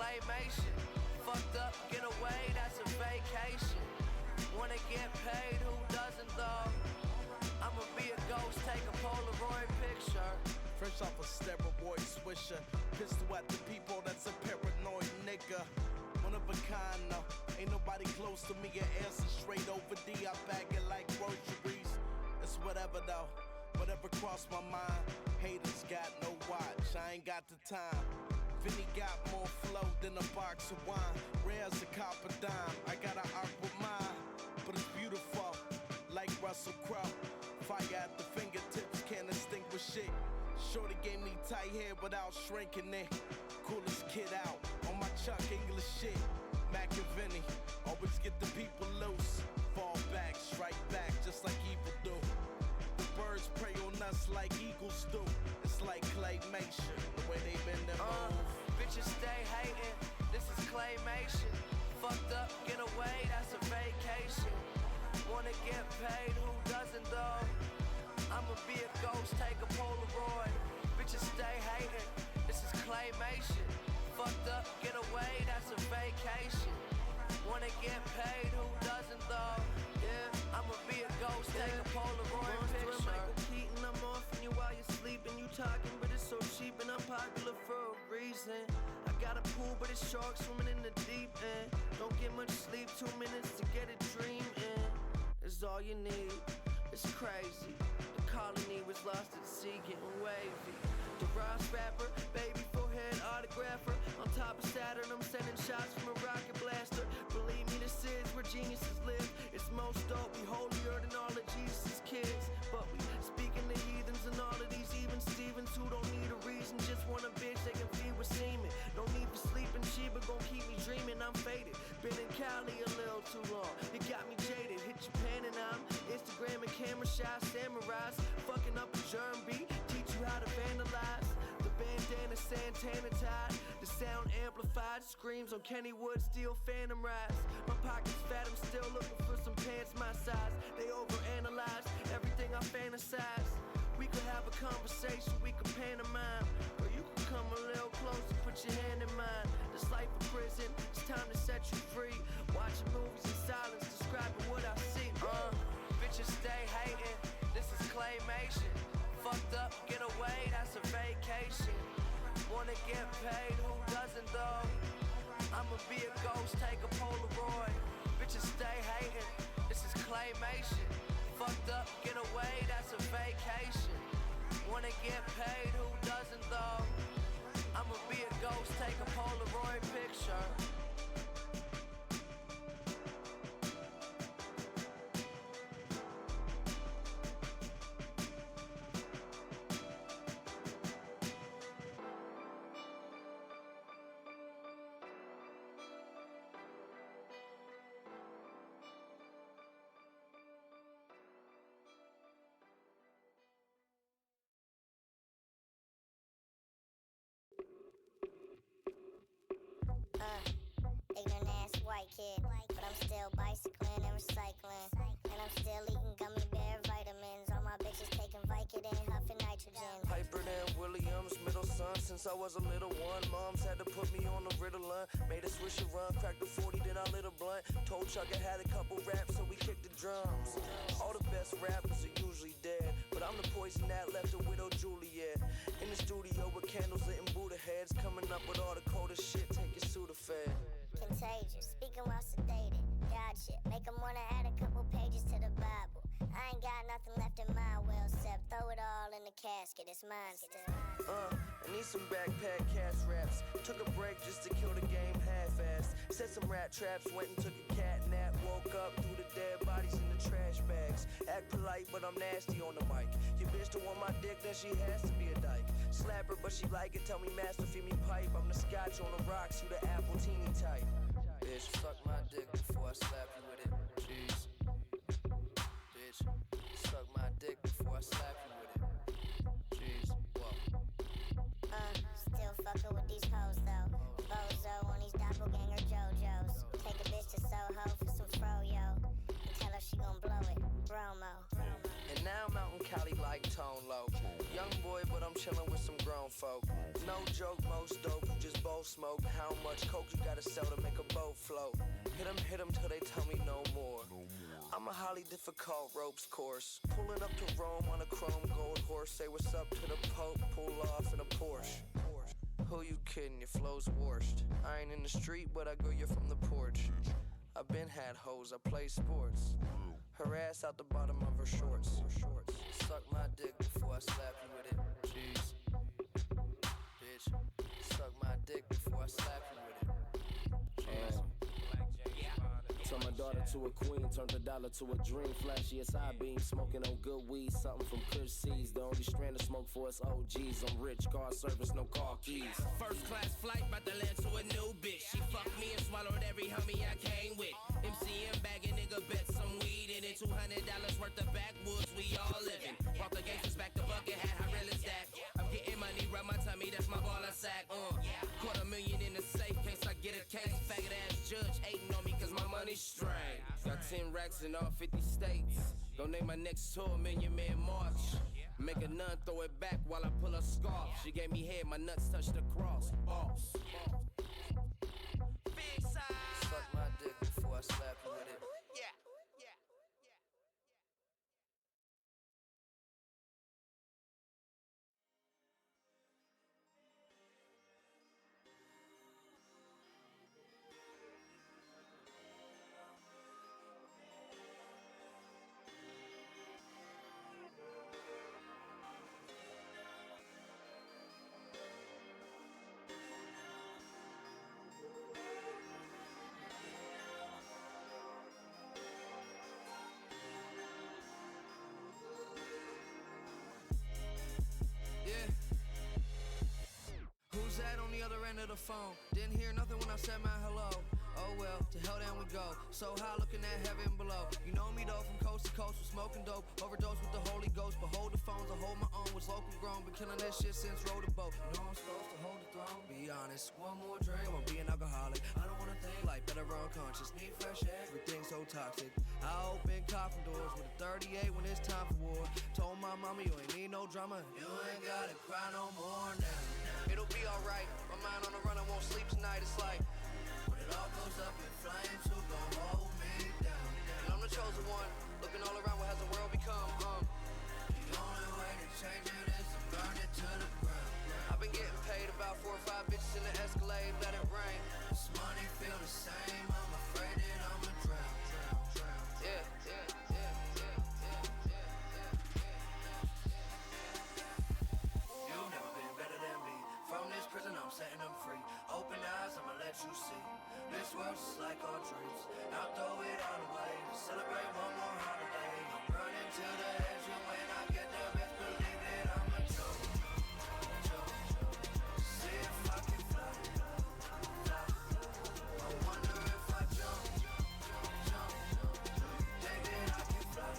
claymation. Fucked up, get away, that's a vacation. Wanna get paid, who doesn't though? I'ma be a ghost, take a Polaroid picture. Fresh off a steroid swisher. Pistol at the people, that's a paranoid nigga. One of a kind, no. Ain't nobody close to me, your answer straight over D. I bag it like groceries. It's whatever though, whatever crossed my mind. Haters got no watch, I ain't got the time. Vinny got more flow than a box of wine. Rare as a copper dime, I got an aqua mind. But it's beautiful, like Russell Crowe. Fire at the fingertips, can't extinguish it. Shorty gave me tight hair without shrinking it. Coolest kid out, on my Chuck English shit. Mac and Vinny, always get the people loose. Fall back, strike back, just like evil do. The birds prey on us like eagles do. It's like claymation, the way they bend their move. Bitches stay hating, this is claymation. Fucked up, get away, that's a vacation. Wanna get paid, who doesn't though? I'ma be a ghost, take a Polaroid. Bitches stay hating, this is claymation. Fucked up, get away, that's a vacation. Wanna get paid, who doesn't though? Yeah, I'ma be a ghost, take a Polaroid picture. Michael Keaton, I'm offing you while you're sleeping. You talking, but it's so cheap and I'm popular for a reason. I got a pool, but it's sharks swimming in the deep end. Don't get much sleep, 2 minutes to get a dream in. It's all you need, it's crazy. The colony was lost at sea, getting wavy. The Ross rapper, baby forehead autographer. On top of Saturn, I'm sending shots from a rocket blaster. Believe me, this is where geniuses live. It's most dope, we holier than all of Jesus' kids. But we speaking to heathens and all of these even Stevens who don't need a reason, just want a bitch they can feed with semen. No need for sleeping, Sheba gon' keep me dreaming. I'm faded, been in Cali a little too long. It got me jaded, hit Japan and I'm Instagram and camera shy samurais. Fucking up a germ beat, teach you how to vandalize. The bandana Santana tied, the sound amplified. Screams on Kennywood, steel phantom rides. My pocket's fat, I'm still looking for some pants my size. They overanalyze everything I fantasize. We could have a conversation, we could pantomime. Or you could come a little closer, put your hand in mine. This life of prison, it's time to set you free. Watching movies in silence, describing what I see. Bitches stay hating, this is claymation. Fucked up, get away, that's a vacation. Wanna get paid, who doesn't though? I'ma be a ghost, take a Polaroid. Bitches stay hating, this is claymation. Fucked up, get away, that's a vacation. Wanna get paid, who doesn't though? I'ma be a ghost, take a Polaroid picture. Ignorant ass white kid, but I'm still bicycling and recycling. And I'm still eating gummy bear vitamins. All my bitches taking Vicodin, huffing nitrogen. Hyper than Williams, middle son since I was a little one. Moms had to put me on the Ritalin. Made a swish and run, cracked the 40, then I lit a blunt. Told Chuck I had a couple raps, so we kicked the drums. All the best rappers are usually dead, but I'm the poison that left the widow Juliet. In the studio with candles lit and Buddha heads, coming up with all the coldest shit, take your Sudafed. Contagious, speaking while sedated. Gotcha, make them wanna add a couple pages to the Bible. I ain't got nothing left in my will, except throw it all in the casket, it's mine still. I need some backpack cash raps. Took a break just to kill the game half-assed. Set some rat traps, went and took a cat nap. Woke up through the dead bodies in the trash bags. Act polite, but I'm nasty on the mic. Your bitch don't want my dick, then she has to be a dyke. Slap her, but she like it, tell me master, feed me pipe. I'm the scotch on the rocks, you the apple teeny type. Bitch, suck my dick before I slap you with it. Jeez. Bitch, suck my dick before I slap you with it. Jeez, whoa. Still fucking with these hoes though. Bozo on these doppelganger JoJo's. Take a bitch to Soho for some froyo. And tell her she gon' blow it. Bromo. And now I'm out in Cali like Tone Low. Young boy, but I'm chillin' with some grown folk. No joke, most dope, you just both smoke. How much coke you gotta sell to make a boat float? Hit 'em till they tell me no more. I'm a highly difficult ropes course. Pulling up to Rome on a chrome gold horse. Say what's up to the Pope, pull off in a Porsche. Who you kidding, your flow's washed. I ain't in the street, but I go you from the porch. I been had hoes, I play sports. Her ass out the bottom of her shorts. Suck my dick before I slap you with it. Jeez. Bitch, suck my dick before I slap you with it. Jeez. Turned my daughter to a queen, turned a dollar to a dream. Flashy as I beam, smoking on good weed, something from Kush Seeds. The only strand of smoke for us OGs. I'm rich, car service, no car keys. First class flight, bout to land to a new bitch. She fucked me and swallowed every homie I came with. MCM bagging, nigga bet some weed in it. $200 worth of backwoods, we all living. Brought the gangsters back to bucket hat, I really stack. I'm getting money, rub my tummy, that's my baller sack. $250,000 in the safe, case I get a case. Faggot ass judge hating on me cause my money's straight. Got 10 racks in all 50 states. Don't name my next tour, Million Man March. Make a nun throw it back while I pull a scarf. She gave me head, my nuts touched the cross. Boss. Big size. Suck my dick before I slap you with it. Who's that on the other end of the phone? Didn't hear nothing when I said my hello. Oh well, to hell then we go. So high looking at heaven below. You know me though, from coast to coast, with smoking dope. Overdose with the Holy Ghost, but hold the phones, I hold my own. Was local grown, been killing that shit since rode a boat. You know I'm supposed to hold the throne. Be honest, one more drink, won't be an alcoholic. I don't wanna think like better unconscious. Need fresh air, everything's so toxic. I open coffin doors with a 38 when it's time for war. Told my mama you ain't need no drama. You ain't gotta cry no more now. It'll be alright, my mind on the run, I won't sleep tonight. It's like when it all goes up in flames, who gon' hold me down? And I'm the chosen one, looking all around, what has the world become? The only way to change it is to burn it to the ground. I've been getting paid about 4 or 5 bitches in the Escalade, let it rain. This money feel the same, I'm afraid that I'ma drown. Yeah. You've never been better than me. From this prison, I'm setting them free. Open eyes, I'ma let you see. This world's just like our dreams. I'll throw it all away to celebrate one more holiday. I'm running to the edge, and when I get there, best believe that I'ma jump. See if I can fly. I wonder if I jump. Think that I can fly.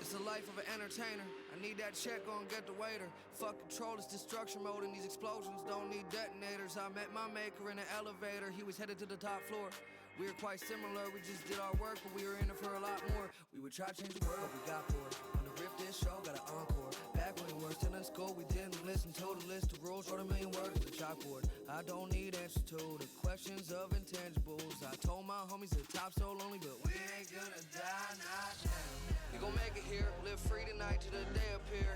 It's the life of an entertainer. I need that check, gon' get the waiter. Fuck control, it's destruction mode, and these explosions don't need detonators. I met my maker in an elevator, he was headed to the top floor. We were quite similar, we just did our work, but we were in it for a lot more. We would try to change the world, we got bored. On the riff this show, got an encore. Back when we were still in school, we didn't listen to the list of rules. Wrote 1,000,000 words to the chalkboard. I don't need answers to the questions of intangibles. I told my homies the top so lonely, but we ain't gonna die, not now. We gon' make it here, live free tonight till the day appear.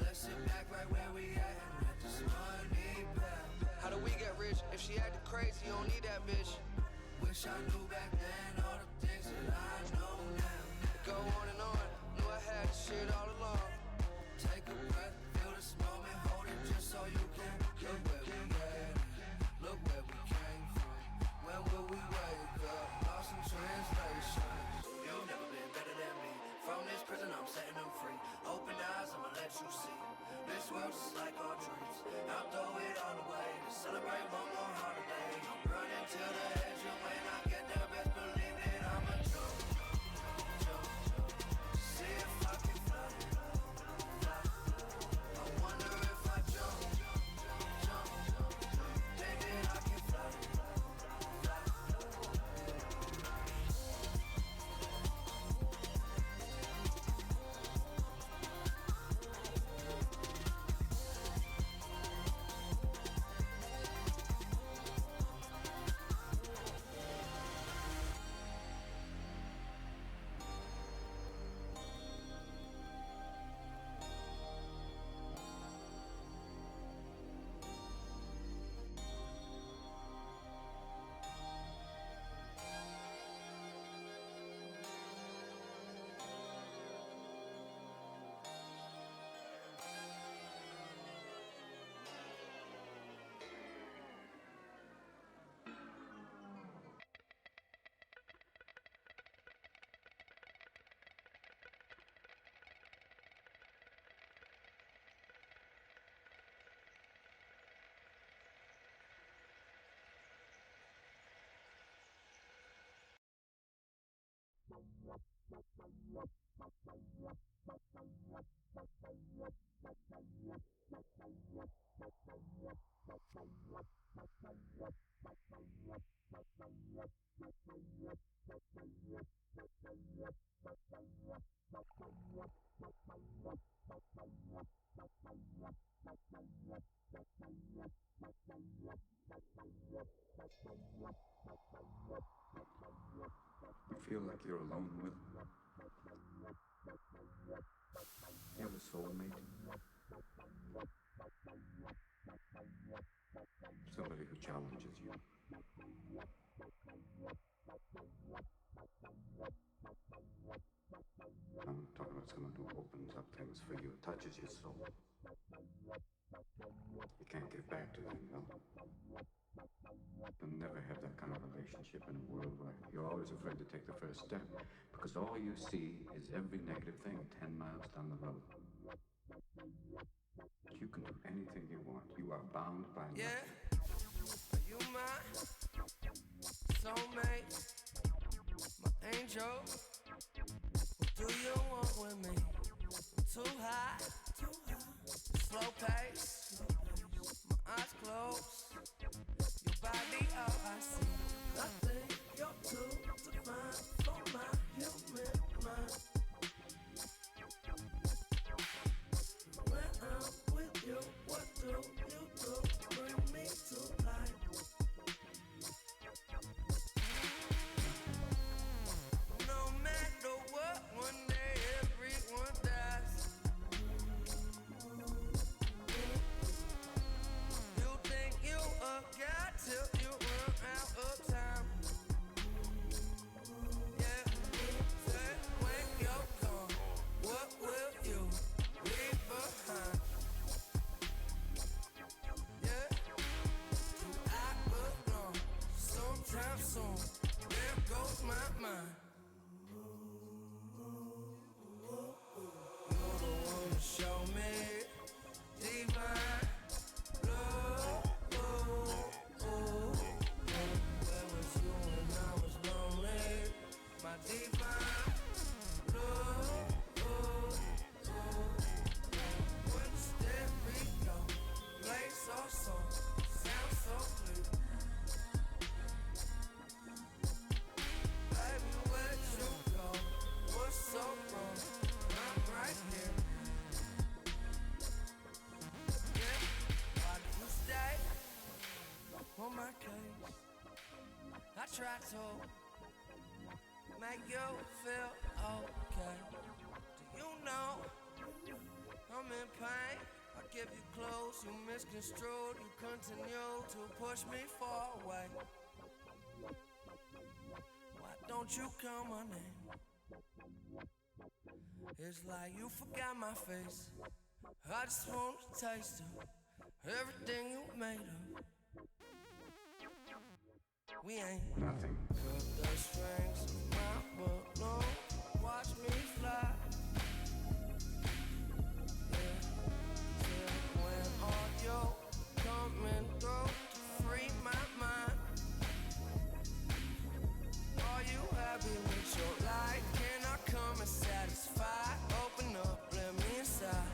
Let's sit back right where we at and let this money back. How do we get rich? If she acted crazy, you don't need that bitch. Wish I knew back then all the things that I know now. Go on and on, knew I had this shit all along. Take a breath, feel this moment, hold it just so you can. Look where we at, look where we came from. When will we wake up? Lost in translation. You've never been better than me. From this prison, I'm setting them free. Open eyes, I'ma let you see. This world's just like our dreams. I'll throw it all away to celebrate one more holiday. I'm running to the edge, and when I get there, You feel like you're alone with you have a soulmate? Somebody who challenges you. I'm talking about someone who opens up things for you, touches your soul. You can't give back to them, no? You'll never have that kind of relationship in a world where you're always afraid to take the first step because all you see is every negative thing 10 miles down the road. You can do anything you want. You are bound by nothing. Yeah, are you my soulmate, my angel? What do you want with me? I'm too high, slow pace, my eyes closed, your body all I see. Nothing you're too divine for my human mind. When I'm with you, what do you do? Bring me to life. No matter what, one day everyone dies. You think you a god till you run out of time. Yeah, say when you're gone, what will you leave behind? Yeah, do I belong? Sometime soon, there goes my mind. You're the one to show me divine love. Where was you when I was lonely? My divine love. When the stereo plays our song, sounds so clear. Baby, where'd you go? What's so wrong? I'm right here. Yeah, why did you stay on my case? I tried to make you feel okay. Do you know I'm in pain? I give you clues, you misconstrued. You continue to push me far away. Why don't you call my name? It's like you forgot my face. I just want to taste of everything you made of. We ain't Nothing. cut the strings of my balloon. Watch me fly. Yeah, till when are you coming through to free my mind? Are you happy with your life? Can I come and satisfy? Open up, let me inside.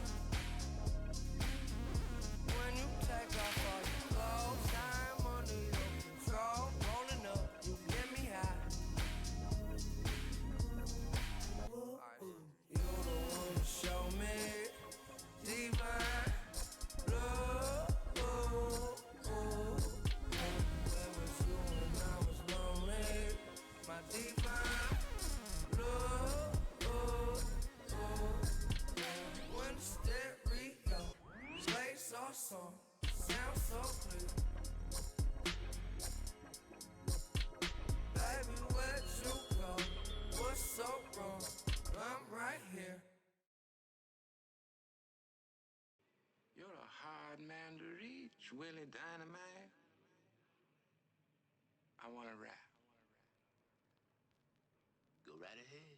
When you take off all your clothes, I'm under your control. Rolling up, you get me high. You're the one to show me divine love. Where was you when I was lonely? My divine love. When the stereo plays our song, sounds so clear. Baby, where'd you go? What's so wrong? I'm right here. You're a hard man to reach, Willie Dynamite. I want to rap. Go right ahead.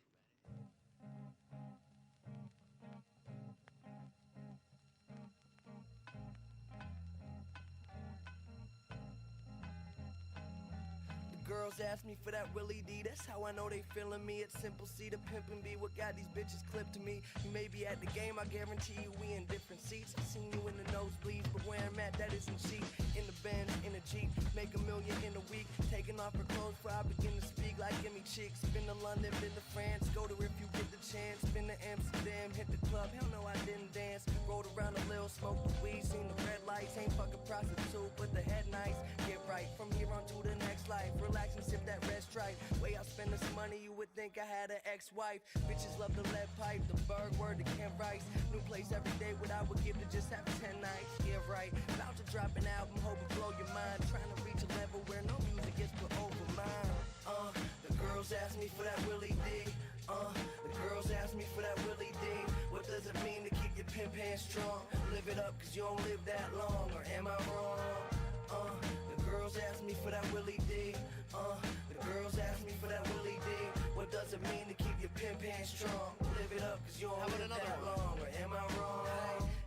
The girl girls ask me for that Willie D. That's how I know they feeling me. It's simple C, the pimpin' B. What got these bitches clipped to me? You may be at the game, I guarantee you we in different seats. I seen you in the nosebleeds, but where I'm at, that isn't cheap. In the Benz, in a Jeep, make $1 million in a week. Taking off her clothes before I begin to speak. Like give me cheeks. Been to London, been to France. Go to if you get the chance. Been to Amsterdam, hit the club. Hell no, I didn't dance. Rode around a little, smoked the weed, seen the red lights. Ain't fucking prostitute, but the head nice. Get right from here on to the next life. Relax and sip that red stripe. Way I spend this money, you would think I had an ex-wife. Bitches love the lead pipe, the Berg word, the Camp Rice. New place every day, what I would give to just have 10 nights. Yeah, right. About to drop an album, hope it blow your mind. Trying to reach a level where no music gets put over mine. The girls ask me for that Willie D. The girls ask me for that Willie D. What does it mean to keep your pimp hand strong? Live it up, cause you don't live that long, or am I wrong? The girls ask me for that Willie D. The girls ask me for that Willie D. What does it mean to keep your pimp hand strong? Live it up, cause you don't live that long, or am I wrong?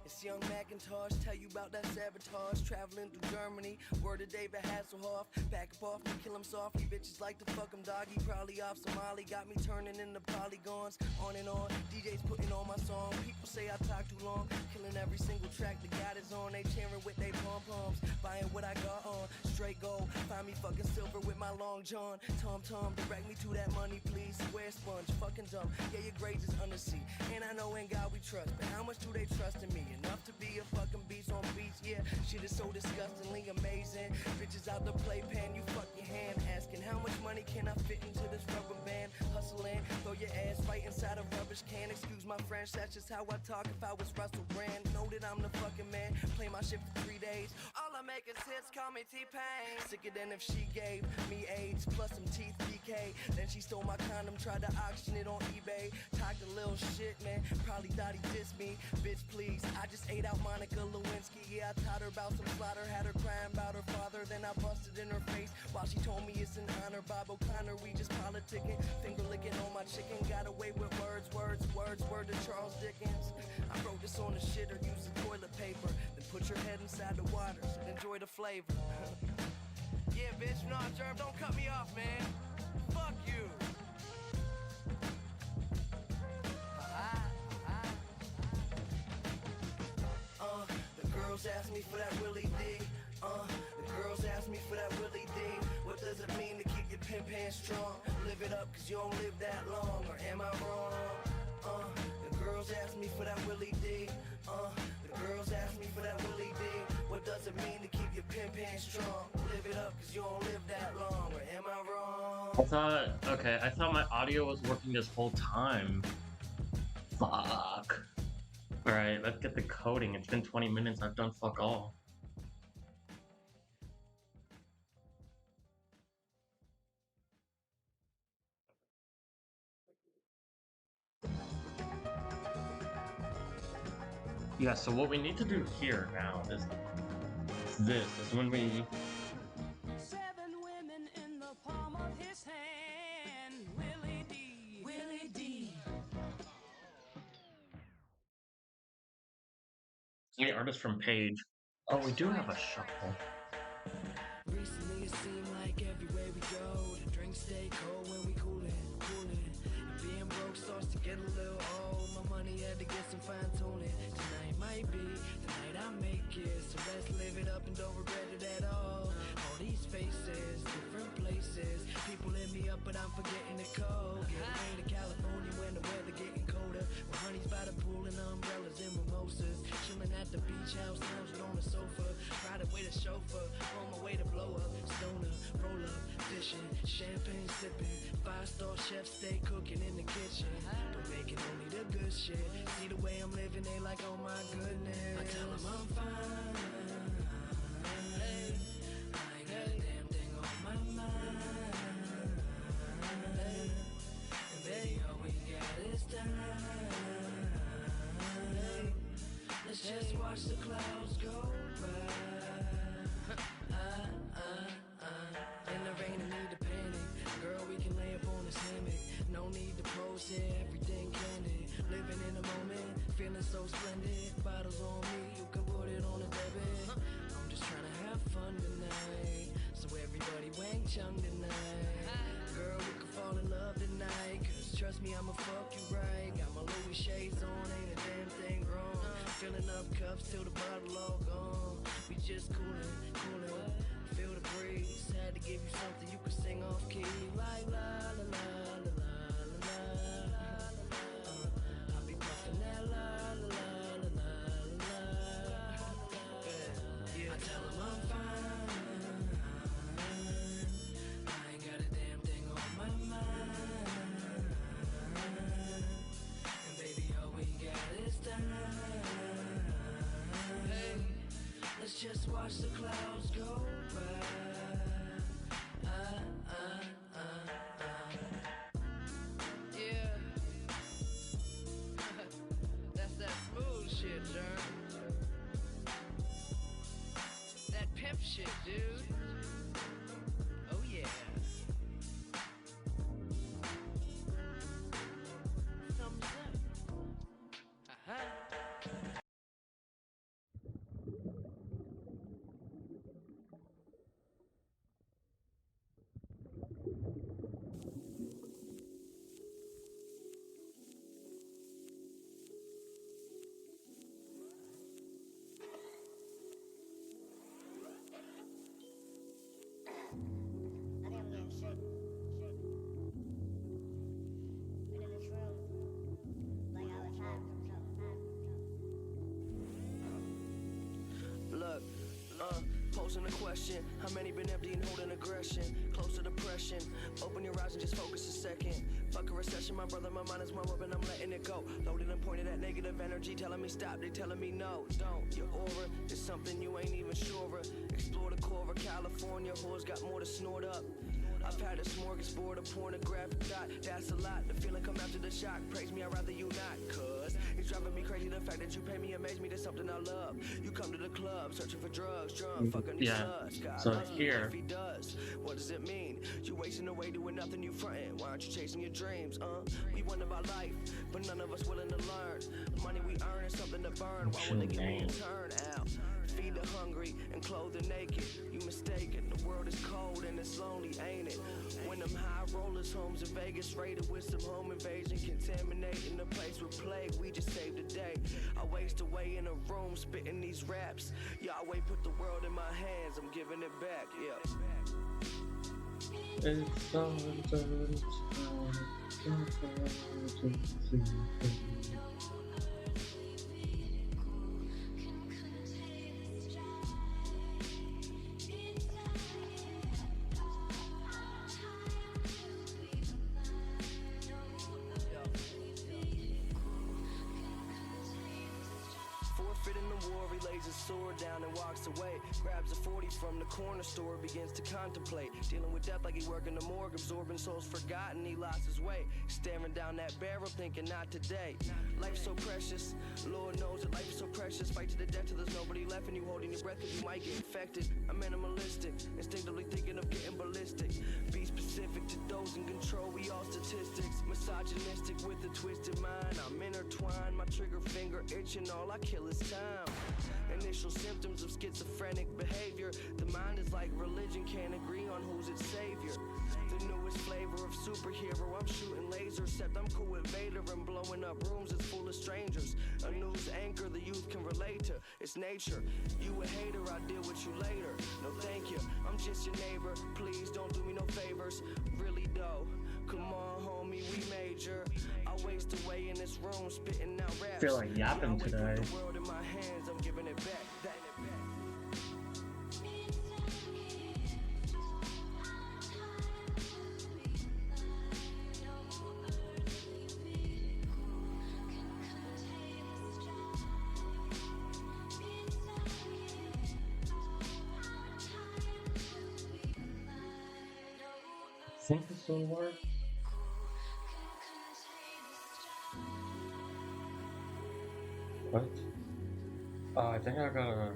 It's Young Macintosh, tell you about that sabotage. Traveling through Germany, word to David Hasselhoff. Back up off me, kill him softly. Bitches like to fuck him doggy. Probably off Somali, got me turning into polygons. On and on, DJs putting on my song. People say I talk too long. Killing every single track the God is on. They cheering with they pom-poms. Buying what I got on, straight gold. Find me fucking silver with my long john. Tom, direct me to that money, please. Square sponge, fucking dumb. Yeah, your grades is undersea. And I know in God we trust. But how much do they trust in me? Enough to be a fucking beast on beats, yeah. Shit is so disgustingly amazing. Bitches out the playpen, you fuck your hand. Asking how much money can I fit into this rubber band? Hustling, throw your ass right inside a rubbish can. Excuse my French, that's just how I talk if I was Russell Brand. Know that I'm the fucking man, play my shit for 3 days. All I make is hits, call me T-Pain. Sicker than if she gave me AIDS, plus some teeth BK. Then she stole my condom, tried to auction it on eBay. Talked a little shit, man, probably thought he dissed me. Bitch, please, I just ate out Monica Lewinsky. Yeah, I taught her about some slaughter, had her crying about her father. Then I busted in her face while she told me it's an honor. Bob O'Connor, we just politicking, finger licking on my chicken. Got away with words, word to Charles Dickens. I wrote this on the shitter, use the toilet paper. Then put your head inside the waters and enjoy the flavor. Yeah, bitch, nah, Jerv, don't cut me off, man. Fuck you. The girls ask me for that Willie D. The girls ask me for that Willie D. What does it mean to keep your pimp hand strong? Live it up, cause you don't live that long, or am I wrong? The girls ask me for that Willie D. The girls ask me for that Willie D. What does it mean to keep your pimp hand strong? Live it up, cause you don't live that long, or am I wrong? I thought my audio was working this whole time. Fuck. Alright, let's get the coding. It's been 20 minutes, I've done fuck all. Yeah, so what we need to do here now is this, is when we... 7 women in the palm of his hand. Willie D. Willie D. The artist from Page. Oh, we do have a shuffle. Recently it seemed like everywhere we go, the drinks stay cold when we coolin'. And being broke starts to get a little old. My money had to get some fine tuning. Tonight might be the night I make it, so let's live it up and don't regret it at all. All these faces, different places. People hit me up, but I'm forgetting the code. Get away to California when the weather getting colder. With honeys by the pool and umbrellas and mimosas. Chilling at the beach house, lounging on the sofa. Riding with a chauffeur, on my way to blow up. Stoner, roll up, dishing, champagne sipping. 5-star chefs stay cooking in the kitchen. Don't make it only the good shit. See the way I'm living, they like, oh my goodness. I tell them I'm fine. Hey, I ain't got a damn thing on my mind. Hey, and baby, all we got is time. Hey, let's just watch the clouds go by. In the rain, I need to panic. Girl, we can lay up on this hammock. No need to pose here, everything candid. Living in the moment, feeling so splendid. Bottles on me, you can put it on a debit. I'm just trying to have fun tonight. So everybody wank chung tonight. Girl, we could fall in love tonight. Cause trust me, I'ma fuck you right. Got my Louis shades on, ain't a damn thing wrong. Filling up cups till the bottle all gone. We just coolin', coolin'. Feel the breeze. Had to give you something you could sing off key. Like la la la la la la la. I'll be puffin' that la la la la la la. Yeah, I tell 'em I'm fine. I ain't got a damn thing on my mind. And baby, all we got is time. Hey, let's just watch the clouds go by. Yeah. That's that smooth shit, Jerm. That pimp shit, dude. Oh yeah. Thumbs up. Uh-huh. I think I'm getting sick. Been in this room like all the time. Look, posing a question. How many been empty and holding aggression? Close to depression. Open your eyes and just focus a second. Fuck a recession, my brother, my mind is my weapon, I'm letting it go. Loaded and pointed at negative energy, telling me stop, they telling me no. Don't, your aura is something you ain't even sure of. Explore the core of California, whores got more to snort up. I've had a smorgasbord of pornographic thought. That's a lot, the feeling come after the shock. Praise me, I'd rather you not, cuz it's driving me crazy. The fact that you pay me amaze me, that's something I love. You come to the club, searching for drugs, drunk, fucking these sluts. God So loves me here- if he does. What does it mean? You wasting away doing nothing, you frontin'. Why aren't you chasing your dreams, We wonder about life, but none of us willing to learn. Money we earn is something to burn. Why won't they give me a turn out? Feed the hungry and clothe the naked. You mistaken, the world is cold and it's lonely, ain't it? When them high rollers homes in Vegas raided with some home invasion, contaminating the place with plague, we just saved the day. I waste away in a room spitting these raps. Yahweh put the world in my hands, I'm giving it back, yeah. It's all Forfeit in the war, he lays his sword down and walks away. Grabs a 40 from the corner store, begins to contemplate. Dealing with death like he working the morgue, absorbing souls forgotten, he lost his way. Staring down that barrel, thinking not today. Life's so precious, Lord knows that life is so precious. Fight to the death till there's nobody left and you holding your breath cause you might get infected. I'm minimalistic, instinctively thinking of getting ballistic. Be specific to those in control, we all statistics. Misogynistic with a twisted mind, I'm intertwined. My trigger finger itching, all I kill is time. Initial symptoms of schizophrenic behavior. The mind is like religion, can't agree on who's its savior. The newest flavor of superhero, I'm shooting lasers, except I'm cool with Vader and blowing up rooms that's full of strangers. A news anchor the youth can relate to, it's nature. You a hater, I'll deal with you later. No thank you, I'm just your neighbor, please don't do me no favors. Really though, come on homie, we major. I waste away in this room, spitting out raps. Feel like yapping Yahweh today. put the world in my hands, I'm giving it back. Think this will work? What? I think I gotta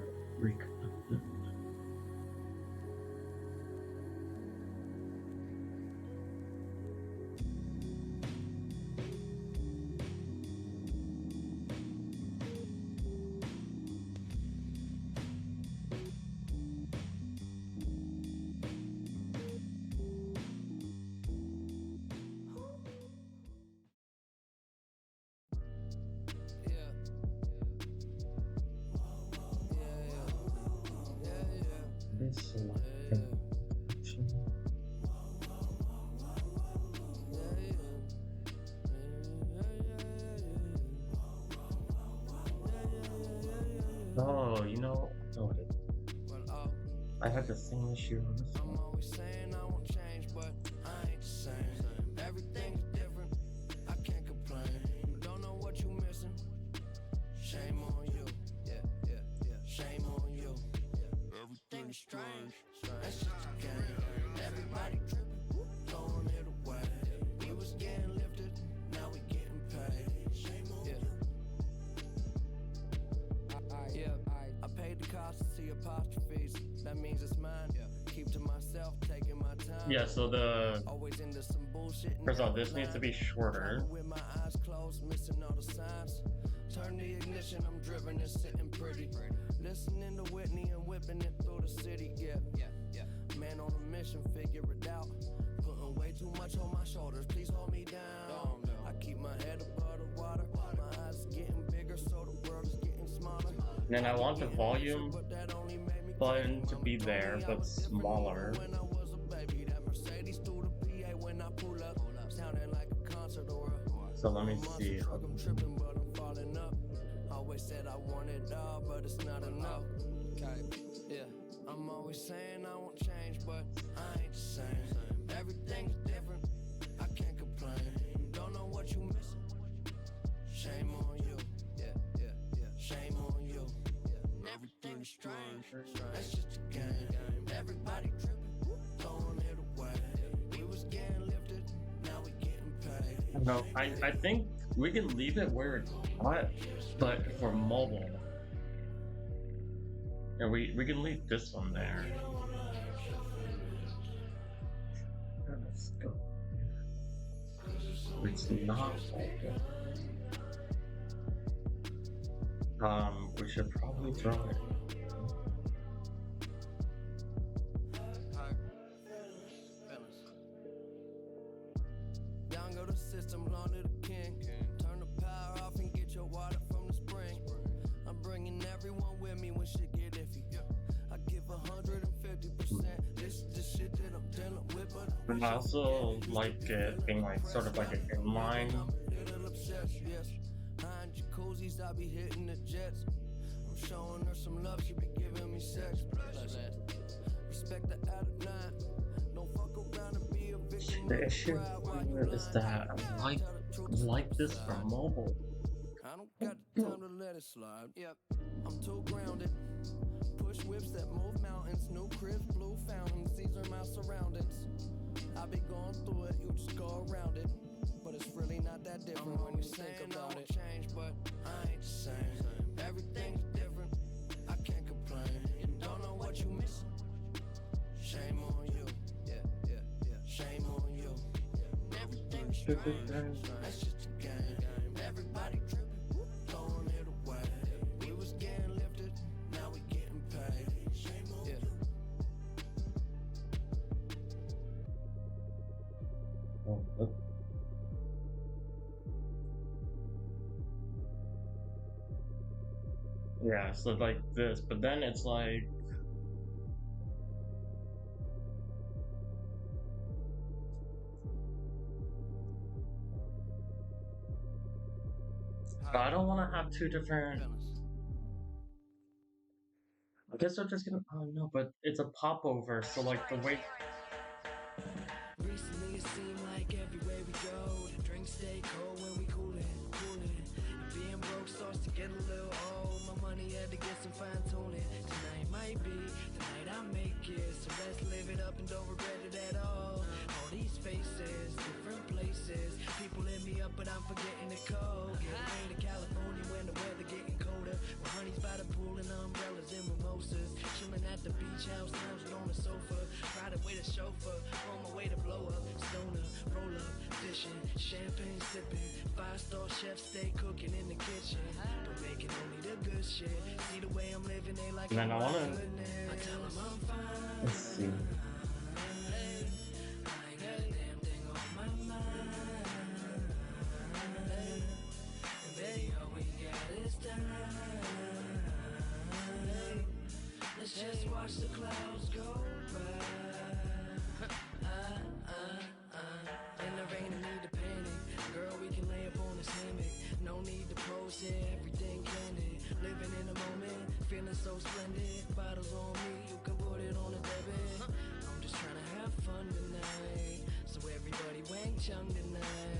Oh, you know, oh, wait. I had the same issue on this one. I'm always saying I won't change, but I ain't the same. Everything's different, I can't complain. Don't know what you missing. Shame on you. Yeah. Shame on you. Everything's strange. That's just a game. Everybody tripping, throwing it away. We was getting lifted, now we getting paid. Shame on you. I paid the cost to see apostrophes. That means it's mine. Keep to myself, taking my time. Yeah, so the Always into some bullshit. first of all, this needs to be shorter. With my eyes closed, missing all the signs. Turn the ignition, I'm driven and sitting pretty. Listening to Whitney and whipping it through the city. Yeah. Man on a mission, figure it out. Putting way too much on my shoulders, please hold me down. I keep my head above the water. My eyes getting bigger, so the world is getting smaller. And then I want the volume button to be there, but smaller. When I was a baby, that Mercedes through the PA when I pull up, sounding like a concert or a So let me see. I'm tripping, but I'm falling up. Always said I want it all, but it's not enough. Okay, yeah. I'm always saying I won't change, but I ain't the same. Everything's different, I can't complain. Don't know what you missing. Shame on you. Yeah. Shame on you. Everything's strange. That's just a game. Everybody tripping, throwing it away. We was getting lifted, now we getting paid. No, I think we can leave it where it's at, but for mobile. Yeah, we can leave this one there. Let's go. It's not mobile. We should probably draw it. Down go the system, belong to the king. Turn the power off and get your water from the spring. I'm bringing everyone with me when shit get iffy. I give 150%. This is the shit that I'm dealing with, but And I also like it being like sort of like an inline. little obsessed, yes. Behind jacuzzis, I be hitting the jets. I'm showing her some love, she be giving me sex. Respect the out of nine. Don't fuck around and be a victim. The issue here is that I like this for mobile. I don't got the time to let it slide. Yep, I'm too grounded. Push whips that move mountains. New cribs, blue fountains. These are my surroundings. I be going through it, you just go around it. But it's really not that different when you think about it. Change, but I ain't the same. Everything's different. I can't complain. You don't know what you missing. Shame on you. Yeah. Shame on you. Everything's strange. That's just a game. Everybody tripping, throwing it away. We was getting lifted, now we getting paid. Shame on you. Yeah, so like this, but then it's like I don't want to have two different. I guess I'm just gonna. Oh no, but it's a popover, so like the way. Recently it seemed like everywhere we go, the drinks stay cold when we coolin'. And being broke starts to get a little old. My money had to get some fine tuning. Tonight might be the night I make it, so let's live it up and don't regret it at all. All these faces, different places. People hit me up, but I'm forgetting the code. Get away to California when the weather getting colder. With honeys by the pool and umbrellas and mimosas. Chilling at the beach house, lounging on the sofa. Riding with a chauffeur, on my way to blow up. Stoner, roll up, dishing, champagne sipping. 5-star chef stay cooking in the kitchen. But making only the good shit. See the way I'm living, they like And then I wanna. I tell them I'm fine. Let's see. Let's just watch the clouds go feeling so splendid. Bottles on me, you can put it on a debit. I'm just trying to have fun tonight, so everybody wang chung tonight.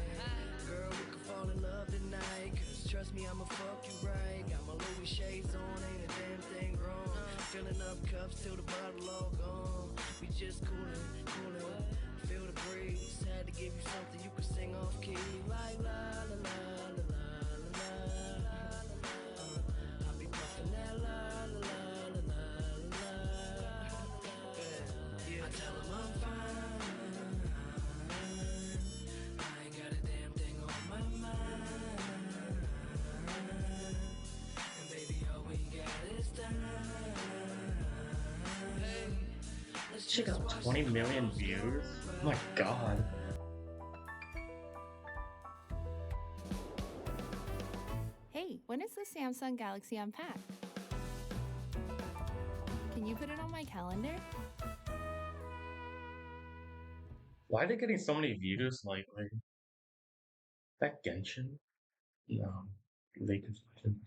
Girl, we can fall in love tonight, cause trust me, I'ma fuck you right. Got my Louis shades on, ain't a damn thing wrong. Filling up cups till the bottle all gone. We just coolin', coolin', feel the breeze. Had to give you something you could sing off key, like la la la la la la la. I'll be puffin' that la la la la la la. Yeah, I tell 'em I'm fine. I ain't got a damn thing on my mind. And baby, all we got is time. Hey, let's She just got watch 20 the million clouds views? go Oh my god. Hey, when is the Samsung Galaxy Unpacked? Can you put it on my calendar? Why are they getting so many views lately? That Genshin? No. League of Legends.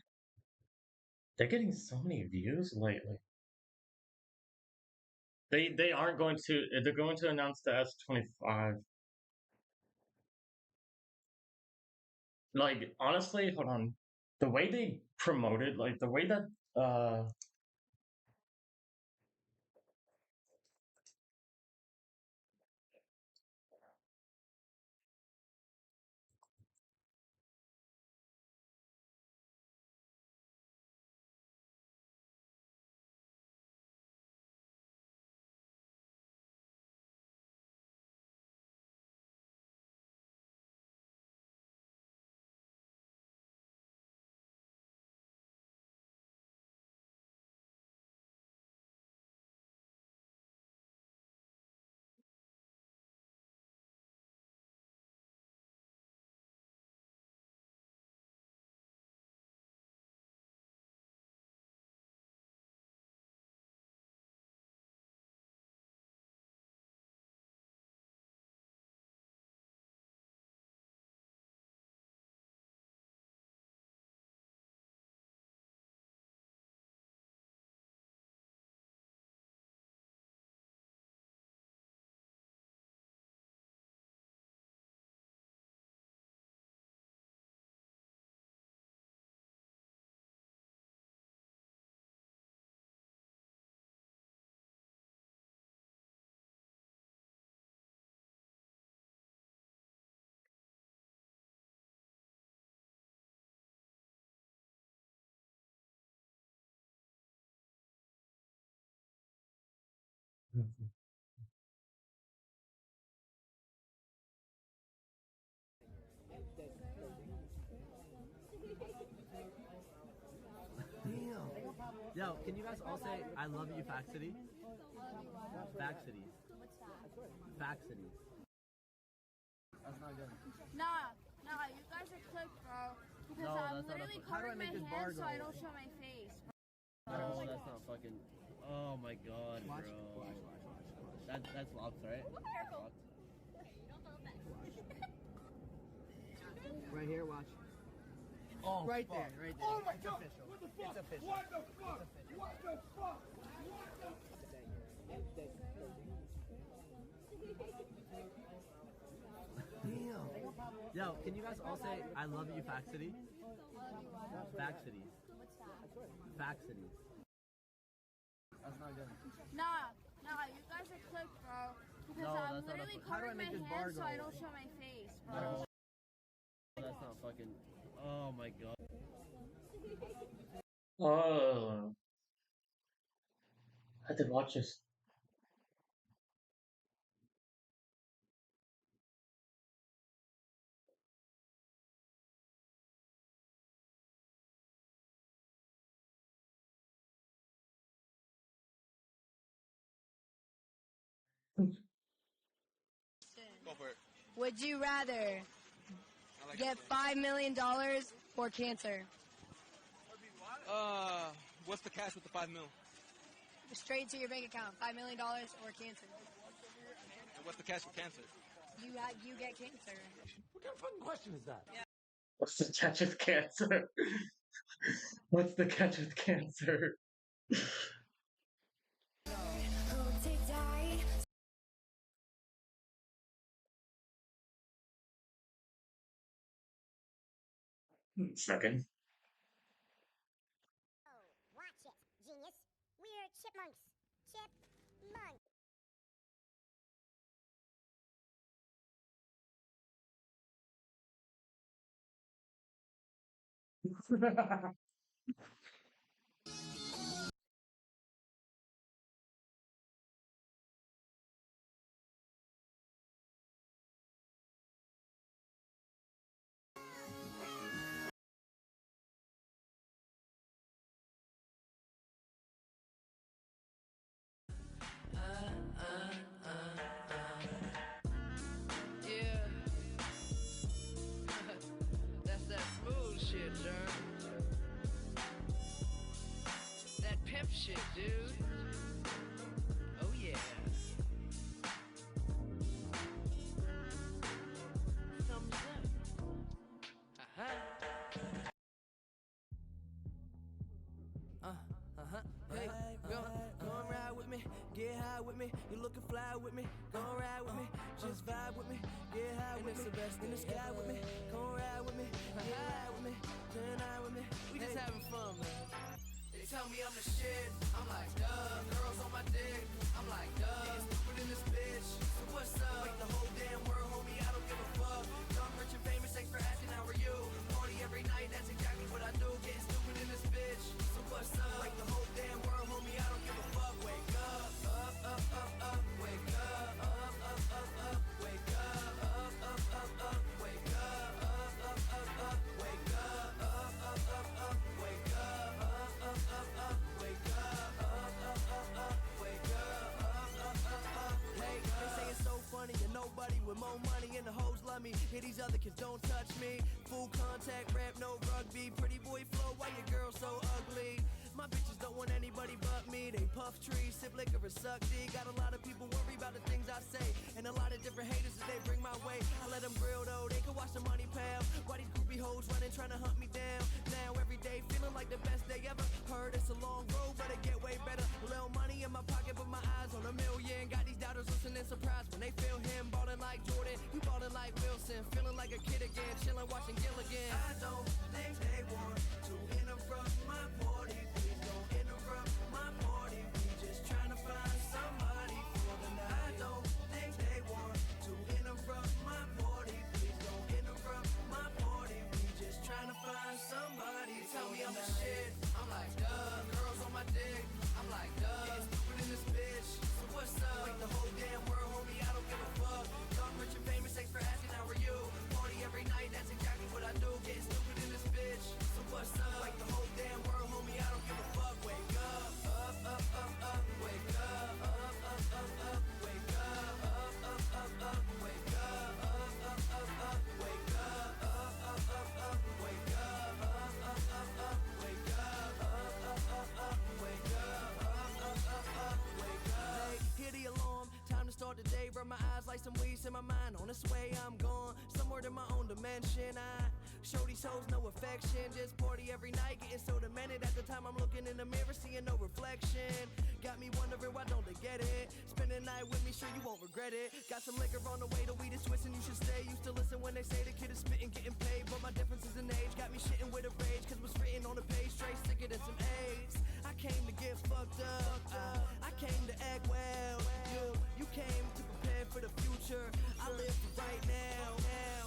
They're getting so many views lately. They aren't going to. They're going to announce the S25. Like honestly, hold on. The way they promoted, like the way that Yo, can you guys all say I love you, Faxity? Faxity. Faxity. That's not good. Nah, you guys are clipped, bro. Because No, I'm that's not literally a- how do I covering make my this bar hands so go? I don't show my face. Oh, that's not fucking. Oh my god, bro. That's locked, right? That's locked. Right here, watch. Oh, right fuck. there, right there. Oh my It's god! official. What the fuck? It's official. What the fuck? It's official. What the fuck? Damn. Yo, can you guys all say I love you, Faxity? Faxity. Faxity. That's not good. Nah, you guys are clipped, bro. Because No, I'm that's not a- literally how do I covering make my this bar hands so go? I don't show my face, bro. No. That's not fucking. Oh my god. oh, I had to watch this. Go for it. Would you rather get $5 million or cancer? What's the cash with the 5 mil? Straight to your bank account, $5 million or cancer. And what's the cash with cancer? You get cancer. What kind of fucking question is that? Yeah. What's the catch with cancer? What's the catch with cancer? Second. Oh, watch it, genius. We're chipmunks. Chipmunks. Yeah. That's that smooth shit, Jerm. That pimp shit, dude. Oh yeah. Thumbs up. Uh-huh. Hey, go and ride with me, get high with me. You looking fly with me, go and ride with me, just vibe with me, get high with me. The best in the sky with me, go and ride with me, get high with me, turn high with me. We just having fun, man. They tell me I'm the shit, I'm like, duh. Girls on my dick, I'm like, duh. Getting stupid in this bitch, so what's up? Like the whole damn world, homie, I don't give a fuck. Young, rich, and famous, thanks for asking, how are you? Party every night, that's exactly what I do. Getting stupid in this bitch, so what's up? Like the whole damn world, homie, I don't give a fuck. Wake up, up, up, up, up. Wake up, up, up, up, up. Wake up, up, up, up, up. Wake up, up, up, up, up. Wake up, up, up, up, up. Wake up, up, up, up, up. Wake up, up, up, up, up. Wake up, up, up, up. Hey, they say it's so funny and nobody with more money and the hoes love me. Here these other kids don't touch me. Full contact rap, no rugby. Pretty boy flow, why your girl so ugly? My bitches don't want anybody but me. They puff trees, sip liquor, and suck D. Got a lot of people worry about the things I say, and a lot of different haters that they bring my way. I let them grill though, they can watch the money pal. Why these groupie hoes running, trying to hunt me down? Now every day feeling like the best day ever. Heard it's a long road, but it get way better. Little money in my pocket, but my eyes on a million. Got these doubters listening, surprised when they feel him. Ballin' like Jordan, you ballin' like Wilson. Feeling like a kid again, chillin', watching Gilligan. I don't think they want to interrupt my party. Please don't interrupt my party. We just trying to find somebody for the night. I don't think they want to interrupt my party. Please don't interrupt my party. We just trying to find somebody. Tell me I'm the shit. I'm like, duh. Girls on my dick. I'm like, duh. Getting stupid in this bitch. So what's up? Like the whole damn world, homie, I don't give a fuck. Young, rich, and famous, thanks for asking, how are you? Party every night, that's exactly what I do. Getting stupid in this bitch. So what's up? Like the whole damn world, homie, I don't give a fuck. Wake up, up, up, up, up. Wake up, up, up, up, up. Wake up, up, up, up, up. Wake up, up, up, up, up. Wake up, up, up, up, up. Wake up, up, up, up, up. Wake up, up, up, up, up. Wake up, up, up, up, up. Wake up. Hey, hear the alarm. Time to start the day. Rub my eyes like some weeds in my mind. On its way, I'm gone. Somewhere to my own dimension. I show these hoes no affection. Just party every night, getting so demented. At the time, I'm looking in the mirror, seeing no reflection. Got me wondering why don't they get it? Spend the night with me, sure you won't regret it. Got some liquor on the way, the weed is twisting, you should stay. Used to listen when they say the kid is spitting, getting paid. But my differences in age got me shitting with a rage. Cause what's written on the page, straight sicker than some AIDS. I came to get fucked up. I came to act well. You came to prepare for the future. I live for right now.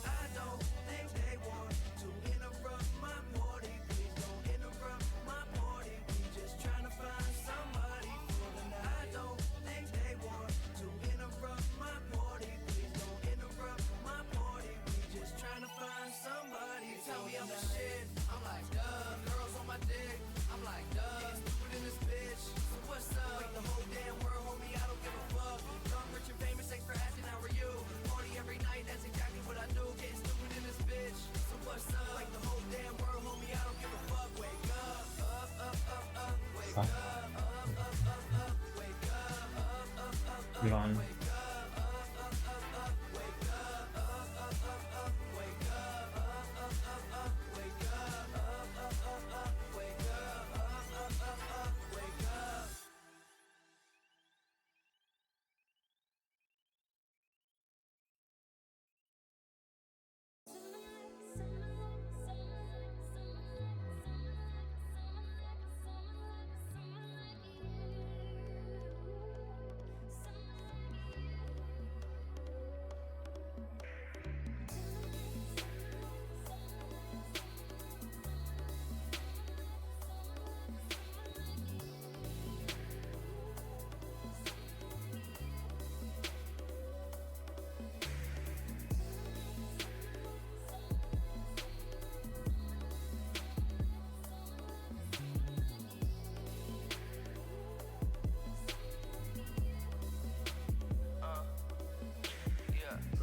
I don't think they want to interrupt my party. Please don't interrupt my party. We just trying to find somebody for the night. I don't think they want to interrupt my party. Please don't interrupt my party. We just trying to find somebody. Tell me I'm the shit. I'm like, duh. Girls on my dick. I'm like, duh. Getting stupid in this bitch. So what's up? Like the whole damn world, homie, I don't give a fuck. Young, rich, and famous, thanks for asking, how are you? Party every night, that's exactly what I do. Getting stupid in this bitch. So what's up? Like the whole damn world, homie, I don't give a fuck. Wake up, up, up, up, up. Wake up, up, up, up, up. Wake up, up, up, up, up. Elon. Wake up, up, up, up, up. Wake up, up, up, up, up. Wake up, up, up, up, up. Wake up, up, up, up, up. Wake up, up, up, up, up. Wake up.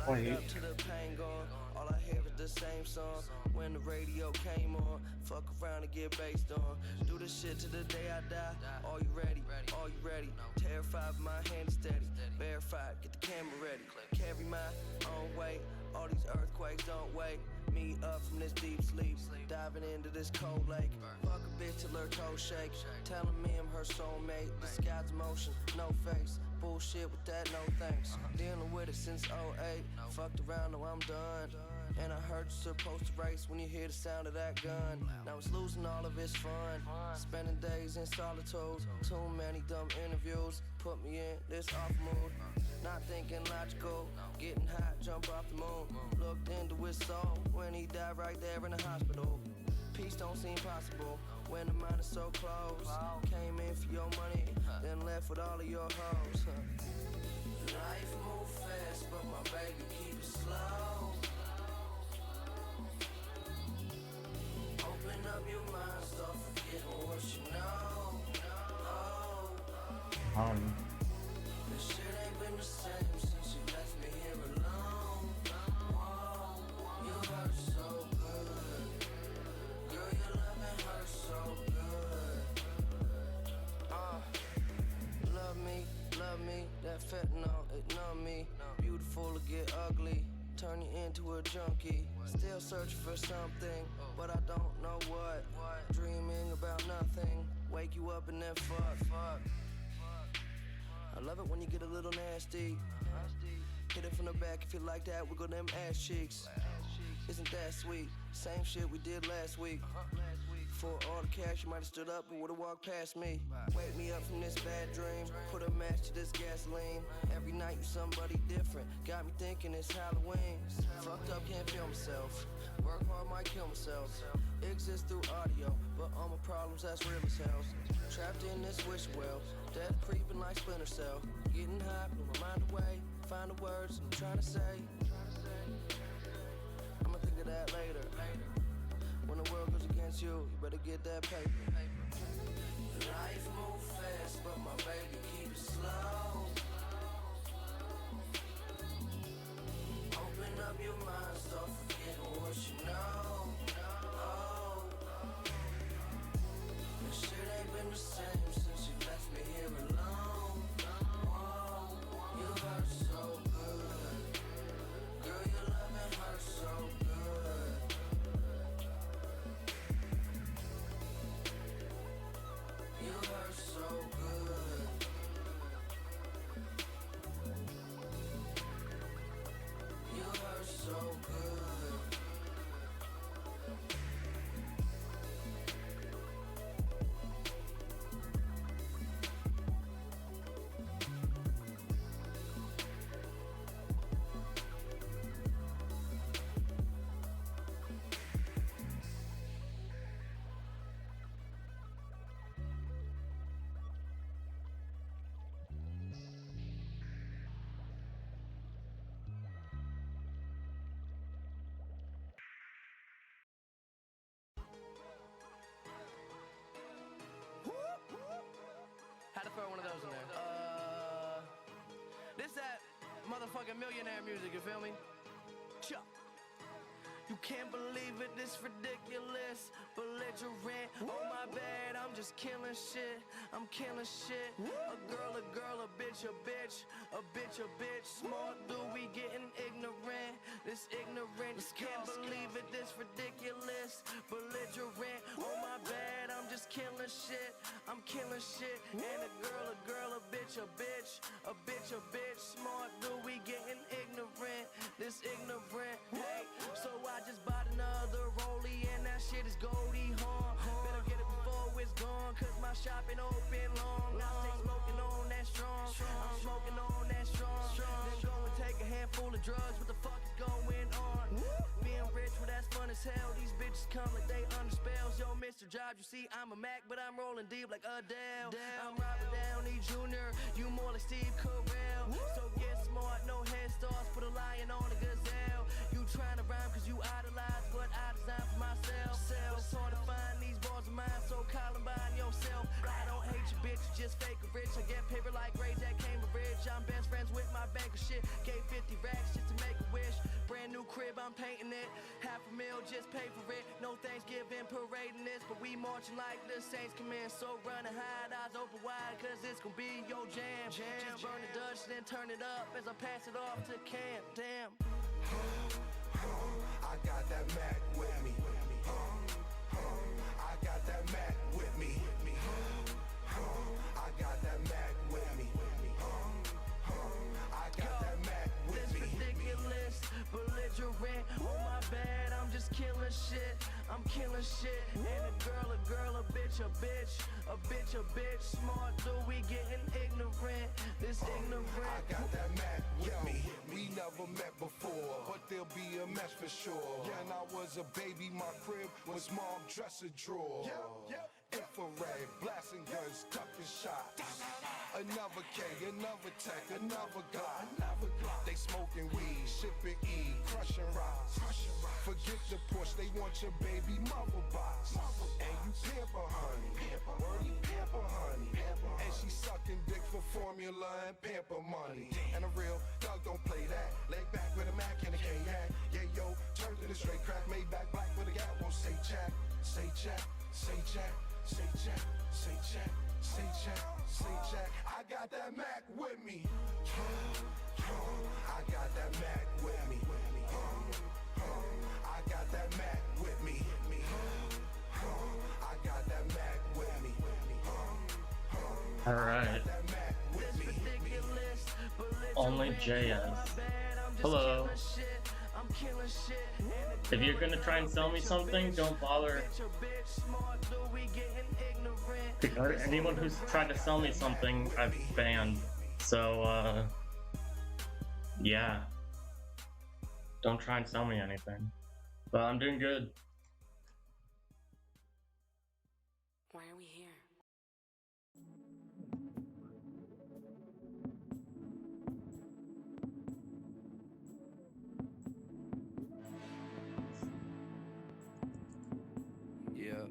Wait. up to the pain gone. All I hear is the same song. When the radio came on, fuck around and get based on. Do this shit till the day I die. Are you ready? Are you ready? Terrified, but my hand is steady. Verified, get the camera ready. Carry my own weight. All these earthquakes don't wake me up from this deep sleep. Diving into this cold lake. Fuck a bitch till her toes shake. Telling me I'm her soulmate. The sky's motion, no face. Bullshit with that, no thanks. Dealing with it since '08. Fucked around, now I'm done. And I heard you're supposed to race when you hear the sound of that gun. Now it's losing all of its fun. Spending days in solitude. Too many dumb interviews put me in this off mood. Not thinking logical. Getting hot, jump off the moon. Looked into his soul when he died right there in the hospital. Peace don't seem possible when the mind is so close. Came in for your money, then left with all of your hoes. Life move fast, but my baby keep it slow. Open up your mind, start forgetting what you know. This shit ain't been the same since you left me here alone. Whoa, you hurt so good. Girl, your loving hurts so good. Love me, that fentanyl, it numb me. Beautiful to get ugly, turn you into a junkie. Still searching for something, but I don't know what. Dreaming about nothing, wake you up and then fuck. I love it when you get a little nasty. Hit it from the back if you like that, wiggle them ass cheeks. Isn't that sweet? Same shit we did last week. For all the cash, you might have stood up and would've walked past me. Wake me up from this bad dream, put a match to this gasoline. Every night you somebody different, got me thinking it's Halloween. Fucked up, can't feel myself. Work hard, might kill myself. Exist through audio, but all my problems, that's real as hell. Trapped in this wish well, death creeping like Splinter Cell. Getting high, blew my mind away. Find the words I'm trying to say. I'ma think of that later. When the world goes against you, you better get that paper. Life move fast, but my baby keep it slow. Open up your mind, start forgetting what you know. This shit ain't been the same since you left me here alone. Whoa, you hurt so good. Girl, your loving hurts so good. You hurt so good. You hurt so good. Had to throw one of those in there. This that motherfucking millionaire music, you feel me? Chuck. You can't believe it, this ridiculous. Belligerent, oh my bad, I'm just killing shit. I'm killing shit. A girl, a bitch, a bitch. A bitch, a bitch. Small do we getting ignorant. This ignorant, you can't believe it, this ridiculous. Belligerent, oh my bad, I'm just killing shit. I'm killing shit. And a girl, a bitch, a bitch. A bitch, a bitch. Smart do we getting ignorant. This ignorant, hey. So I just bought another rollie and that shit is Goldie Hawn. Better get it before it's gone, cause my shop ain't open long. I stay smoking on that strong. I'm smoking on that strong. Then go and take a handful of drugs. What the fuck is going on? Being rich, well that's fun as hell. These bitches come like they under spells. Yo, Mr. Jobs, you see I'm a Mac, but I'm rolling deep like Adele. I'm Robert Downey Jr., you more like Steve Carell. So get smart, no head starts, put a lion on a gazelle. You trying to rhyme cause you idolize what I designed for myself. But it's hard to find these bars of mine, so Columbine yourself. I don't hate you, bitch, you just fake a rich. I get paper like grades at Cambridge. I'm best friends with my banker shit. Gave 50 racks just to make a wish. brand new crib, I'm painting it. $500,000 just pay for it. No Thanksgiving parading this, but we marching like the Saints come in. So run and hide, eyes open wide, cause it's gonna be your jam. Just burn the Dutch, then turn it up as I pass it off to camp. Damn. I got that Mac with me. I got that Mac with me. I got that Mac with me. I got that Mac with me. This ridiculous, belligerent. Oh my bad, I'm just killing shit. I'm killing shit. And a girl, a bitch, a bitch. A bitch, a bitch. Smart, so we getting ignorant. This ignorant. I got that Mac with me. We never met before, but there'll be a mess for sure. When I was a baby, my crib was mom dresser drawer. Infrared, blasting guns, ducking shots. Another K, another tech, another Glock. They smoking weed, shipping E, crushing rocks. Forget the Porsche, they want your baby mother box. And you pamper honey, word you pamper honey. And she sucking dick for formula and pamper money. And a real dog don't play that. Leg back with a Mac and a K-Yak. Yeah, yo, turn to the straight crack, made back black with a gap. Won't say jack, say jack, say jack, say jack, say jack, say jack, say jack. I got that Mac with me. I got that Mac with me. I got that Mac with me. I got that Mac with me. All right. Only JS. Hello. If you're gonna try and sell me something, don't bother. Because anyone who's tried to sell me something, I've banned. So, yeah. Don't try and sell me anything. But I'm doing good. Why are we here? Yeah.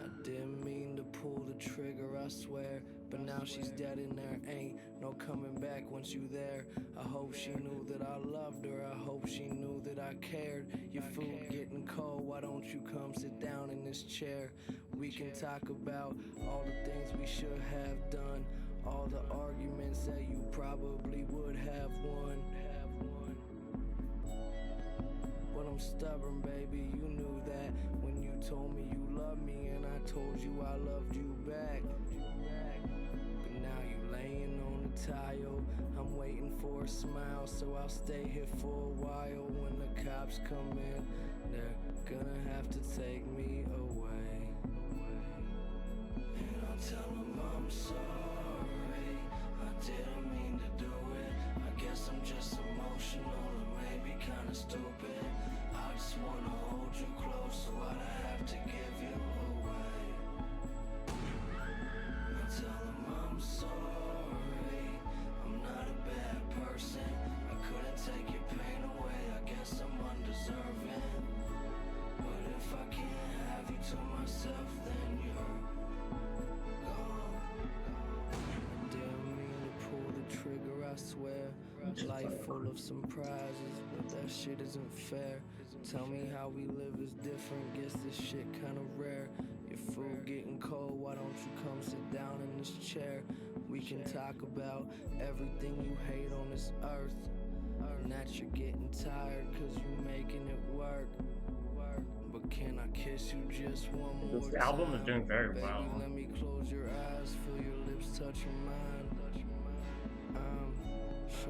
I didn't mean to pull the trigger, I swear. But now she's dead and there ain't no coming back once you there. I hope she knew that I loved her. I hope she knew that I cared. Your food getting cold, why don't you come sit down in this chair? We can talk about all the things we should have done. All the arguments that you probably would have won. But I'm stubborn, baby, you knew that when you told me you loved me and I told you I loved you back. But now you laying on the tile, I'm waiting for a smile, so I'll stay here for a while. When the cops come in, they're gonna have to take me away. And I'll tell them I'm sorry, I didn't mean to do it. I guess I'm just emotional or maybe kinda stupid. I just wanna hold you close, so why'd I have to give you away? I tell them I'm sorry, I'm not a bad person. I couldn't take your pain away, I guess I'm undeserving. But if I can't have you to myself, then you're gone. I didn't mean to pull the trigger, I swear. Life full of surprises, but that shit isn't fair. Tell me how we live is different, guess this shit kinda rare. Your food getting cold, why don't you come sit down in this chair? We can talk about everything you hate on this earth, and that you're getting tired cause you making it work. But can I kiss you just one more time? This album is doing very Baby, well. let me close your eyes, feel your lips touching mine.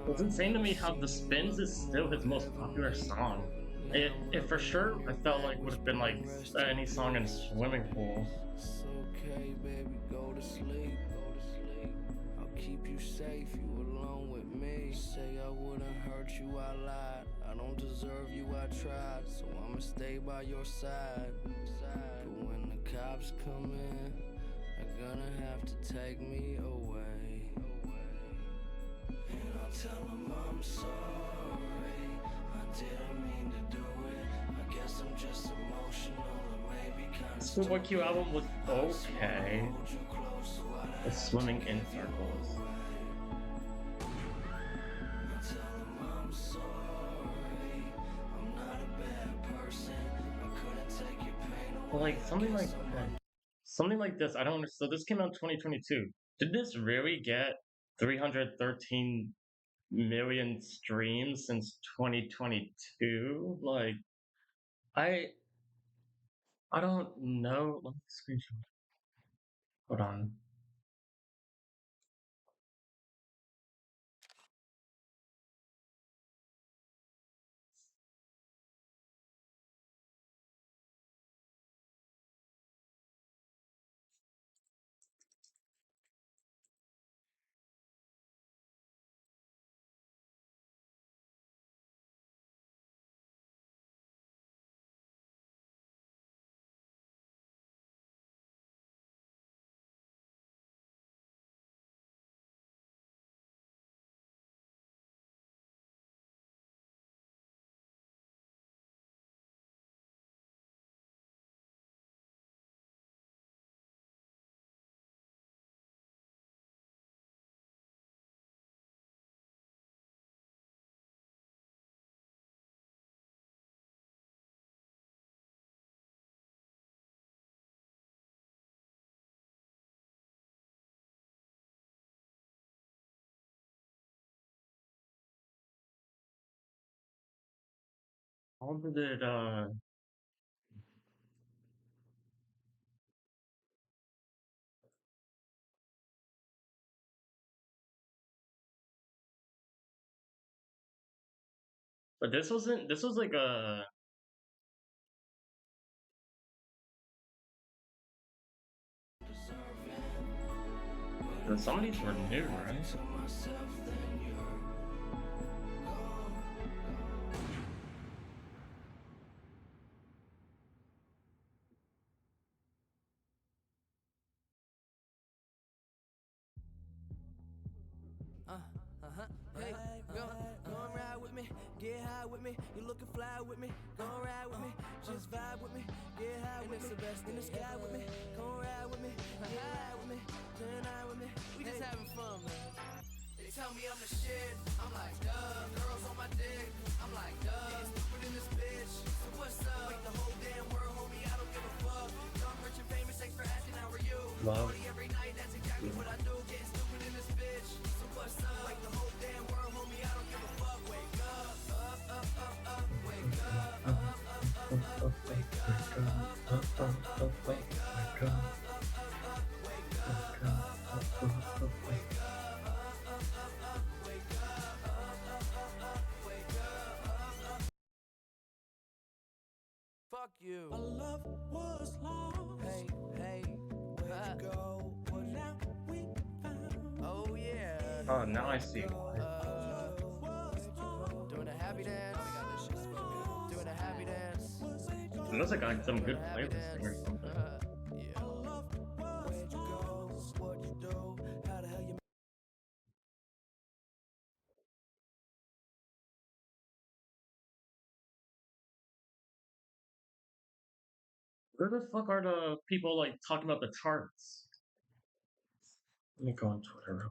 It's insane to me how The Spins is still his most popular song. It for sure, I felt like would have been like any song in a swimming pool. It's okay, baby, go to sleep. I'll keep you safe, you alone with me. Say I wouldn't hurt you, I lied. I don't deserve you, I tried. So I'ma stay by your side. But when the cops come in, they're gonna have to take me away. And I'll tell them I'm sorry, I didn't mean to do it. I guess I'm just emotional or maybe kinda The Schoolboy Q album was okay. It's swimming in circles. I tell like something like this. I don't understand. So this came out in 2022. Did this really get 313 million streams since 2022? Like, I I don't know. Let me screenshot. Hold on. How did it but this wasn't this was like a some of these were new, right? Hey, go and ride with me, get high with me. You looking fly with me, go and ride with me, just vibe with me, get high with me. In the sky with me, go and ride with me, get high with me, tonight with me. We just having fun, man. They tell me I'm the shit, I'm like, duh. Girls on my dick, I'm like, duh. Getting stupid in this bitch, so what's up? Make the whole damn world, homie, I don't give a fuck. Young, rich, and famous, thanks for asking, how are you? Love. Party every night, that's exactly what I do. Getting stupid in this bitch, so what's up? Like the whole damn world, homie, I don't give a fuck. Wake up, wake up, wake up, wake up. Fuck you. My love was long. Hey, hey, where'd you go? What now we found? Oh yeah. Oh, now I see. Doing a happy dance. Oh, we got this shit spoken. Doing a happy dance. It looks like I got some good playlisting or something. Yeah. Where'd you go? What you do? How the hell you? Where the fuck are the people like talking about the charts? Let me go on Twitter.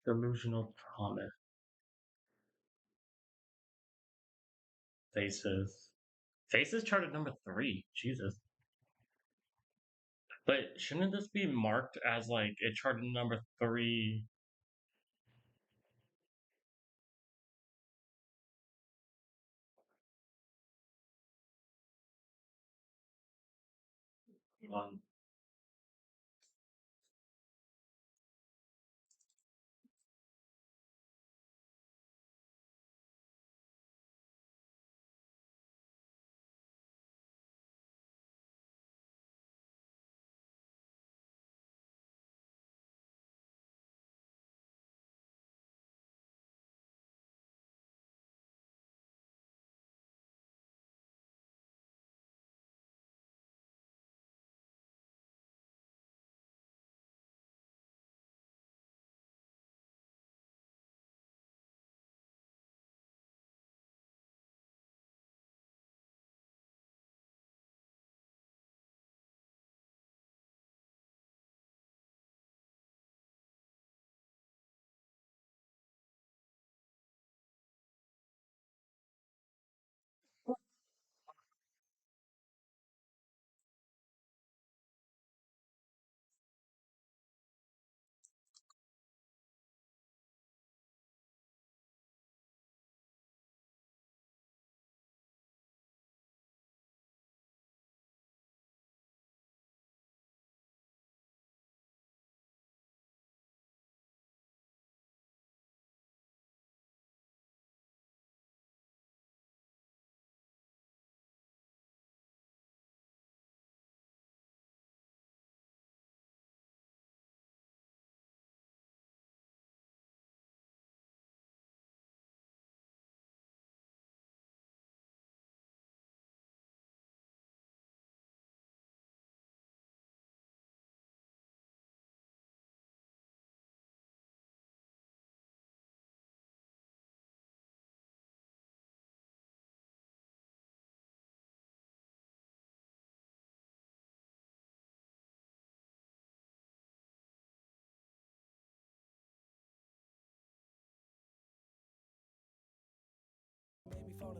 Delusional Thomas. Faces. Faces charted number 3. Jesus. But shouldn't this be marked as like it charted number 3? On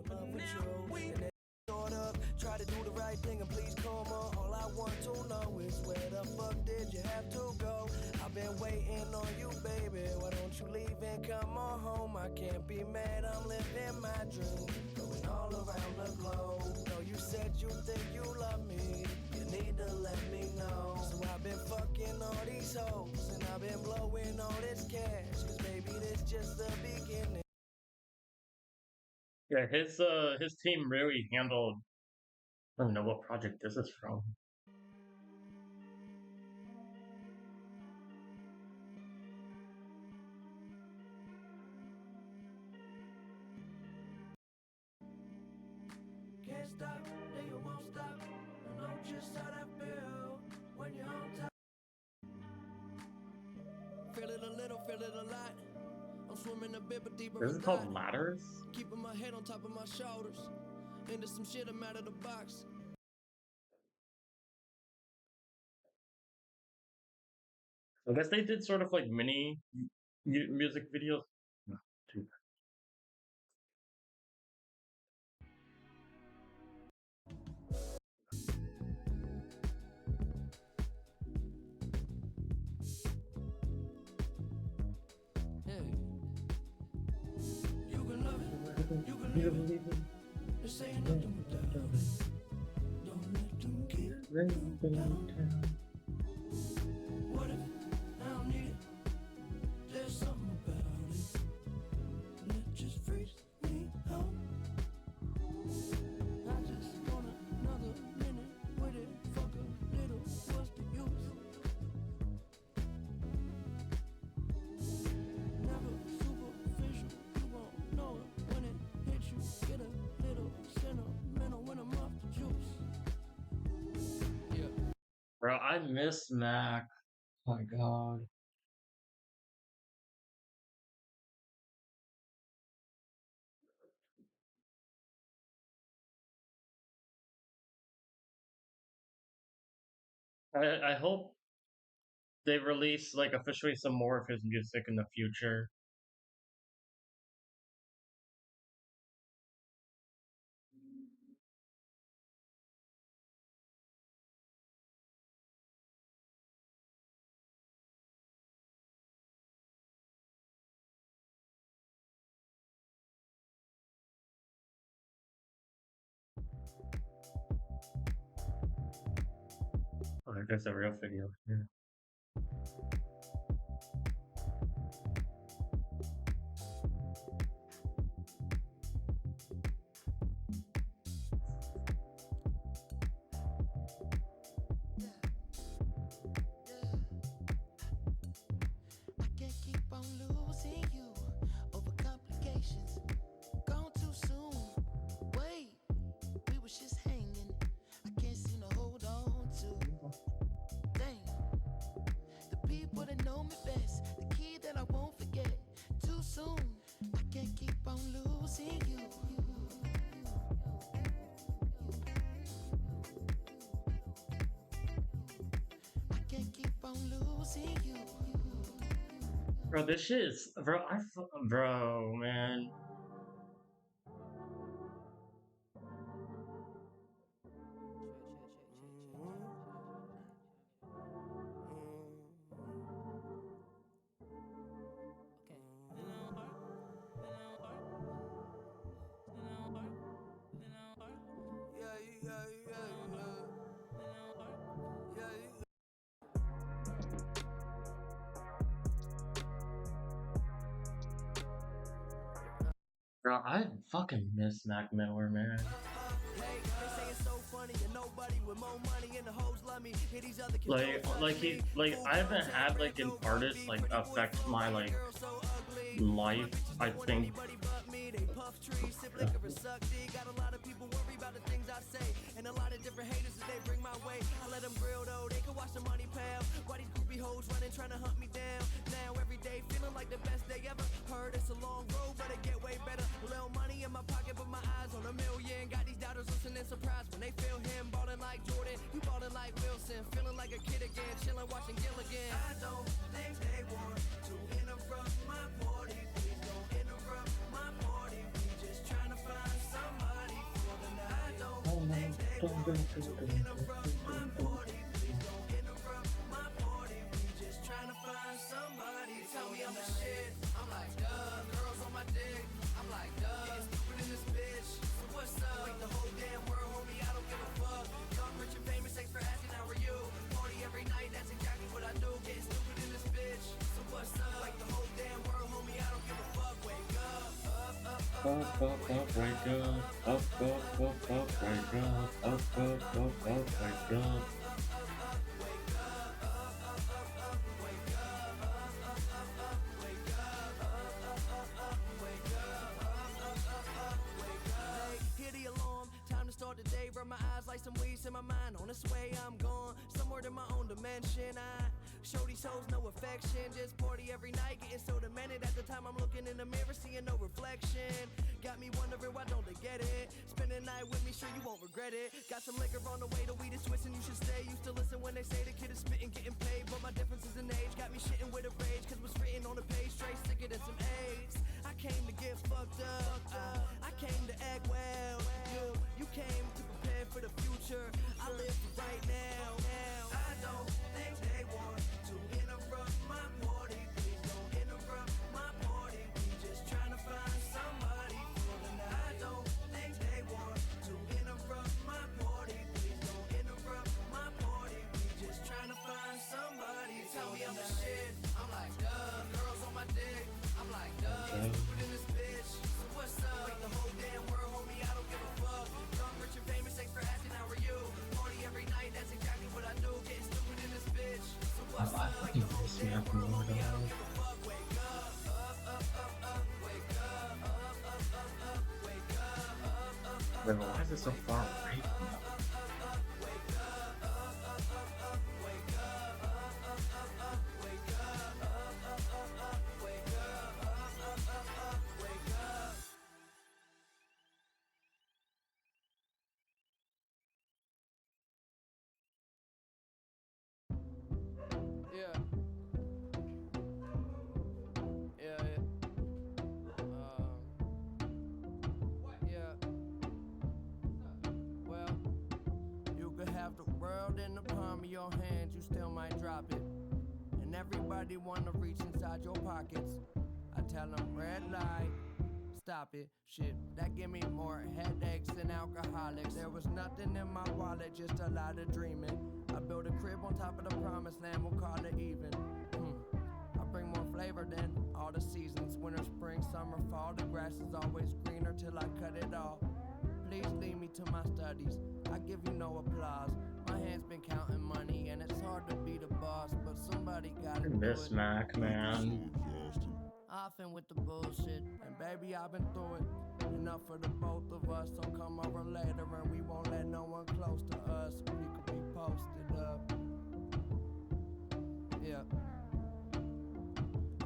in love with you. And then short up, try to do the right thing and please come on. All I want to know is where the fuck did you have to go? I've been waiting on you, baby. Why don't you leave and come on home? I can't be mad, I'm living my dream. Going all around the globe. No, you said you think you love me. You need to let me know. So I've been fucking all these hoes and I've been blowing all this cash. Cause baby, this just the beginning. Yeah, his team really handled. I don't know what project this is from. Can't stop, then you won't stop. I know just how that feel when you're on top. Feel it a little, feel it a lot. I'm swimming a bit, but deeper. This is called Ladders? Keeping my head on top of my shoulders. Into some shit, I'm out of the box. I guess they did sort of like mini music videos. No, too bad. You can love it, you can leave it. This ain't nothing without it. Don't let them keep you down. What if I don't need it? There's something about it that just frees me out. I just want another minute with it. Fuck a little, what's the use? Never superficial, you won't know it when it hits you. Get a little sentimental when I'm off the juice. Yeah. Bro, I miss Mac. Oh my god. I hope they release like officially some more of his music in the future. Oh, there's a real video here. I can't keep on losing you over complications. Gone too soon. Wait, we was just hanging. I can't seem to hold on to. Dang, the people that know me best, the key that I won't forget. Too soon. I can't keep on losing you. I can't keep on losing you. Bro, this shit is, bro, man. Bro, I fucking miss Mac Miller, man. Like I haven't had like an artist like affect my like life. I think. And a lot of different haters that they bring my way. I let them grill though, they can watch the money pal. Why these groupie hoes running, trying to hunt me down? Now every day feeling like the best day ever. Heard it's a long road, but it get way better. A little money in my pocket, but my eyes on a million. Got these doubters listening surprised when they feel him. Ballin' like Jordan, you ballin' like Wilson. Feeling like a kid again, chillin' watching Gilligan. I don't think they want to interrupt my party. Please don't interrupt my party. We just trying to find some Up, wake up, wake up, wake up. Hear the alarm, time to start the day. Rub my eyes like some weeds in my mind. On its way, I'm gone. Somewhere to my own dimension. I show these hoes no affection. Just party every night, getting so demented. At the time, I'm looking in the mirror, seeing no reflection. Got me wondering why don't they get it? Spend the night with me, sure you won't regret it. Got some liquor on the way, the weed is twisting, you should stay. Used to listen when they say the kid is spitting, getting paid. But my differences in age got me shitting with a rage. Cause what's written on the page, straight sicker than some AIDS. I came to get fucked up. I came to act well. You came to prepare for the future. I live for right now. I don't think they want to interrupt my party. Please don't interrupt my party. We just trying to find somebody for the night. I don't think they want to interrupt my party. Please don't interrupt my party. We just trying to find somebody. Tell me I'm the shit. I'm like, duh. Girls on my dick. I'm like, duh. Stupid in this bitch. So what's up? Wait, the whole damn world, homie, I don't give a fuck. Young, rich, and famous, thanks for asking, how are you? Party every night, that's exactly what I do. Getting stupid in this bitch. So what's up? Wait, the whole damn world, homie, I don't give a fuck. Wake up, wake up, wake up. Wait, why is it so far away from them? Yeah. Yeah. Well, you could have the world in the palm of your hands, you still might drop it. And everybody wanna reach inside your pockets. I tell them red light, stop it. Shit, that give me more headaches than alcoholics. There was nothing in my wallet, just a lot of dreaming. I built a crib on top of the promised land, we'll call it even. I bring more flavor than all the seasons. Winter, spring, summer, fall, the grass is always greener till I cut it all. Please lead me to my studies, I give you no applause. My hand's been counting money and it's hard to be the boss, but somebody gotta do Miss it. Mac, man. Often with the bullshit, and baby I've been through it. Enough for the both of us, so come over later and we won't let no one close to us. We could be posted up. Yeah.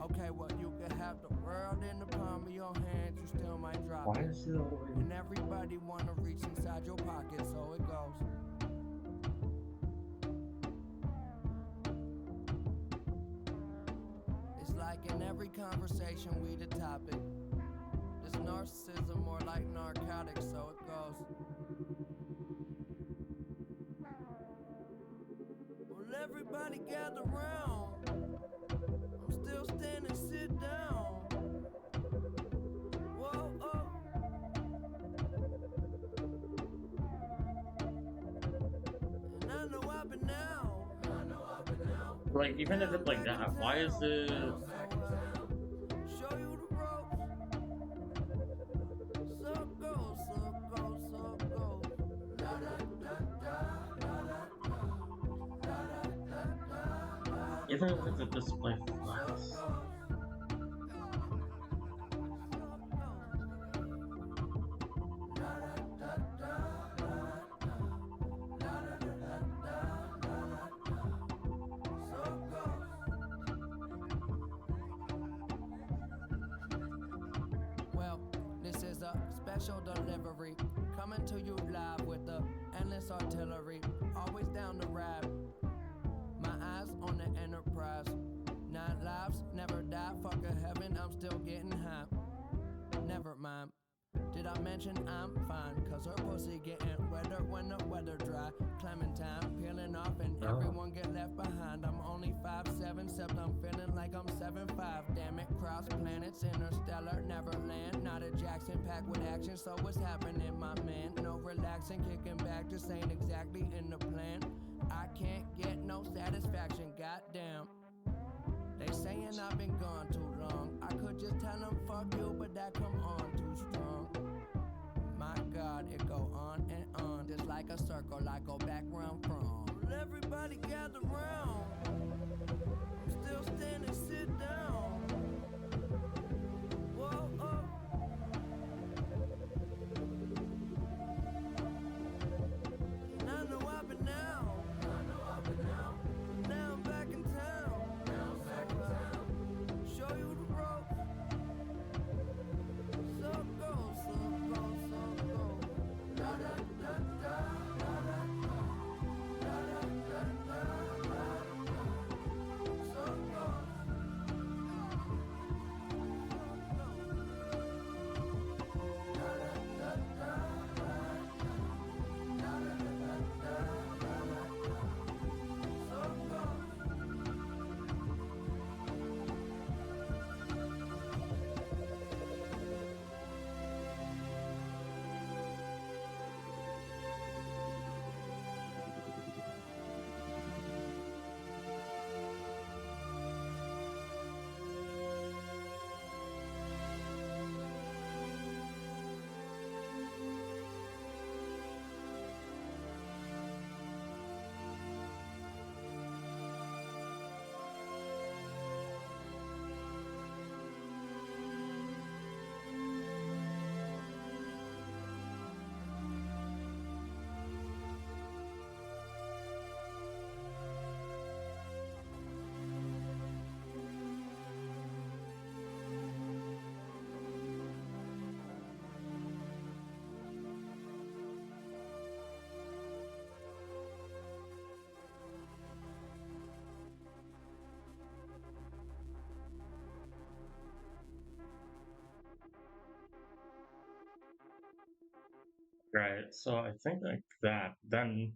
Okay, well you could have the world in the palm of your hands, you still might drop Why it. is it always... And everybody wanna reach inside your pocket, so it goes. It's like in every conversation we the topic. This narcissism more like narcotics, so it goes. Well, everybody gather round. I'm still standing, sit down. Whoa, oh. And I know I've been out. Like, even if it's like that, why is it... Show you the ropes. So go, so go, so go. Even if it's a display flash. Well, this is a special delivery, coming to you live with the endless artillery, always down to rap. My eyes on the Enterprise, 9 lives, never die, fuck a heaven, I'm still getting high. Never mind, did I mention I'm fine, cause her pussy getting wetter when the weather dry. Clementine peeling off and everyone get left behind. I'm only 5'7", except I'm feeling like I'm 7'5". Damn it, cross planets, interstellar, Neverland. Not a Jackson packed with action, so what's happening, my man? No relaxing, kicking back, this ain't exactly in the plan. I can't get no satisfaction, goddamn. They saying I've been gone too long. I could just tell them fuck you, but that come on too strong. My God, it go on and on, just like a circle. I go back where I'm from. Will everybody gather round? I'm still standing, sit down. Whoa, oh. And I know I've been out. Now I'm back in town. Show you the ropes. So go, so go, so go. Da da da da, da da da, da da da da, so go. Right, so I think like that, then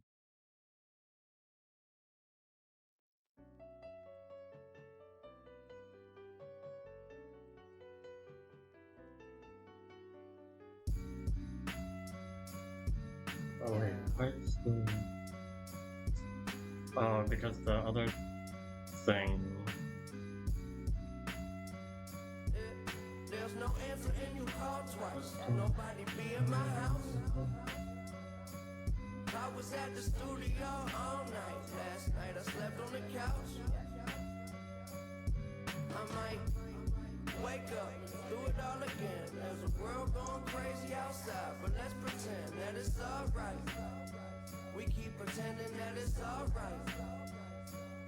oh wait, what's the because the other thing There's no answer and you call twice. Nobody be in my house. I was at the studio all night. Last night I slept on the couch. I might wake up, do it all again. There's a world going crazy outside, but let's pretend that it's alright. We keep pretending that it's alright.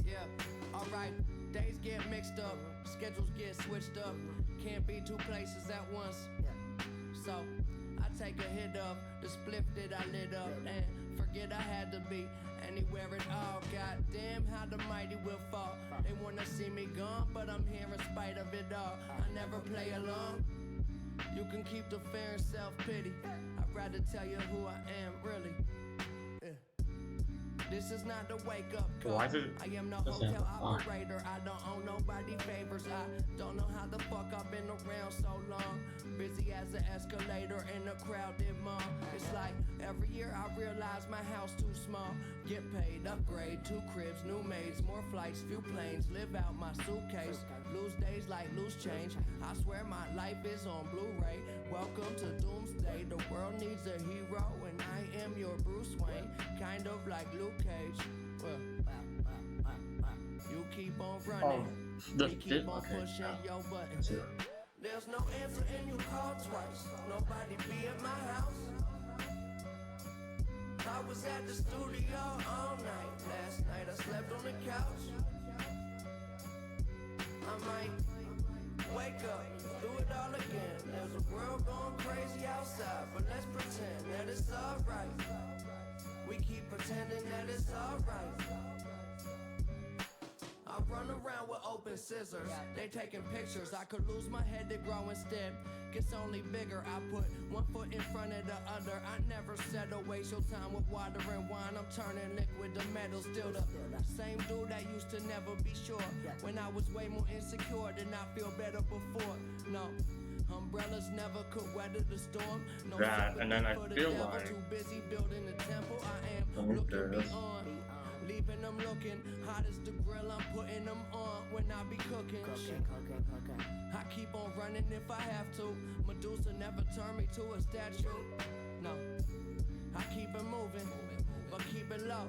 Yeah, alright. Days get mixed up, schedules get switched up. Can't be two places at once. So I take a hit of the spliff that I lit up and forget I had to be anywhere at all. Goddamn, how the mighty will fall. They wanna see me gone, but I'm here in spite of it all. I never play along. You can keep the fear and self-pity. I'd rather tell you who I am, really. This is not the wake up call. Why is it I am the hotel operator. I don't owe nobody favors. I don't know how the fuck I've been around so long. Busy as an escalator in a crowded mall. It's like every year I realize my house too small. Get paid, upgrade, 2 cribs, new maids, more flights, few planes. Live out my suitcase. Lose days like loose change. I swear my life is on Blu-ray. Welcome to Doomsday. The world needs a hero, and I am your Bruce Wayne. Kind of like Luke Cage. Well, you keep on running. the we keep on okay, pushing your buttons. There's no answer and you call twice. Nobody be at my house. I was at the studio all night. Last night I slept on the couch. I might wake up, do it all again. There's a world going crazy outside, but let's pretend that it's alright. We keep pretending that it's alright. I run around with open scissors. They taking pictures. I could lose my head to grow instead. Gets only bigger. I put one foot in front of the other. I never said to waste your time with water and wine. I'm turning liquid to metal. Still the same dude that used to never be sure. When I was way more insecure, did not feel better before. No. Umbrellas never could weather the storm. No that, and then I for the feel devil, like too busy building a temple. I am looking beyond, leaving them looking hot as the grill. I'm putting them on when I be cooking. I keep on running if I have to. Medusa never turned me to a statue. No, I keep it moving, but keep it low.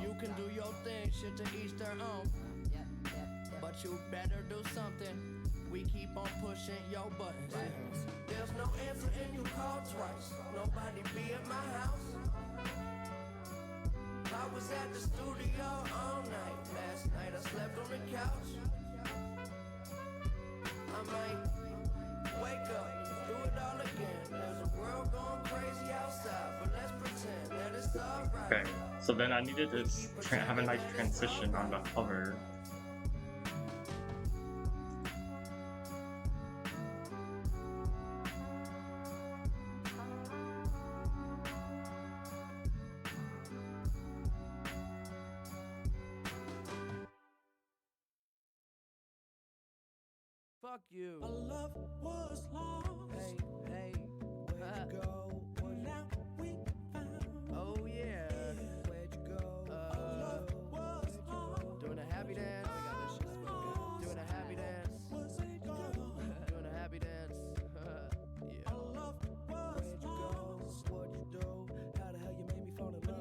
You can do your thing, shit to each their own. But you better do something. We keep on pushing your buttons. There's no answer and you call twice. Nobody be at my house. I was at the studio all night. Last night I slept on the couch. I might wake up, do it all again. There's a world going crazy outside, but let's pretend that it's alright. okay, so then I needed to have a nice transition on the cover. Fuck you. Our love was lost. Hey, hey, where'd you go? Now we found. Oh yeah. Where'd you go? Our love was lost. Doing a happy dance. Doing a happy dance. Doing a happy dance. Yeah. Our love was lost. Where'd you go? How the hell you made me fall in love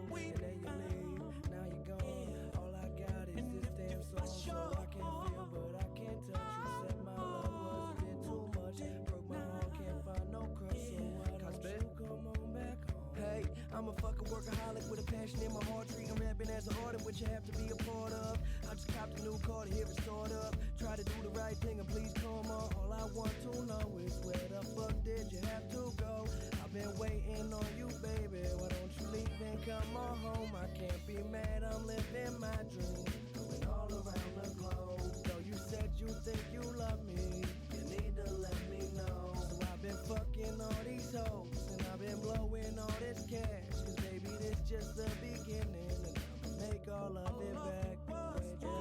with you? And then you leave. Now you're gone. All I got is this damn song, so I can feel, but I can't touch you. Said my love was a bit too much. Broke my heart, can't find no curse. So why don't you come on back home? Hey, I'm a fucking workaholic with a passion in my heart. Treating rapping as an art, which you have to be a part of. I just copped a new car to hear it start up. Try to do the right thing and please come on. All I want to know is where the fuck did you have to go? I've been waiting on you, baby. Why don't you leave and come on home? I can't be mad, I'm living my dream. Going all around the globe. Though you said you think you love me, you need to let me know. So I've been fucking all these hoes, and I've been blowing all this cash. Cause baby, this just the beginning, and I'ma make all of it back. Where'd you go?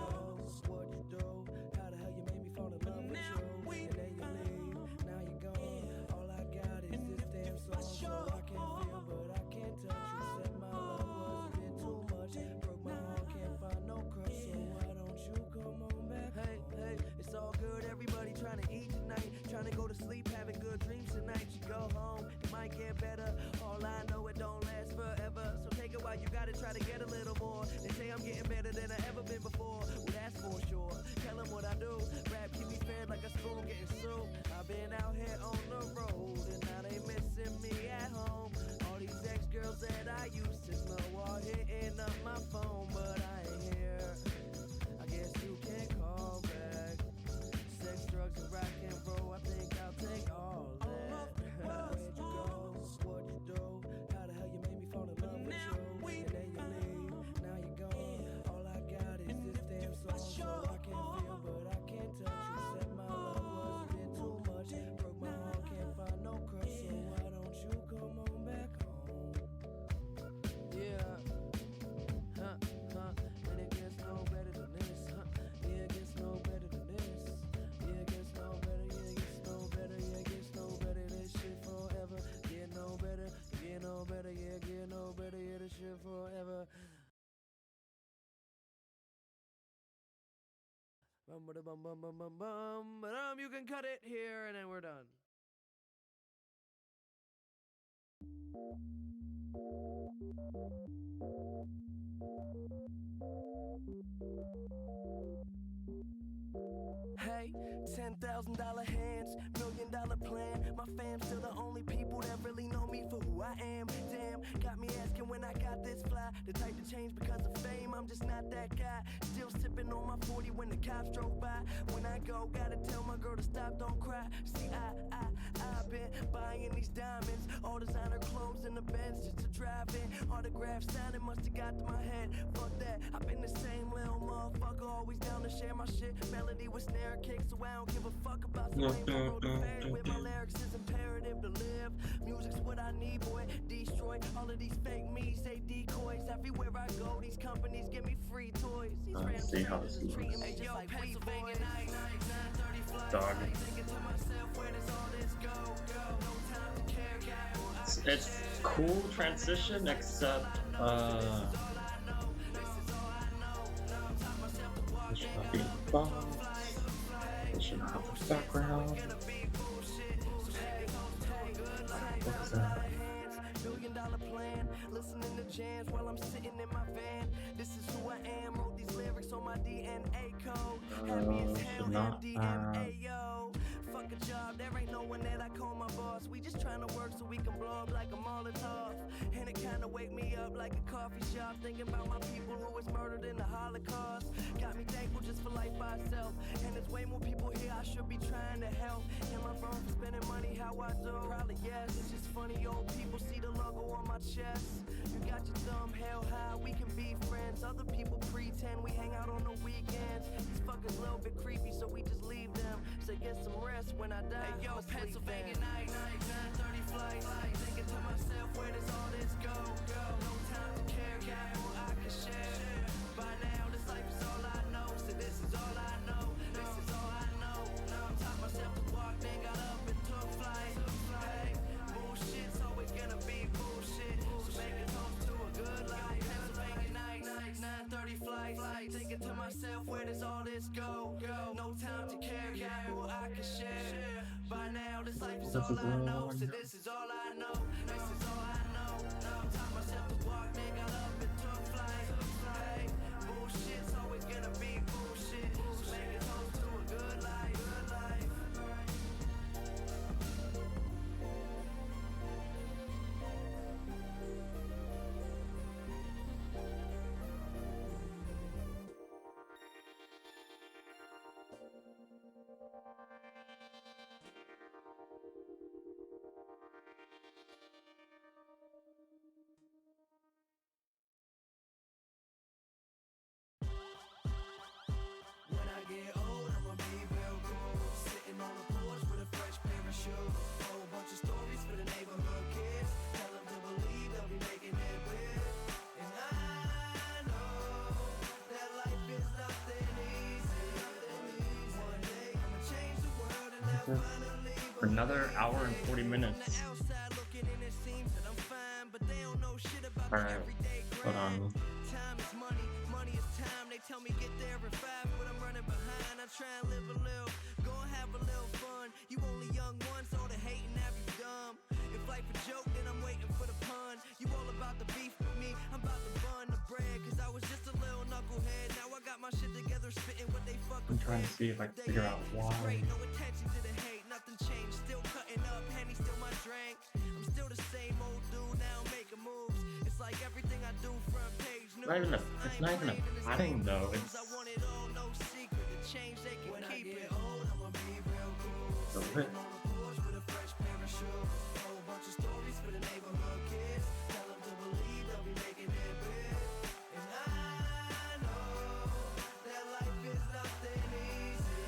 What'd you do? How the hell you made me fall in love with you? And then you leave, now you're gone. All I got is this damn song, so I can feel, but I can't touch you. Said my love was a bit too much. Broke my heart, can't find no curse, so why don't you come on back? Hey, hey, it's all good, everybody trying to eat tonight. Trying to go to sleep, having good dreams tonight. You go home, it might get better. All I know, it don't last forever. So take it while you gotta try to get a little more. They say I'm getting better than I ever been before. Well, that's for sure. Tell them what I do. Rap keep me fed like a spoon getting soup. I've been out here on the road, and now they missing me at home. All these ex-girls that I used to know are hitting up my phone, but I ain't here. I guess you can call back. Sex, drugs, and rock and roll, I think I'll take all that. Where'd you go? What'd you do? How the hell you made me fall in love with you? And then you leave, now you're gone. All I got is this damn song, so I can feel, but I can't touch you. Said my love was a bit too much. Broke my heart, can't find no curse, so why don't you come on back home? Yeah, and it gets no better than this, yeah, it gets no better than this. Yeah, it gets no better, yeah, it gets no better, yeah, it gets no better, this shit forever. Get no better, get no better, yeah, get no better, yeah, this shit forever. Bum, you can cut it here, and then we're done. Hey, $10,000 hands, $1 million plan. My fam still the only people that really know me for who I am. Damn, got me asking when I got this fly. lie. The type to change because of fame, I'm just not that guy. Still sipping on my 40 when the cops drove by. When I go, gotta tell my girl to stop, don't cry. See, I've been buying these diamonds, all designer clothes in the Benz just to drive in. Autograph signing must have got to my head. Fuck that, I've been the same little motherfucker, always down to share my shit. Melody with snare kick, so I don't give a fuck about some lame who wrote the fairy with my lyrics is imperative to live. Music's what I need, boy. Destroy all of these fake me's, they decoys. Everywhere I go, these companies give me free toys. These random See how this strangers is treating me looks. just like we boys. Dog. It's cool transition, except it should not be vods. It should not have the background. What is that? $1 billion plan, listening to jams while I'm sitting in my van. This is who I am, wrote these lyrics on my DNA code. Happy as hell, MDMAO. Fuck a job, there ain't no one that I call my boss. We just trying to work so we can blow up like a Molotov. And it kinda wake me up like a coffee shop, thinking about my people who was murdered in the Holocaust. Got me thankful just for life by itself. And there's way more people here I should be trying to help. Am I wrong for spending money how I do? Probably yes. It's just funny old people see the logo on my chest. You got your thumb held high, we can be friends. Other people pretend we hang out on the weekends. These fuckers a little bit creepy, so we just leave them. Say get some rest when I die. Hey yo, Pennsylvania night, 9:30 flight. Thinking to myself, where does all this go? No time to care, got who I can share. By now, this life is all I know. So this is all I know. This is all I know. I'm taught myself to walk, then got up and took flight. Hey, bullshit's always gonna be bullshit. So make it home to a good life. Pennsylvania night, 9:30 flight. Thinking to myself, where does all this go? No time to care, got who I can share. By now, this life is all I know. So this is all I know. This is all I know. I'm taught myself to walk, then got up and took flight. Hey, bullshit's always gonna be bullshit. So make it home to a good life. Good life. When I get old, I'ma be real cool. Sitting on the porch with a fresh pair of shoes. Whole bunch of stories for the neighborhood kids. Tell them to believe they'll be making it big. And I know that life is nothing easy. One day I'ma change the world and they'll finally believe. Another hour and 40 minutes. Outside looking in, it seems that I'm fine, but they don't know shit about the Alright, everyday hold grind. on. Time is money, money is time. They tell me get there in 5, but I'm running behind. I try and live a little, go and have a little fun. You only young once, all the hating have you dumb. If life a joke, then I'm waiting for the pun. You all about the beef with me, I'm about to bun the bread. Cause I was just a little knucklehead. Now I got my shit together, spitting what they fucking I'm trying to see if I can figure out why. no attention to the hate, nothing changed. Still cutting up, Henny still my drink. I'm still the same old dude, now I'm making moves. It's like everything I do front page news. It's not even a padding though. It's I want it all, no secret. The change they can keep it. Old, I'ma be real cool. a bit. On the porch with a fresh pair of shoes. Whole bunch of stories for the neighborhood kids. Tell them to believe they'll be making it big. And I know that life is nothing easy.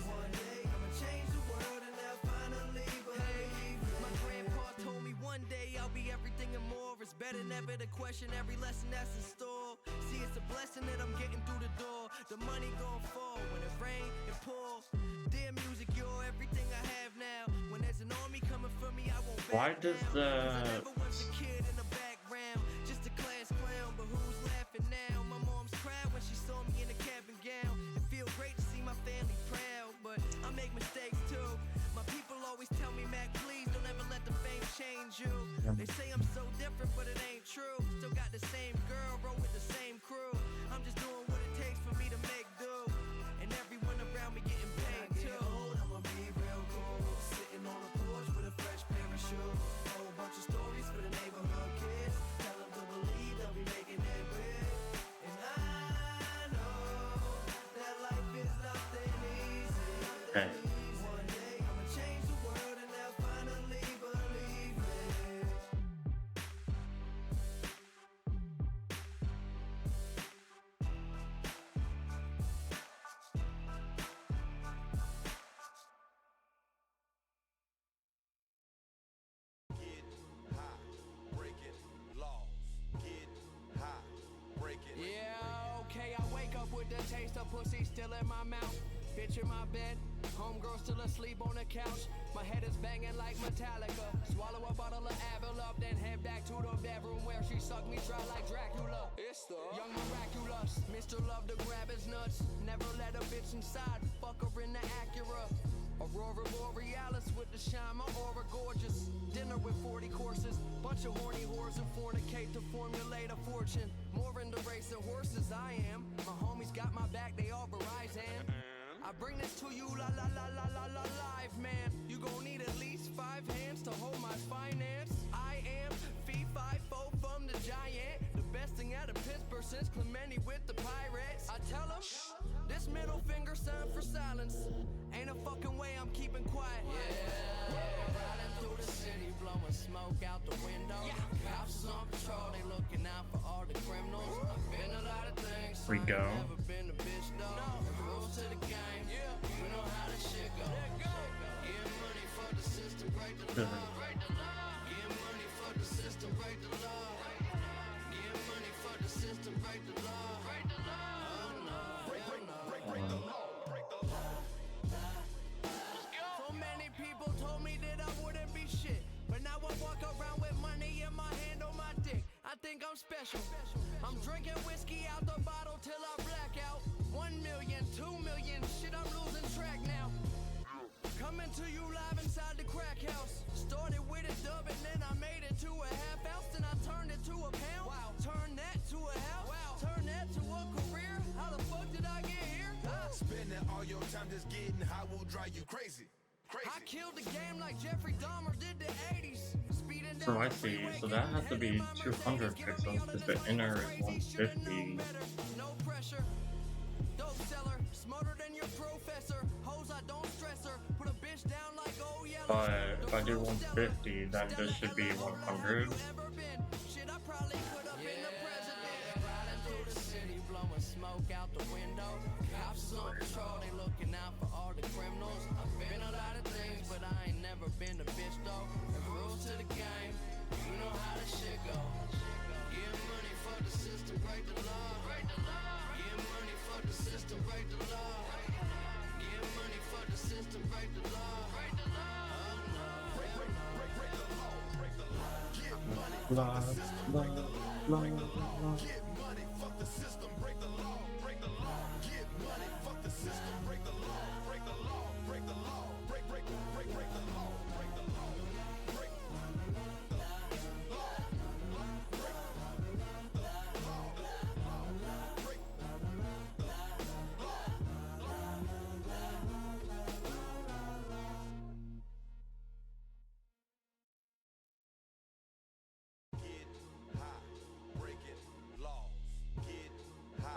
One day I'ma change the world and they'll finally believe. My grandpa told me one day I'll be everything and more. It's better never to question every lesson that's in store. See, it's a blessing that I'm getting through the door. The money gon' fall when it rain and pour. Dear music, you're everything I have now. When there's an army coming for me, I won't back Why does down. the 'Cause I never was a kid in the background, just a class clown. But who's laughing now? My mom's cried when she saw me in a cap and gown. It feel great to see my family proud, but I make mistakes too. My people always tell me, Mac, please don't ever let the fame change you. They say I'm so different, but it ain't true. Still got the same girl, roll with the same crew. I'm just doing what it takes for me to make do, and everyone around me getting paid too. Old, I'ma be real cool. Sitting on the porch with a fresh pair of shoes. Whole bunch of stories for the neighborhood kids. Tell them to believe they'll be Hey. Yeah, okay, I wake up with the taste of pussy still in my mouth. Bitch in my bed, homegirl still asleep on the couch. My head is banging like Metallica. Swallow a bottle of Advil up, then head back to the bedroom where she sucked me dry like Dracula. It's the young miraculous, Mr. Love to grab his nuts. Never let a bitch inside, fuck her in the Acura. Aurora Borealis with the shine, my aura gorgeous. Dinner with 40 courses, bunch of horny whores and fornicate to formulate a fortune. More into racing horses I am. My homies got my back, they all Verizon. I bring this to you, la la la la la la live, man. You gon' need at least 5 hands to hold my finance. I am fee 5-4 from the giant. The best thing out of Pittsburgh since Clemente with the Pirates. I tell them, this middle finger sign for silence. Ain't a fucking way I'm keeping quiet. Yeah, riding through the city, blowing smoke out the window. Cops is on patrol, they looking out for all the criminals. I've been a lot of things, We go. never been a bitch though. There's rules to the game, you know how this shit go. Get money for the system, break the law. Get money for the system, break the law. Get money for the system, break the law. Oh no, break the law. So many people told me that I wouldn't be shit, but now I walk around with money in my hand on my dick. I think I'm special. I'm drinking whiskey out the bottle till I black out. 1 million, 2 million, shit, I'm losing track now. Coming to you live inside the crack house. Started with a dub and then I made it to a half ounce, then I turned it to a pound. Wow. Turn that to a house. Wow. Turn that to a career. How the fuck did I get here? Spending all your time just getting high will drive you crazy. I killed the game like Jeffrey Dahmer did the 80s. Speeding down So I the see, freeway, so that has to be getting my 200 Mercedes, get a pixels because the inner is 150. no pressure. Dope seller, smarter than your professor. Hoes, I don't stress her. Put a bitch down like oh yellow. But if I do 150, then this should be 100. Shit, I probably could have been the president. Riding through the city, blowing smoke out the window. Cops is on patrol, they looking out for all the criminals. I've been a lot of things, but I ain't never been a bitch though. There's rules to the game, you know how this shit go. Get money for the system, break the law. Get money for the system, break the law. Get money for the system, break the law. Oh no, break the law, break the law. Get money for Blah, the system, blah, break the law. blah, Get money, fuck the system, break the law, break the law. Get money, fuck the system, break the law, break the law, break the law, break the law, break the law, break the law, break the law, break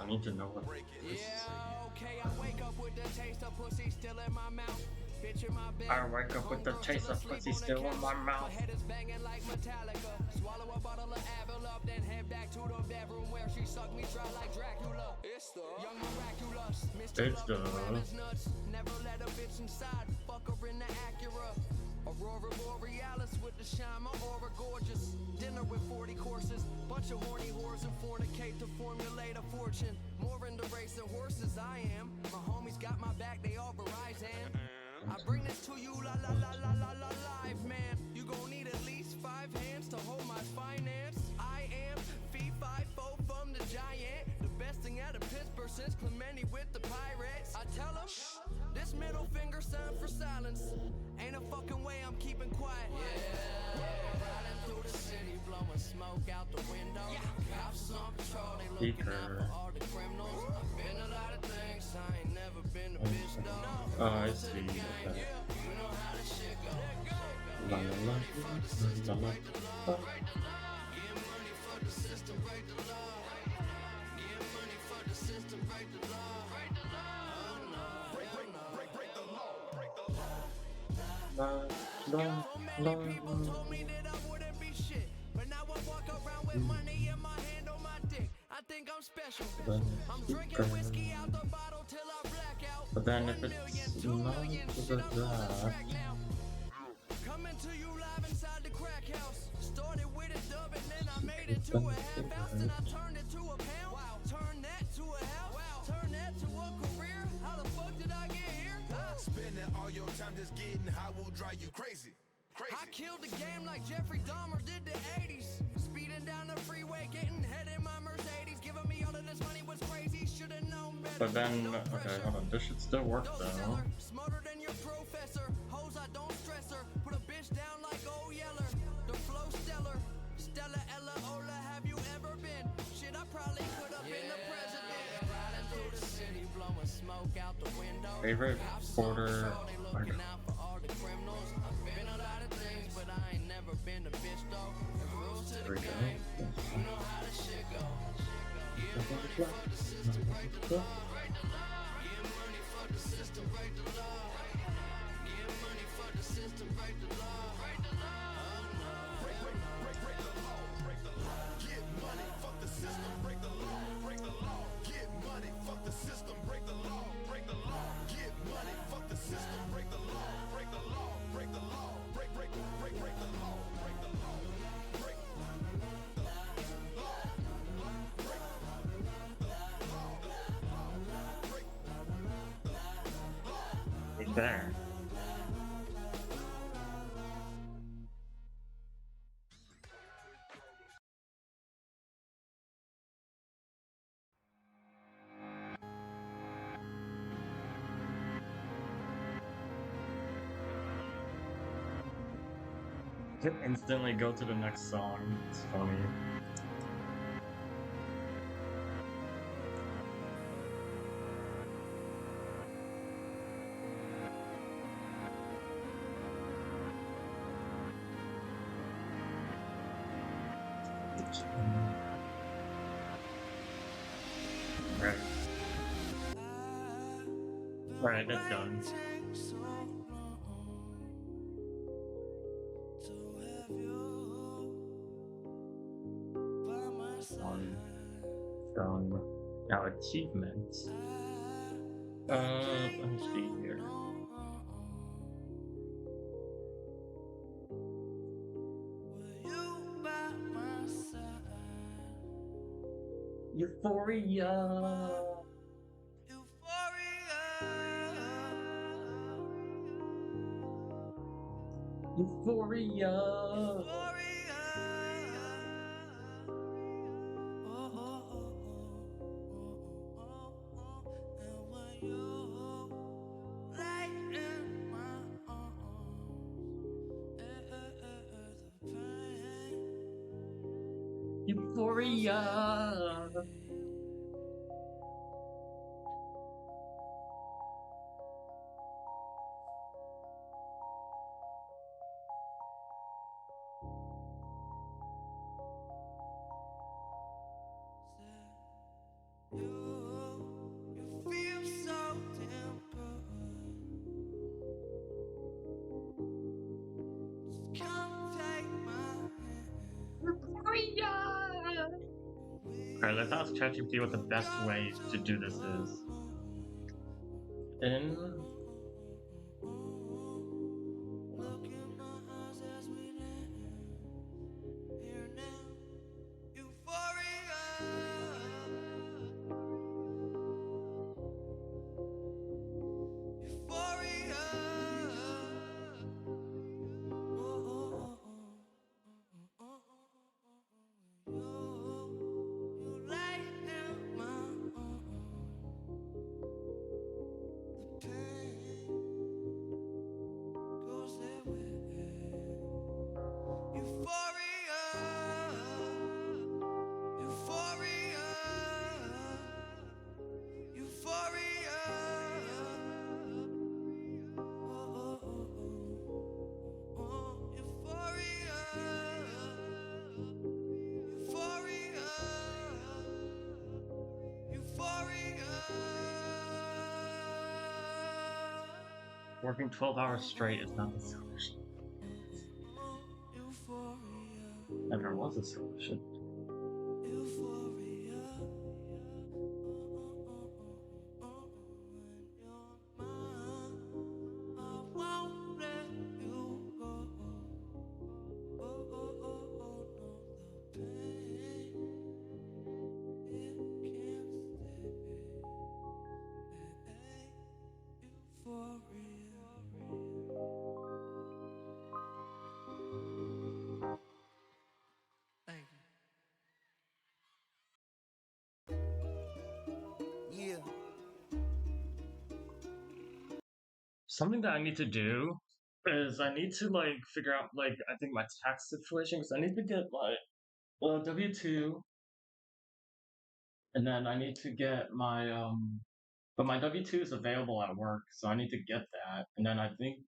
I need to know what this is. yeah, okay, I wake up with the taste of pussy still in my mouth. Bitch in my bed. I wake up with the taste of pussy still in my mouth. My head is banging like Metallica. Swallow a bottle of Advil up, then head back to the bedroom where she sucked me dry like Dracula. It's the young miraculous, Mr. It's Love to grab the his nuts. Never let a bitch inside, fuck her in the Acura. Aurora Borealis with the shine, my aura gorgeous. Dinner with 40 courses, bunch of horny whores and fornicate to formulate a fortune. More into racing horses I am. My homies got my back, they all Verizon. I bring this to you, la la la la la la live, man. You gon' need at least 5 hands to hold my finance. I am fee 5-4 from the giant. The best thing out of Pittsburgh since Clemente with the Pirates. I tell them, this middle finger sign for silence. Ain't a fucking way I'm keeping quiet. Yeah, riding through the city, blowing smoke out the window. Cops is on patrol, they looking out for all the criminals. I've been a lot of things, I ain't never been a bitch though. I see. Okay. You know how this shit go. La la la la la. Get money for the system, break the law. Get money for the system, break the law. Oh no, break the law, So many people told me that I wouldn't be shit, but now I walk around with money in my hand on my dick. I think I'm special. I'm drinking whiskey out the bottle till I black out. But then 1 if million, it's 2 not million, to shit, the I'm full of that, track now. Coming to you live inside the crack house. Started with a dub and then I made it to a half house. Then I turned it to a pound. Wow. Turn that to a house. Wow. Turn that to a career. How the fuck did I get here? Spending all your time just getting high will drive you crazy. I killed the game like Jeffrey Dahmer did the 80s. Speeding down the freeway, getting head in my Mercedes. Giving me all of this money was crazy. Should've known better. but then, okay, hold on, this should still work though. Smarter than your professor. Hoes, I don't stress her. Put a bitch down like old Yeller. The flow stellar. Stella, Ella, Ola, have you ever been? Shit, I probably could have been the president. Riding through the city, blowing smoke out the window. Favorite quarter. Looking out for all the criminals. I've been a lot of things, but I ain't never been a bitch though. The rules to the game, you know how the shit go. Get money for the system, break the law. Get money for the system, break the law. Get money for the system, break the law. Break the law. Break the law, break the law. Get money, fuck the system, break the law, break the law. Get money, fuck the system, break the law, break the law. Get money, fuck the system, break the law, break the law, break the law, break the law, break the law, break the law, break the law, break There. Just instantly go to the next song. It's funny. Right. Right, that's done. Done. Now achievements. Let me see here. Euphoria. Euphoria. Euphoria. Alright, let's ask ChatGPT what the best way to do this is. In working 12 hours straight is not the solution. Never was a solution. Yeah. Something that I need to do is I need to like figure out like I think my tax situation because I need to get my W-2 and then I need to get my but my W-2 is available at work, so I need to get that. And then I think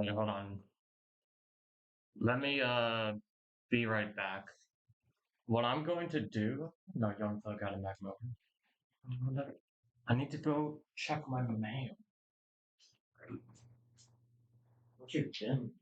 wait, hold on. Let me be right back. What I'm going to do no, Young Thug got a Mac mode. I need to go check my mail. What's your gym?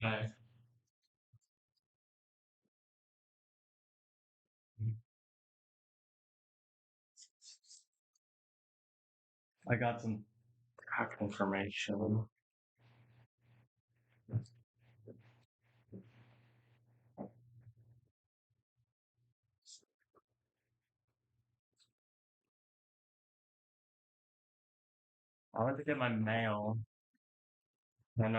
I I got some hack information. I went to get my mail, and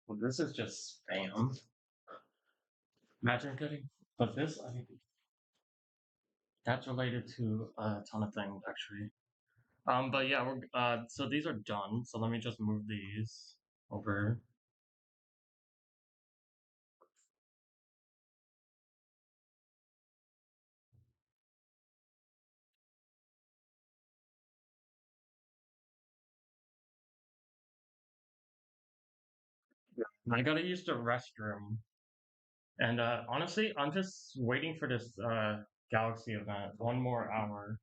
well, this is just spam. Imagine getting, but this, I mean, that's related to a ton of things actually. But yeah, we're so these are done. So let me just move these over. I gotta use the restroom, and honestly, I'm just waiting for this Galaxy event. One more hour.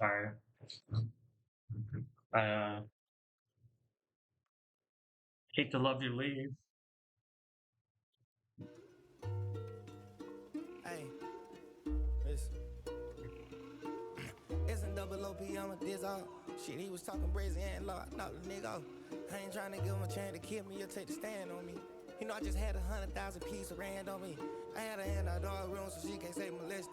Sorry. I hate to love you leave. Hey, it's a double OP on my diz off. Shit, he was talking brazen and law. I knocked the nigga off. I ain't trying to give him a chance to kill me or take the stand on me. You know, I just had 100,000 piece of rand on me. I had her in our dog room so she can't say molested.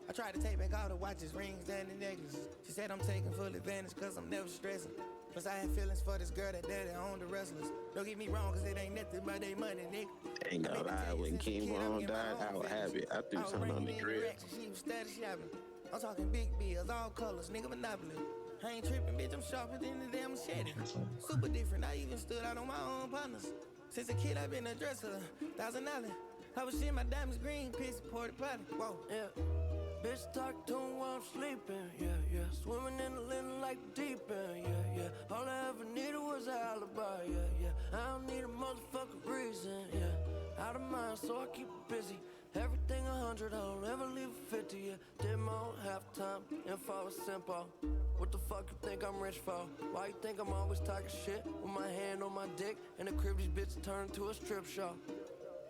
I tried to take back all the watches, rings, and the necklaces. She said I'm taking full advantage cause I'm never stressing. Plus I had feelings for this girl that daddy owned the wrestlers. Don't get me wrong cause it ain't nothing but they money, nigga. Ain't gonna lie, when King Von died, I was happy. I threw something on the grill. She was steady shopping. I'm talking big bills, all colors, nigga, monopoly. I ain't tripping, bitch, I'm sharper than the damn machete. Super different, I even stood out on my own partners. Since a kid, I've been a dresser, $1,000. I was seeing my diamonds green, piss, porta potty. Whoa, yeah. Bitch talk to him while I'm sleeping, yeah, yeah. Swimming in the linen like the deep end, yeah, yeah. All I ever needed was an alibi, yeah, yeah. I don't need a motherfucking reason, yeah. Out of mind, so I keep it busy. Everything 100, I don't ever leave a 50, yeah. Did my own halftime, info was simple. What the fuck you think I'm rich for? Why you think I'm always talking shit with my hand on my dick and the crib these bitches turn into a strip show?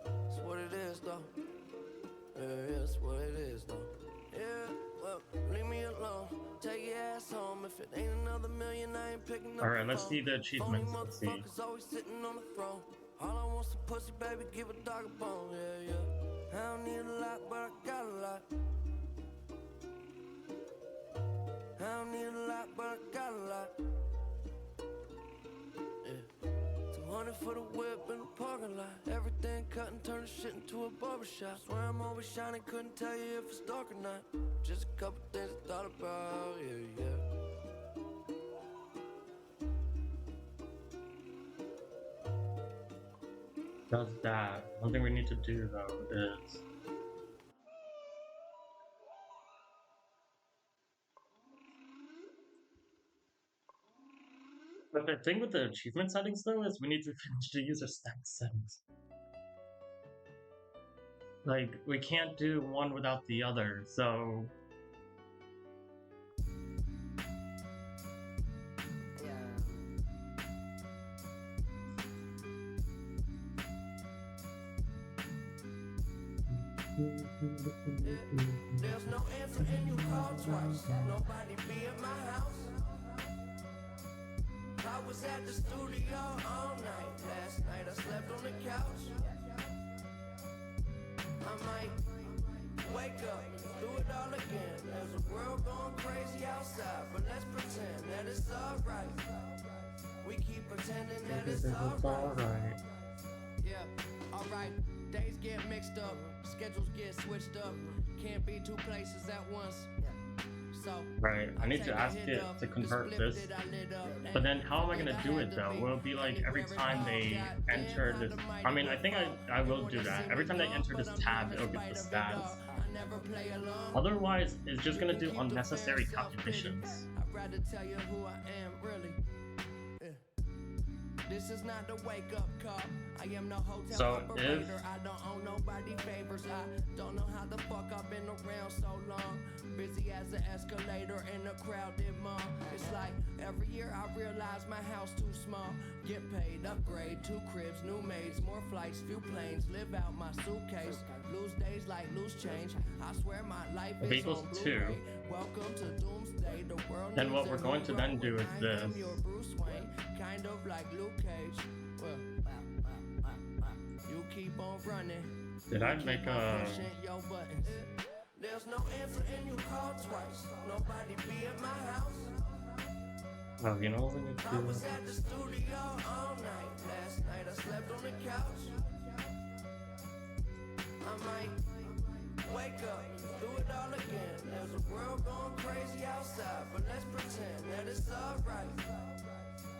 That's what it is, though. Yeah, that's what it is, though. Yeah, well, leave me alone. Take your ass home. If it ain't another million, I ain't picking up. Alright, let's see the achievements. Let's see. Always sitting on the throne. All I want's a pussy, baby, give a dog a bone. Yeah, yeah. I don't need a lot, but I got a lot. I don't need a lot, but I got a lot. Yeah. 200 for the whip in the parking lot. Everything cut and turn the shit into a barbershop. Swear I'm always shining, couldn't tell you if it's dark or not. Just a couple things I thought about, yeah, yeah. Does that. One thing we need to do though is but the thing with the achievement settings though is we need to finish the user stack settings. Like we can't do one without the other, so There's no answer and you call twice. Nobody be at my house. I was at the studio all night. Last night I slept on the couch. I might wake up, do it all again. There's a world going crazy outside, but let's pretend that it's alright. We keep pretending that it's alright. Yeah, alright. Days get mixed up, schedules get switched up. Can't be two places at once. So right, I need to ask it to convert this. But then how am I gonna do it though? Will it be like every time they enter this? I mean, I think I will do that. Every time they enter this tab, it'll get the stats. Otherwise, it's just gonna do unnecessary calculations. I'd rather tell you who I am, really. This is not the wake up call. I am no hotel operator. I don't owe nobody favors. I don't know how the fuck I've been around so long. Busy as an escalator in a crowded mall. It's like every year I realize my house too small. Get paid, upgrade, 2 cribs, new maids, more flights, few planes. Live out my suitcase. Lose days like loose change. I swear my life is equals 2. Welcome to doomsday. The world. Then what we're going to then do is this. Kind of like Luke Cage. Well, you keep on running. Did I make a? There's no answer and you call twice. Nobody be at my house. Oh, you know what we need to do? I was at the studio all night. Last night I slept on the couch. I might wake up, do it all again. There's a world going crazy outside, but let's pretend that it's alright.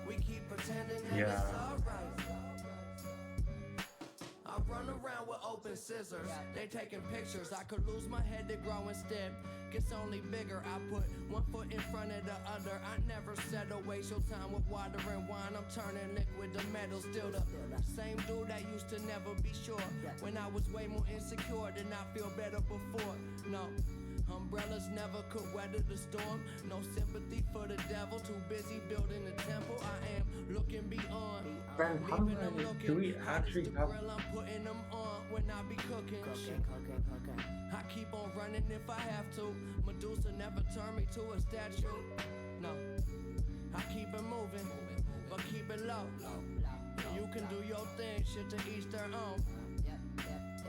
We keep pretending that it's alright. I run around with open scissors. They taking pictures. I could lose my head to grow instead. Gets only bigger. I put one foot in front of the other. I never said to waste your time with water and wine. I'm turning liquid to metal. Still the same dude that used to never be sure. When I was way more insecure than I feel better before. No. Umbrellas never could weather the storm. No sympathy for the devil, too busy building a temple. I am looking beyond. Friend, how do do we actually have... I'm putting them on when I be cooking. I keep on running if I have to. Medusa never turned me to a statue. No, I keep it moving, but keep it low. You can do your thing, shit to each their own.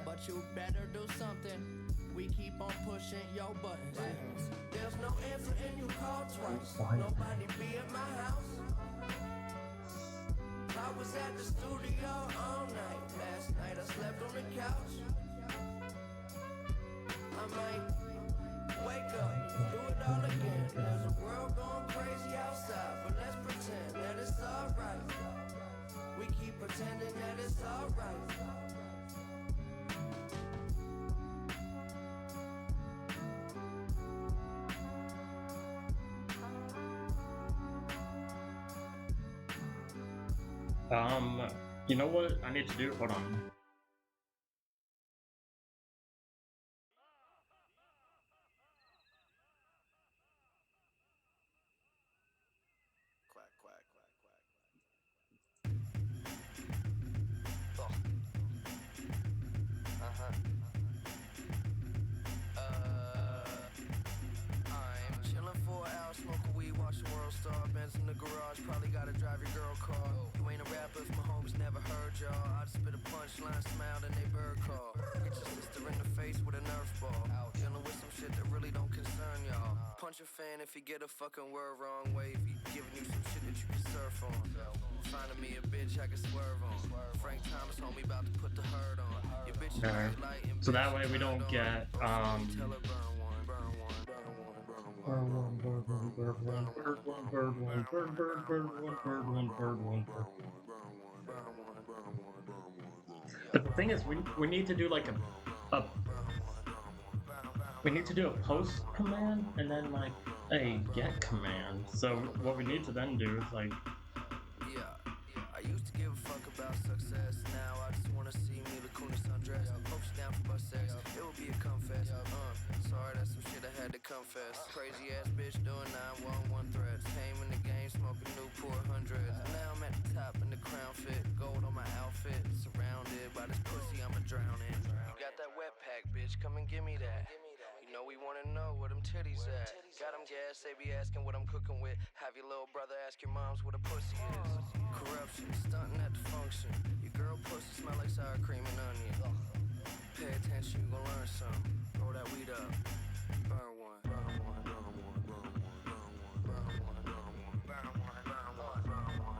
But you better do something. We keep on pushing your buttons. There's no answer and you call twice. Nobody be at my house. I was at the studio all night. Last night I slept on the couch. I might wake up, do it all again. There's a world going crazy outside, but let's pretend that it's alright. We keep pretending that it's alright. You know what I need to do? Hold on. Quack, quack, quack, quack. I'm chillin' for an hour, smoking weed, watching World Star. Benz in the garage, probably gotta drive your girl car. You ain't a rapper if my homies never heard y'all. I just spit a punchline, smile, then they bird call. Hit your sister in the face with a Nerf ball. Dealing with some shit that really don't concern y'all. Punch a fan if you get a fucking word wrong. Wavy, giving you some shit that you can surf on. Finding me a bitch I can swerve on. Frank Thomas homie about to put the herd on. Your bitch Okay. So that way we don't get But the thing is, we need to do like we need to do a post command and then like a get command. So what we need to then do is like, I used to give a fuck about success. Now I just wanna see Mila Kunis undressed. Hope she down for bus sex. It would be a confess. Sorry, that's some shit I had to confess. Crazy ass bitch doing 911 threats. Came in the game smoking Newport hundreds. Now I'm at the top in the crown fit. Gold on my outfit. Surrounded by this pussy I'ma drown in. You got that wet pack, bitch. Come and give me that. You know we wanna know where them titties at. Got them gas, they be asking what I'm cooking with. Have your little brother ask your moms what a pussy is. Corruption, stunting at the function. Your girl pussy smell like sour cream and onion. Pay attention, you gon' learn something. Roll that weed up. Burn one. Burn one. Burn one. Burn one. Burn one. Burn one. Burn one. Burn one.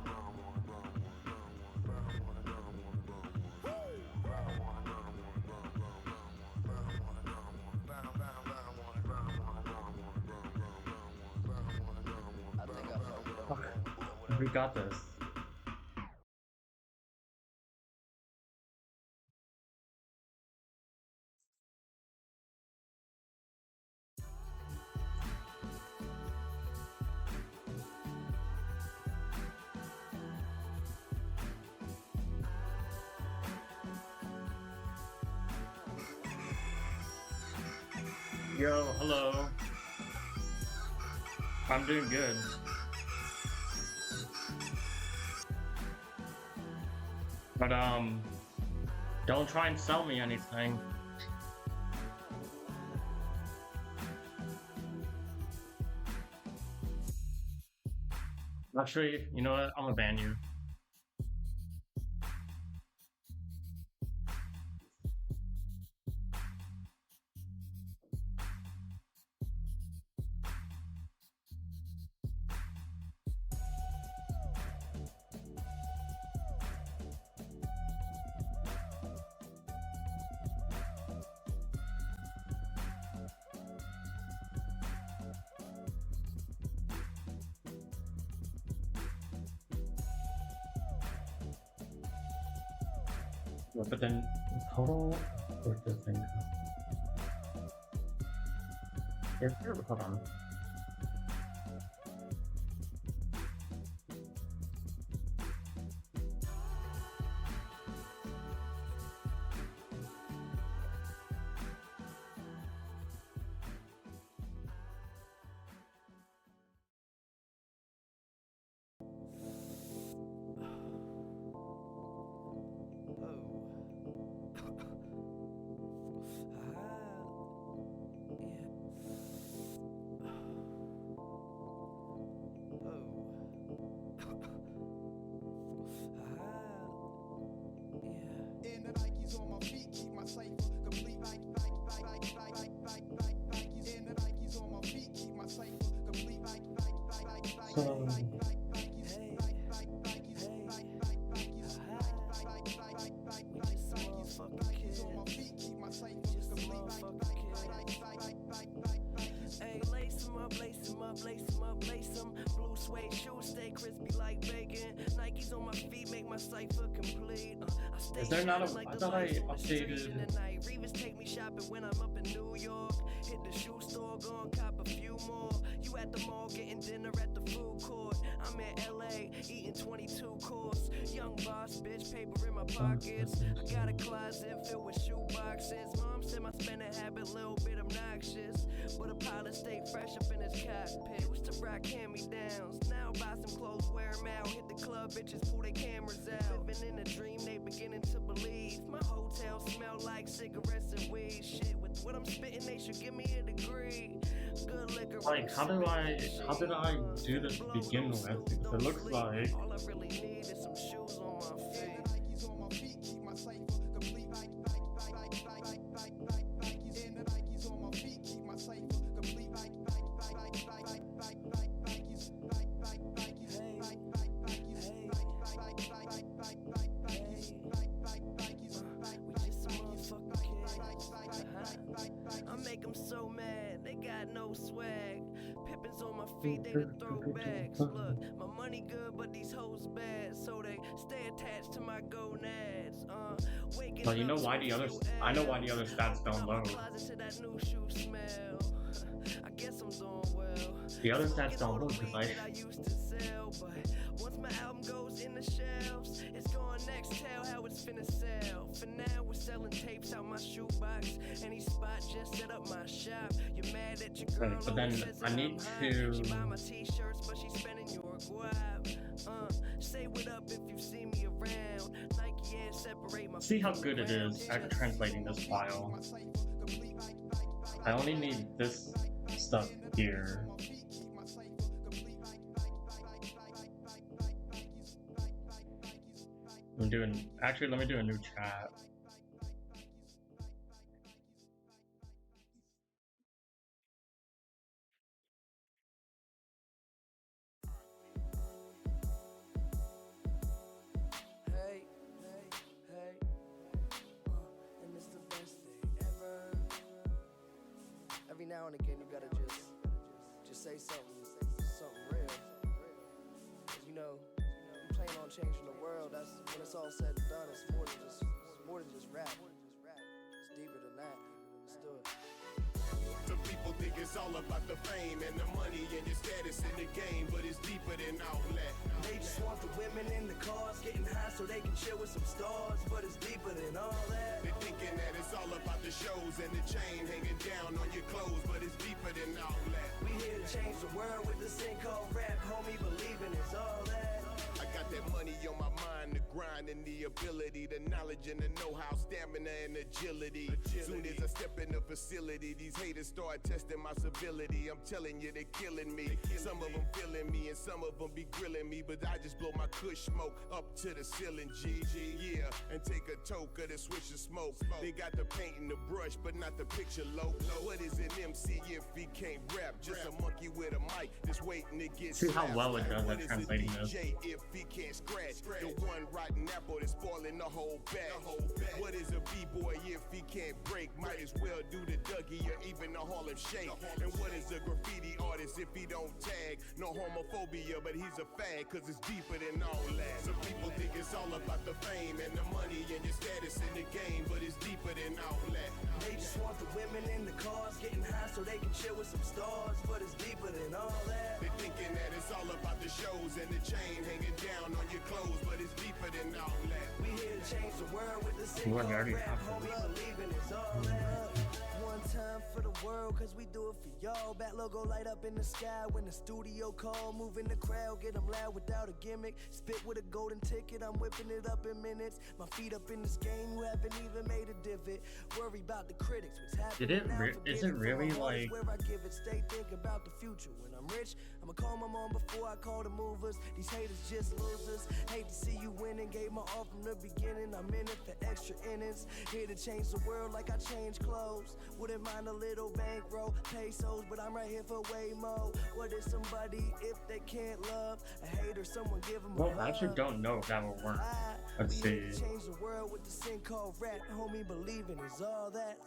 Burn one. we got this. Yo, hello. I'm doing good. But don't try and sell me anything. Actually, you know what? I'm gonna ban you. But then total where's the thing? Here, hold on. So Hey, lace 'em up, lace 'em up, lace 'em up, lace 'em. Blue suede shoes stay crispy like bacon. Nikes on my feet make my cipher complete. I stay is there not a? shining like I the thought I lights on the street in updated. the night. Revis take me shopping when I'm up in New York. Hit the shoe store, go and cop a few more. You at the mall getting dinner at the food court. I'm in LA eating 22 course. Young boss, bitch, paper in my pockets. I got a closet filled with shoe boxes. Mom said my spending habit little bit obnoxious, but a pilot stay fresh up in his cockpit. Used to rock hand-me-downs, now buy some clothes, wear 'em out. Hit the club, bitches pull their cameras out. Living in a dream, they beginning to believe. My hotel smell like cigarettes and weed. Shit, with what I'm spitting, they should give me a degree. Good liquor. Like, how did I do this to begin with? Because it looks like all I really need is some shoes on my feet. I make them so mad, they got no swag. Pippins on my feet, they the throwbacks. Look, my money good, but these hoes bad, so they stay attached to my gonads. But you know why the others? I know why the other stats don't load. To that new shoe smell. I guess I'm doing well. The other stats don't load because I used to sell, but once my album goes in the shelves, it's going next. Tell how it's finna sell. For now, we're selling tapes out my shoebox. Any spot, just set up my shop. You're mad at your girl, but then I need to. She buy my t-shirts, but she's spending your guap. Say what up if you see me around. Nike and separate my. See how good it is at translating this file. I only need this stuff here. Actually, let me do a new chat. Hey, and it's the best thing ever. Every now and again, you gotta just say something real. 'Cause you know, you plan on changing the world. That's when it's all said and done. It's more than just rap. It's deeper than that. Let's do it. Some people think it's all about the fame and the money and your status in the game, but it's deeper than all that. They just want the women in the cars getting high so they can chill with some stars, but it's deeper than all that. They're thinking that it's all about the shows and the chain hanging down on your clothes, but it's deeper than all that. We here to change the world with this thing called rap, homie, believing it's all that. I got that money on my mind, the grind and the ability, the knowledge and the know-how, stamina and agility. Soon as I step in the facility, these haters start testing my civility. I'm telling you, they're killing me. Some of them feeling me and some of them be grilling me, but I just blow my kush smoke up to the ceiling, G. Yeah, and take a toke of the switch of smoke. They got the paint and the brush, but not the picture low. What is an MC if he can't rap? Just a monkey with a mic, just waiting to get See how slapped. well it does at translating this. If he can't scratch the one rotten apple that's spoiling the whole bag. What is a b-boy if he can't break? Might as well do the Dougie or even the Harlem Shake. And what is a graffiti artist if he don't tag? No homophobia, but he's a fag, cause it's deeper than all that. Some people think it's all about the fame and the money and your status in the game, but it's deeper than all that. They just want the women in the cars getting high so they can chill with some stars, but it's deeper than all that. They're thinking that it's all about the shows and the chain hanging down on your clothes, but it's deeper than all that. We here to change the world with this thing You called already rap, have homie, this. believing it's all that. One time for the world, cause we do it for y'all. Bat logo light up in the sky when the studio call. Moving the crowd, get them loud without a gimmick. Spit with a golden ticket, I'm whipping it up in minutes. My feet up in this game, you haven't even made a divot. Worry about the critics, what's happening now, Is it really like? where I give it, stay thinking about the future. When I'm rich, I'ma call my mom before I call the movers. These haters just losers. Hate to see you winning, gave my all from the beginning. I'm in it for extra innings. Here to change the world like I change clothes. Wouldn't mind a little bankroll, pesos, but I'm right here for way more. What is somebody if they can't love a hater? Someone give them a Well, I actually don't know if that will work. Let's see. Change the world with this thing called rap. Homie, believing is all that.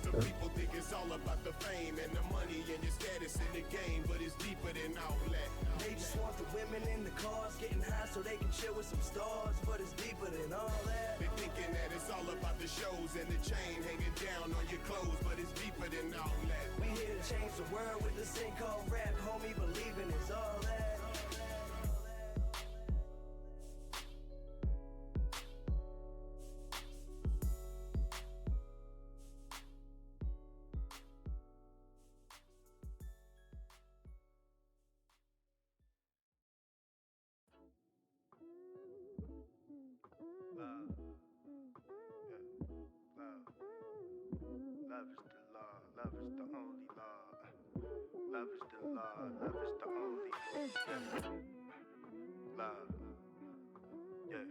The people think it's all about the fame and the money and your status in the game, but it's deeper than all that. They just want the women in the cars getting high so they can chill with some stars, but it's deeper than all that. They thinking that it's all about the shows and the chain hanging down on your clothes, but it's deeper than all that. We here to change the world with this thing called rap. Homie, believing is all that. Love is the law, love is the only law. Love is the law, love is the only love. Yeah,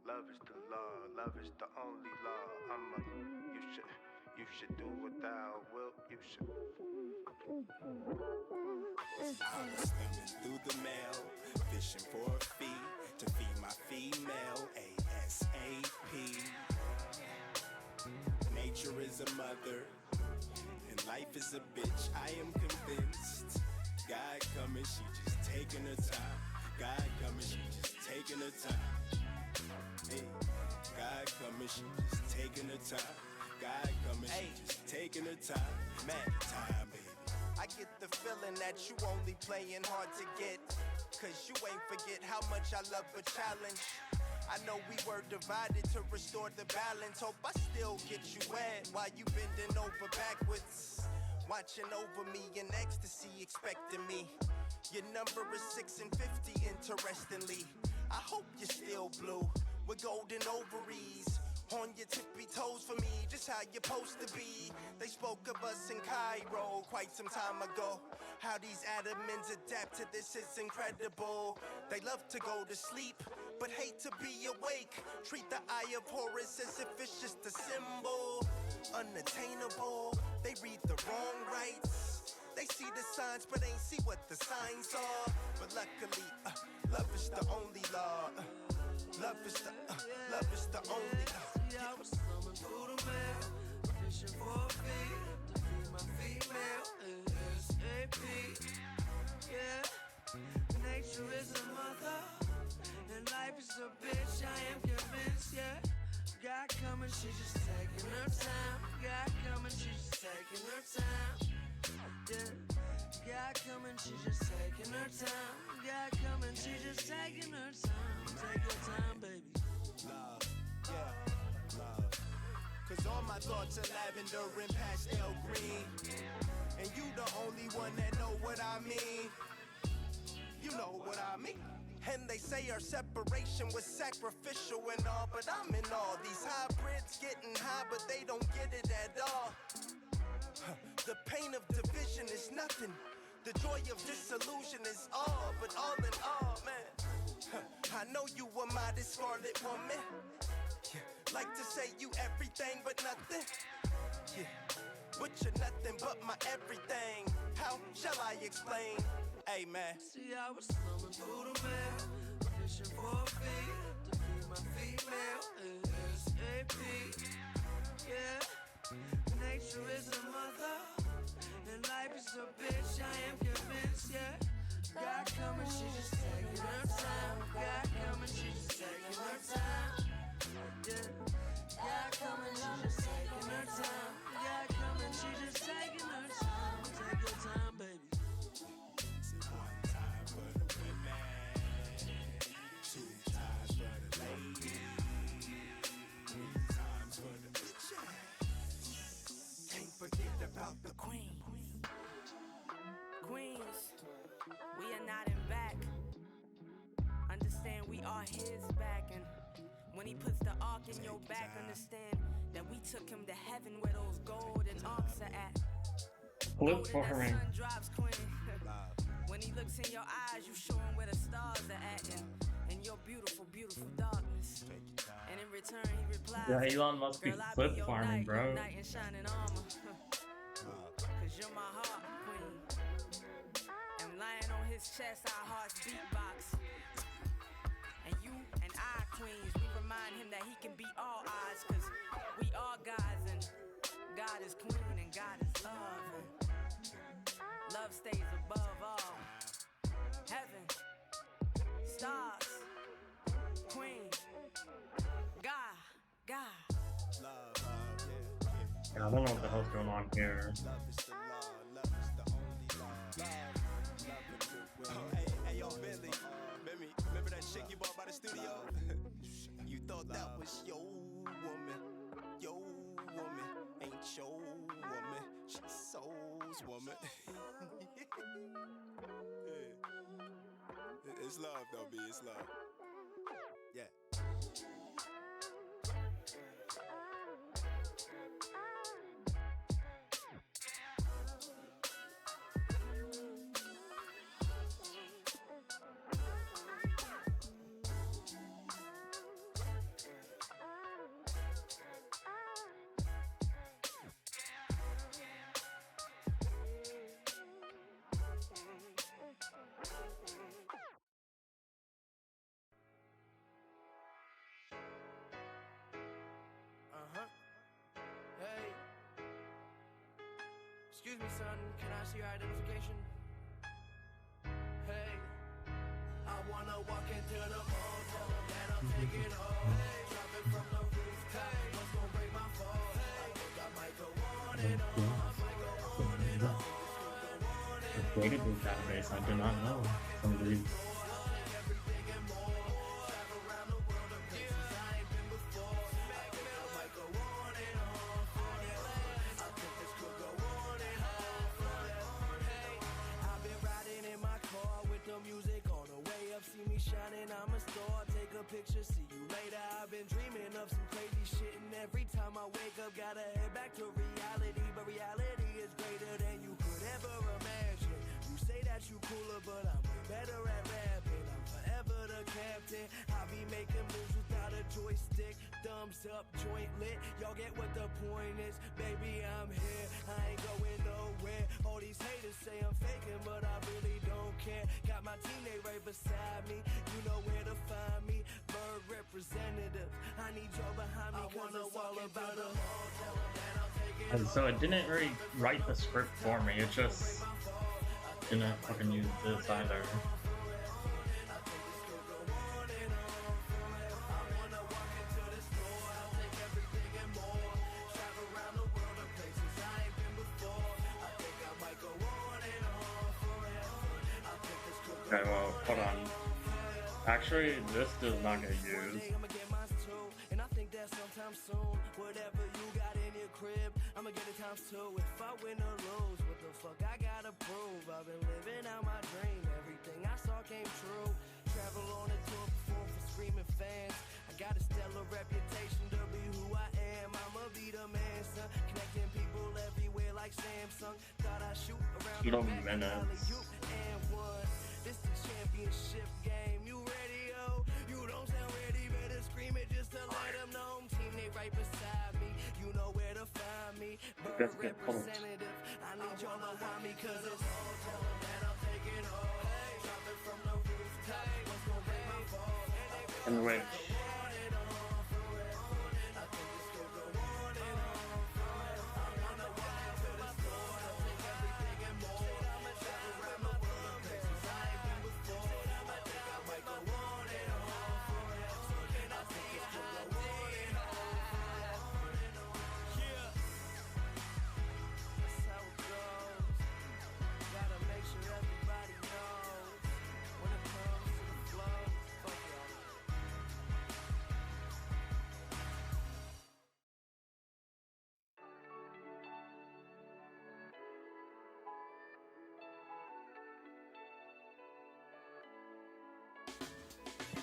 love is the law, love is the only law. You should do what thou wilt, you should. I was thumbing through the mail, fishing for a fee to feed my female ASAP. Nature is a mother, and life is a bitch. I am convinced. God coming, she just taking her time. God coming, she just taking her time. Hey, God coming, she just taking her time. God coming, she just taking her time. Man, time, baby. I get the feeling that you only playing hard to get, cause you ain't forget how much I love a challenge. I know we were divided to restore the balance. Hope I still get you wet while you bending over backwards, watching over me in ecstasy, expecting me. Your number is 6 and 50, interestingly. I hope you're still blue with golden ovaries on your tippy toes for me, just how you're supposed to be. They spoke of us in Cairo quite some time ago. How these adamins adapt to this is incredible. They love to go to sleep, but hate to be awake. Treat the eye of Horus as if it's just a symbol. Unattainable, they read the wrong rights. They see the signs, but ain't see what the signs are. But luckily, love is the only law. Love is the only law. I was thumbing through the mail, fishing for a fee to feed my female ASAP. Yeah, nature is a mother, and life is a bitch. I am convinced. Yeah, God coming, she just taking her time. God coming, she just taking her time. Yeah, God coming, she just taking her time. God coming, she just taking her time. Take your time, baby. Love, yeah. Love. Cause all my thoughts are lavender and pastel green, and you the only one that know what I mean. You know what I mean. And they say our separation was sacrificial and all, but I'm in all. These hybrids getting high, but they don't get it at all. The pain of division is nothing. The joy of disillusion is all, but all in all, man, I know you a modest scarlet woman. Like to say you everything but nothing. Yeah, but you're nothing but my everything. How shall I explain? Hey man. See, I was thumbing through the mail, fishing for a fee to feed my female ASAP. Yeah, nature is a mother, and life is a bitch. I am convinced. Yeah, God coming, she just taking her time. God coming, she just taking her time. Yeah, God coming, she just taking her time. God coming, she just taking her time. Take your time, baby. One time for the women, 2 times for the ladies, 3 times for the bitches. Can't forget about the queen. Queens, we are not in back. Understand we are his back, and when he puts the ark in your back, understand that we took him to heaven where those golden arcs are at. Look for her ring. Sun drops, queen. When he looks in your eyes, you show him where the stars are at, and your beautiful, beautiful darkness. And in return, he replies, Yeah, Elon must be girl, I flip be your farming, knight, your bro. knight in shining armor. Cause you're my heart queen. And lying on his chest, our hearts beatbox. And you and I, queens, we remind him that he can beat all odds. Cause we are gods and God is queen and God is love. And love stays above all. Heaven, stars, queen, God. Yeah, I don't know what the hell's going on here. Hey, yo, Billy. Remember that chick you bought by the studio? You thought that was your woman. Your woman ain't your woman. She's soul's woman. Yeah. It's love, though, B. It's love. Yeah. Hey. Excuse me, son. Can I see your identification? Hey. I wanna walk into the motel and I'll take it home. Hey. Drop it from the roof. Hey. What's gonna break my fall? Hey. I think I might go on and on. I might go on and on. The database database, I do not know. Some of these. Picture, see you later. I've been dreaming of some crazy shit, and every time I wake up, gotta head back to reality. But reality is greater than you could ever imagine. You say that you cooler, but I'm way better at rapping. I'm forever the captain. I be making moves without a joystick. Thumbs up, joint lit. Y'all get what the point is. Baby, I'm here. I ain't going nowhere. All these haters say I'm faking, but I really don't care. Got my teammate right beside me. You know where to find me. Bird representative. I need y'all behind me, cause it's all about the hotel. And so it didn't really write the script for me. It just didn't fucking use this either. Okay, well, hold on. Actually, this does not get used. And I think that sometime soon, whatever you got in your crib, I'ma get it times two. If I win or lose, what the fuck I gotta prove? I've been living out my dream, everything I saw came true. Travel on a tour, perform for screaming fans. I got a stellar reputation to be who I am. I'ma be the man, son. Connecting people everywhere like Samsung. Thought I shoot around the back, and one. This the championship game. You ready, yo? You don't sound ready, better scream it just to let them know. Teammate right beside me, you know where to find me. Bird representative, I need y'all behind me, cause it's all telling that I'll take it all. Hey, drop it from the roof, hey, what's gonna break my fall? And wait.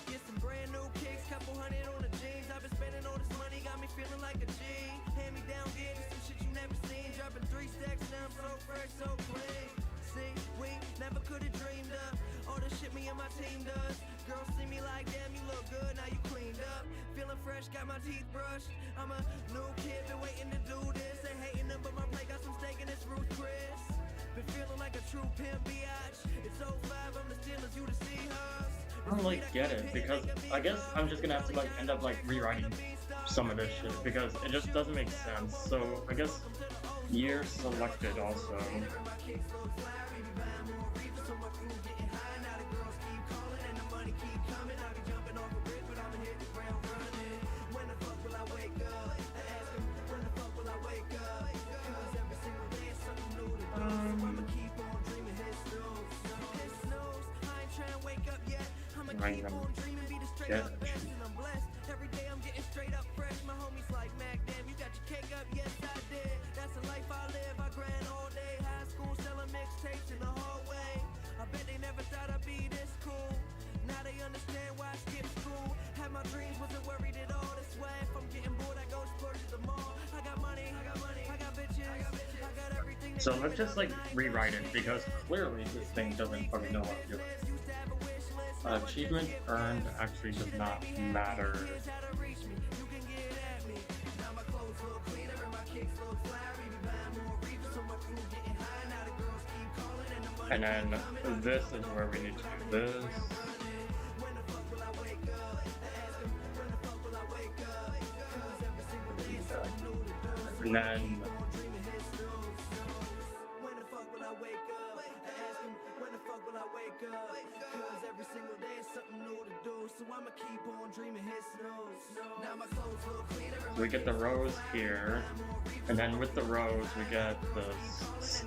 Get some brand new kicks, couple hundred on the jeans. I've been spending all this money, got me feeling like a G. Hand me down, gear, some shit you never seen. Dropping 3 stacks, now I'm so fresh, so clean. See, we never could have dreamed of all the shit me and my team does. Girls see me like, damn, you look good, now you cleaned up. Feeling fresh, got my teeth brushed. I'm a new kid, been waiting to do this. Ain't hating them, but my plate got some steak and it's Ruth Chris. Been feeling like a true pimp biatch. It's 05, I'm the Steelers, you the Seahawks. I don't like get it because I guess I'm just gonna have to like end up like rewriting some of this shit because it just doesn't make sense. So I guess year selected also. Every day I'm getting straight up fresh. My homies like, Mac, damn, you got your cake up? Yes, I did. That's the life I live. I grind all day. High school selling mixtapes in the hallway. I bet they never thought I'd be this cool. Now they understand why I skipped school. Had my dreams, wasn't worried at all this way. If I'm getting bored, I go splurge at the mall. I got money, I got bitches, I got everything. So let's just like rewrite it because clearly this thing doesn't fucking know what to do. Achievement earned actually does not matter. And then this is where we need to do this. And then so we get the rose here, and then with the rose we get this.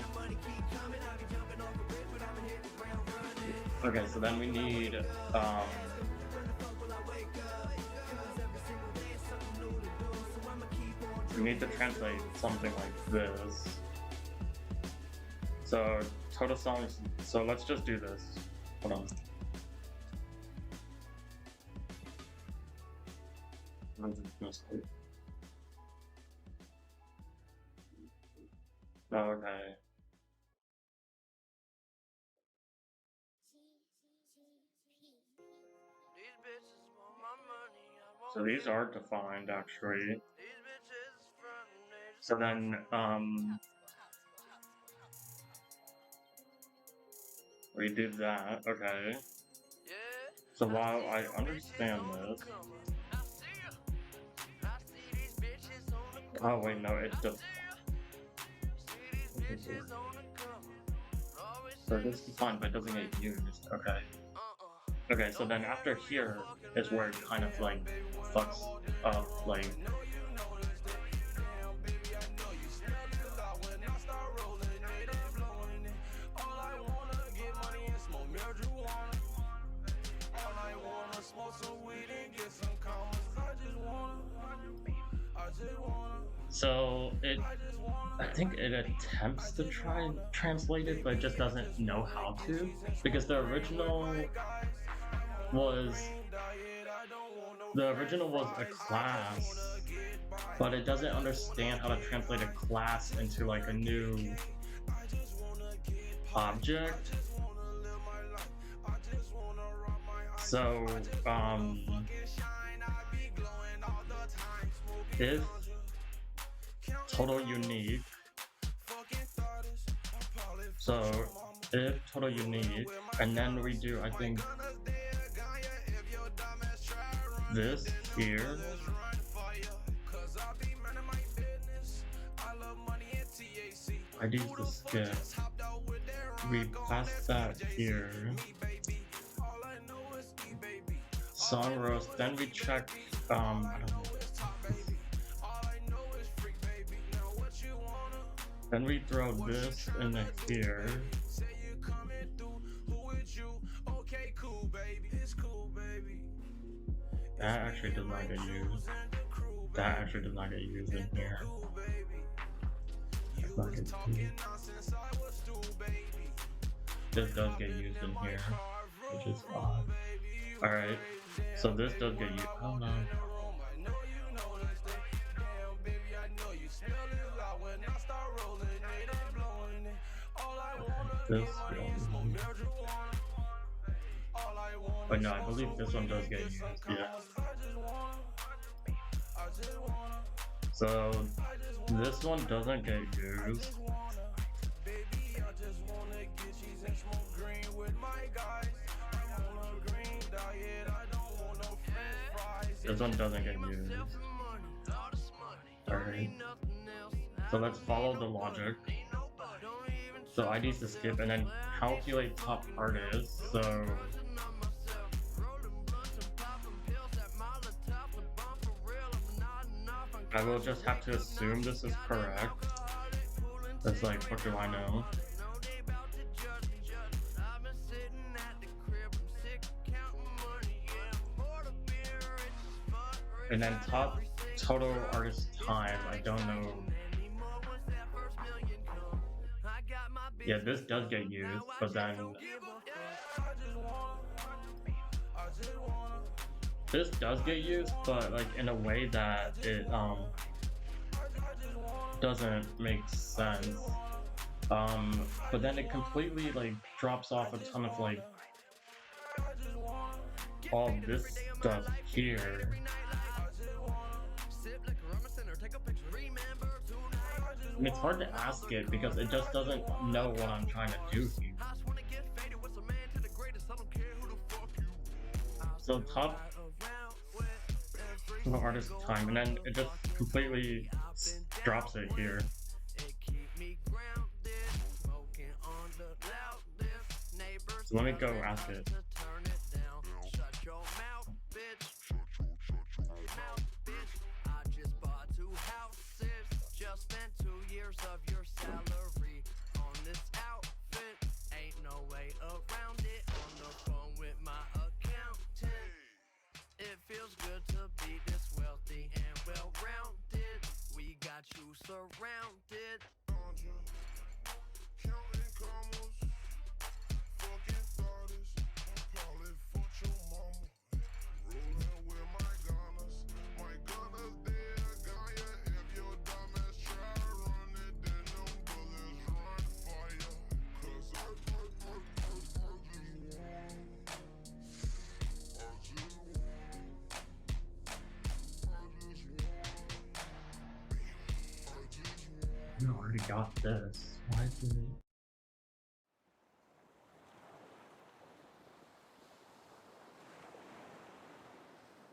Okay, so then we need we need to translate something like this. So total songs. So let's just do this. Hold on. Okay. So these are defined actually. So then we do that, okay. So while I understand this. Oh wait, no, it's just. So this is fine, but it doesn't get used. Okay. Okay, so then after here is where it kind of like fucks up, like. So I think it attempts to try and translate it, but it just doesn't know how to, because the original was a class, but it doesn't understand how to translate a class into like a new object. So if total unique, so if total unique, and then we do, I think, this here. I use the skip. We pass that here. Song roast, then we check, I don't know. Then we throw this in here. That actually does not get used. That actually does not get used in here. That's not get used. This does get used in here, which is odd. Alright, so this does get used. Oh no. This we don't need. But no, I believe this one does get used, yeah. So this one doesn't get used. This one doesn't get used. Alright. So let's follow the logic. So I need to skip and then calculate top artists. So I will just have to assume this is correct. That's like, what do I know? And then top total artist time, I don't know. Yeah, this does get used, but then this does get used, but like in a way that it doesn't make sense. But then it completely like drops off a ton of like all this stuff here. And it's hard to ask it because it just doesn't know what I'm trying to do here. So top artist time, and then it just completely drops it here. So let me go ask it. Of your salary on this outfit, ain't no way around it. On the phone with my accountant, it feels good to be this wealthy and well-rounded. We got you surrounded. Counting commas, fucking thoughts. I'm probably fuck your mama. Rolling with my gunners there, Gaia. If your dumb ass try run it, then them bullets run fire. 'Cause I just want. I already got this. Why did it?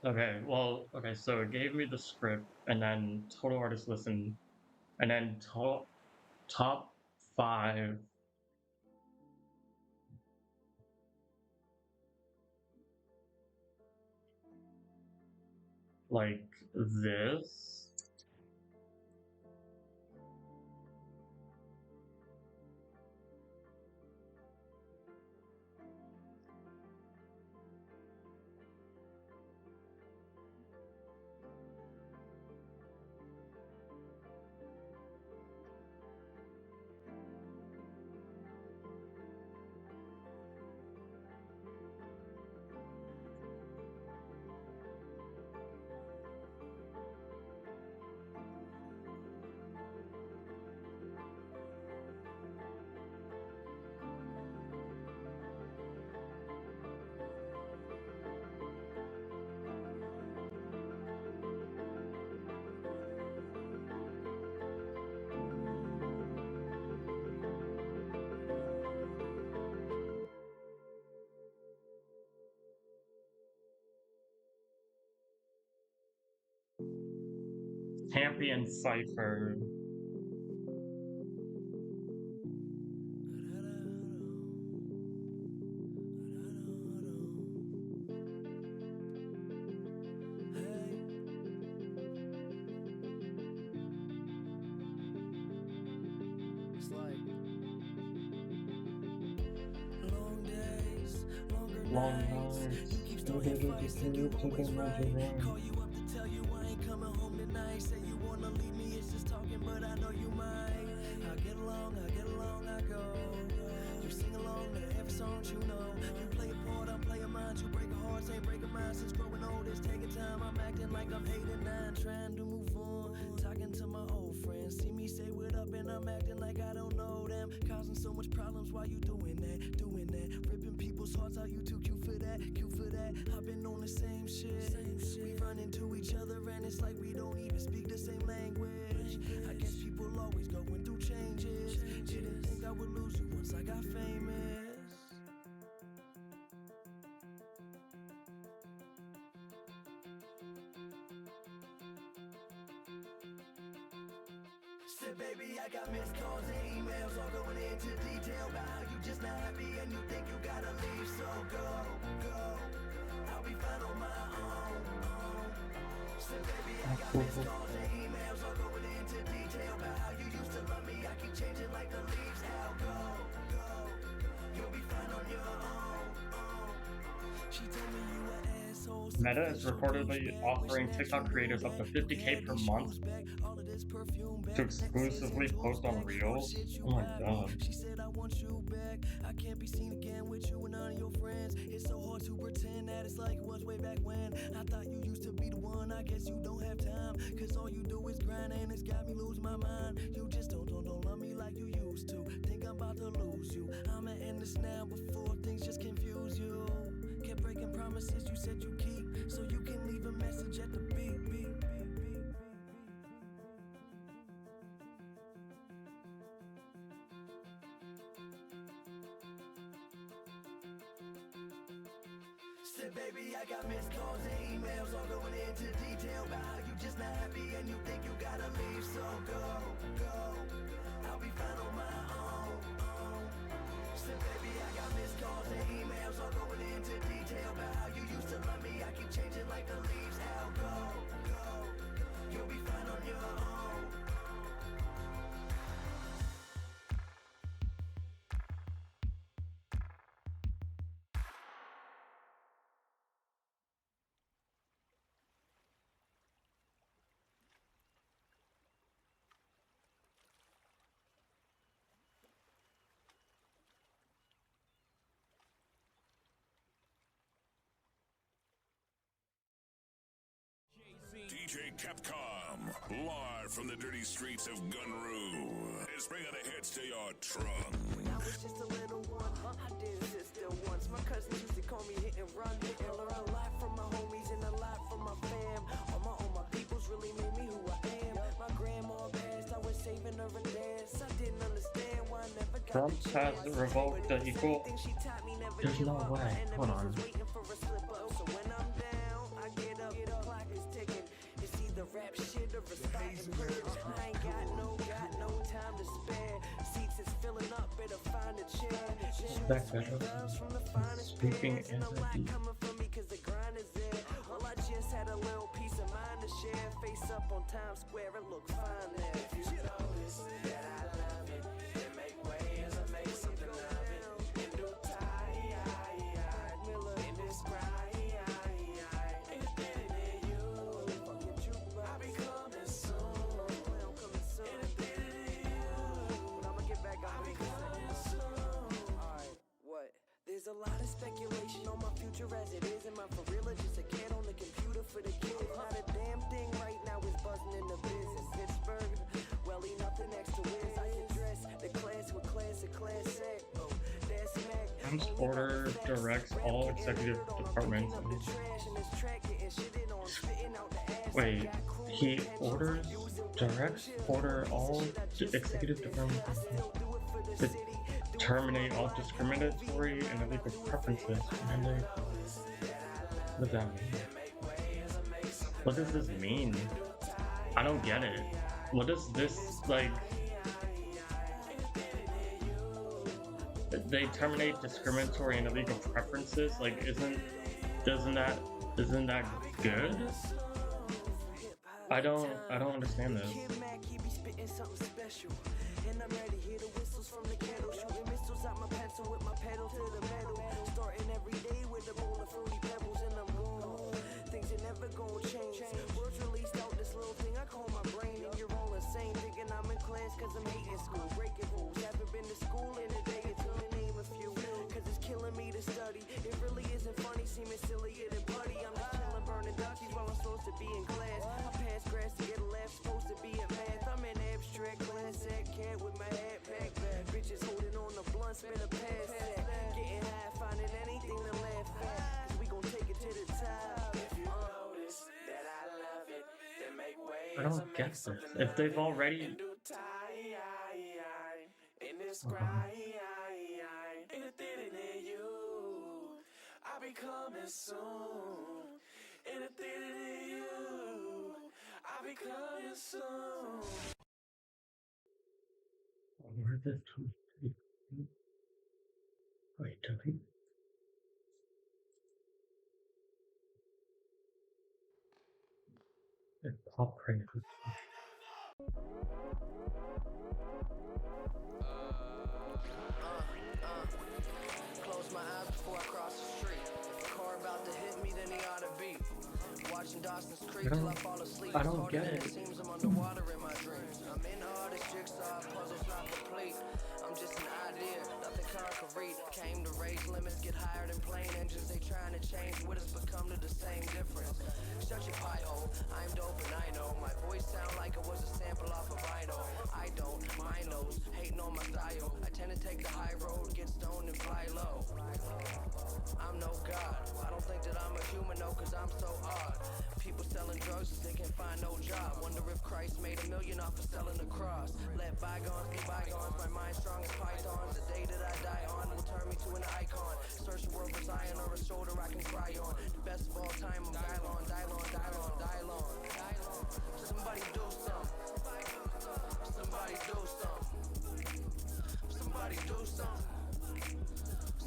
Okay, well, okay, so it gave me the script, and then total artist listen, and then top 5. Like this. Champion Cypher. It's like long days, longer nights. You keep starting fights, think you always right. Call you up to tell you I ain't coming home tonight. Say you wanna leave me, it's just talking, but I know you might. I get along, I go. You sing along to every song you know. You play a part, I'm playing mine. You break a heart, ain't breaking mine. Since growing old, it's taking time. I'm acting like I'm 8 and 9, trying to move on. Talking to my old friends, see me say what up, and I'm acting like I don't know them. Causing so much problems while you doing that. Ripping people's hearts out, you too cute for that, back. I've been on the same shit. We run into each other and it's like we don't even speak the same language. I guess people always going through changes. Didn't think I would lose you once I got famous. Said, baby, I got missed calls and emails all going into detail about how you just not happy and you think you gotta leave. So go, I'll be fine on my own. Said, baby, I got missed calls and emails all going into detail about how you used to love me. I keep changing like the leaves. Now go, you'll be fine on your own. She told me you an asshole. Meta is reportedly offering TikTok creators up to $50K per month to exclusively post on Reels. Oh my god. She said, I want you back. I can't be seen again with you and none of your friends. It's so hard to pretend that it's like it was way back when. I thought you used to be the one. I guess you don't have time. Cause all you do is grind and it's got me losing my mind. You just don't love me like you used to. Think I'm about to lose you. I'ma end this now before things just confuse you. Kept breaking promises you said you keep, so you can leave a message at the beep. Said, baby, I got missed calls and emails all going into detail about how you just not happy and you think you gotta leave. So go, I'll be fine on my own. Said, baby, I got missed calls and emails all going into detail about how you used to love me. I keep changing like the leaves. Now go, you'll be fine on your own. DJ Capcom, live from the dirty streets of Gunru. It's bringing the hits to your trunk. When I was just a little one, I did sit still once. My cousins used to call me hit and run. And learn a lot from my homies and a lot from my fam. All my peoples really made me who I am. My grandma passed, I was saving her a dance. I didn't understand why I never got Trump has revoked the equal. There's no way. Hold on. So when I'm down, I get up, clock is ticking. It's either rap shit or respect and purge. I ain't got no time to spare. Seats is filling up, better find a chair. Back better. Speaking in the deep. Coming for me cause the grind is there. Well, I just had a little piece of mind to share. Face up on Times Square, it looks fine there. If you notice that I love it, then make way as I make something of it. In due time, in this grind. There's a lot of speculation on my future as it is. Am I for real or just a cat on the computer for the kids? Not a damn thing right now is buzzing in the biz in Pittsburgh. Well, ain't nothing next to Wiz. I can dress the class with classic class act. Oh, that's smack. Trump's order directs all executive departments. Wait, he order all executive departments to terminate all discriminatory and illegal preferences. What does that mean? What does this mean? I don't get it. What is this, like? They terminate discriminatory and illegal preferences? Like, isn't that good? I don't understand this. And I'm ready, hear the whistles from the kettle. Shooting missiles out my pencil with my pedal to the metal. Starting every day with a bowl of fruity pebbles. And I'm gone, things are never gonna change. Words released out this little thing I call my brain. And you're all insane, thinking I'm in class cause I'm hating school. Breaking rules, haven't been to school in a day. It's gonna name a few, cause it's killing me to study. It really isn't funny, seeming sillier than putty. I'm just chilling, burning Dutchies while I'm supposed to be in class. I pass grass to get a laugh, supposed to be in math. I'm in abstract class act cat with my hat back. Bitches holding on the blunt, spin a pass. Getting high, I don't get this. If they've already in this uh-huh. grind, anything in you, I'll be coming soon. Anything in you, I'll be coming soon. Where the wait, delete. Pop right. Close my eyes before I cross the street. If a car about to hit me, then he ought to beat. Watching Dawson's Creek till I fall asleep. I don't get it. It seems I'm underwater in my dreams. I'm in all this jigsaw puzzle's not complete. I'm just an idea, nothing concrete. Came to raise limits, get higher than plane engines. They trying to change what has become to the same difference. Shut your pie hole, I'm dope and I know. My voice sound like it was a sample off of vinyl. I don't, my nose, hating on my style. I tend to take the high road, get stoned and fly low. I'm no god, I don't think that I'm a human though, cause I'm so odd. People selling drugs cause they can't find no job. Wonder if Christ made $1 million off of selling the cross. Let bygones be bygones, my mind strong as pythons. The day that I die on will turn me to an icon. Search the world for Zion or a shoulder I can cry on. The best of all time, I'm Dylon, Dylon, Dylon, Dylon. Somebody do something. Somebody do something. Somebody do something.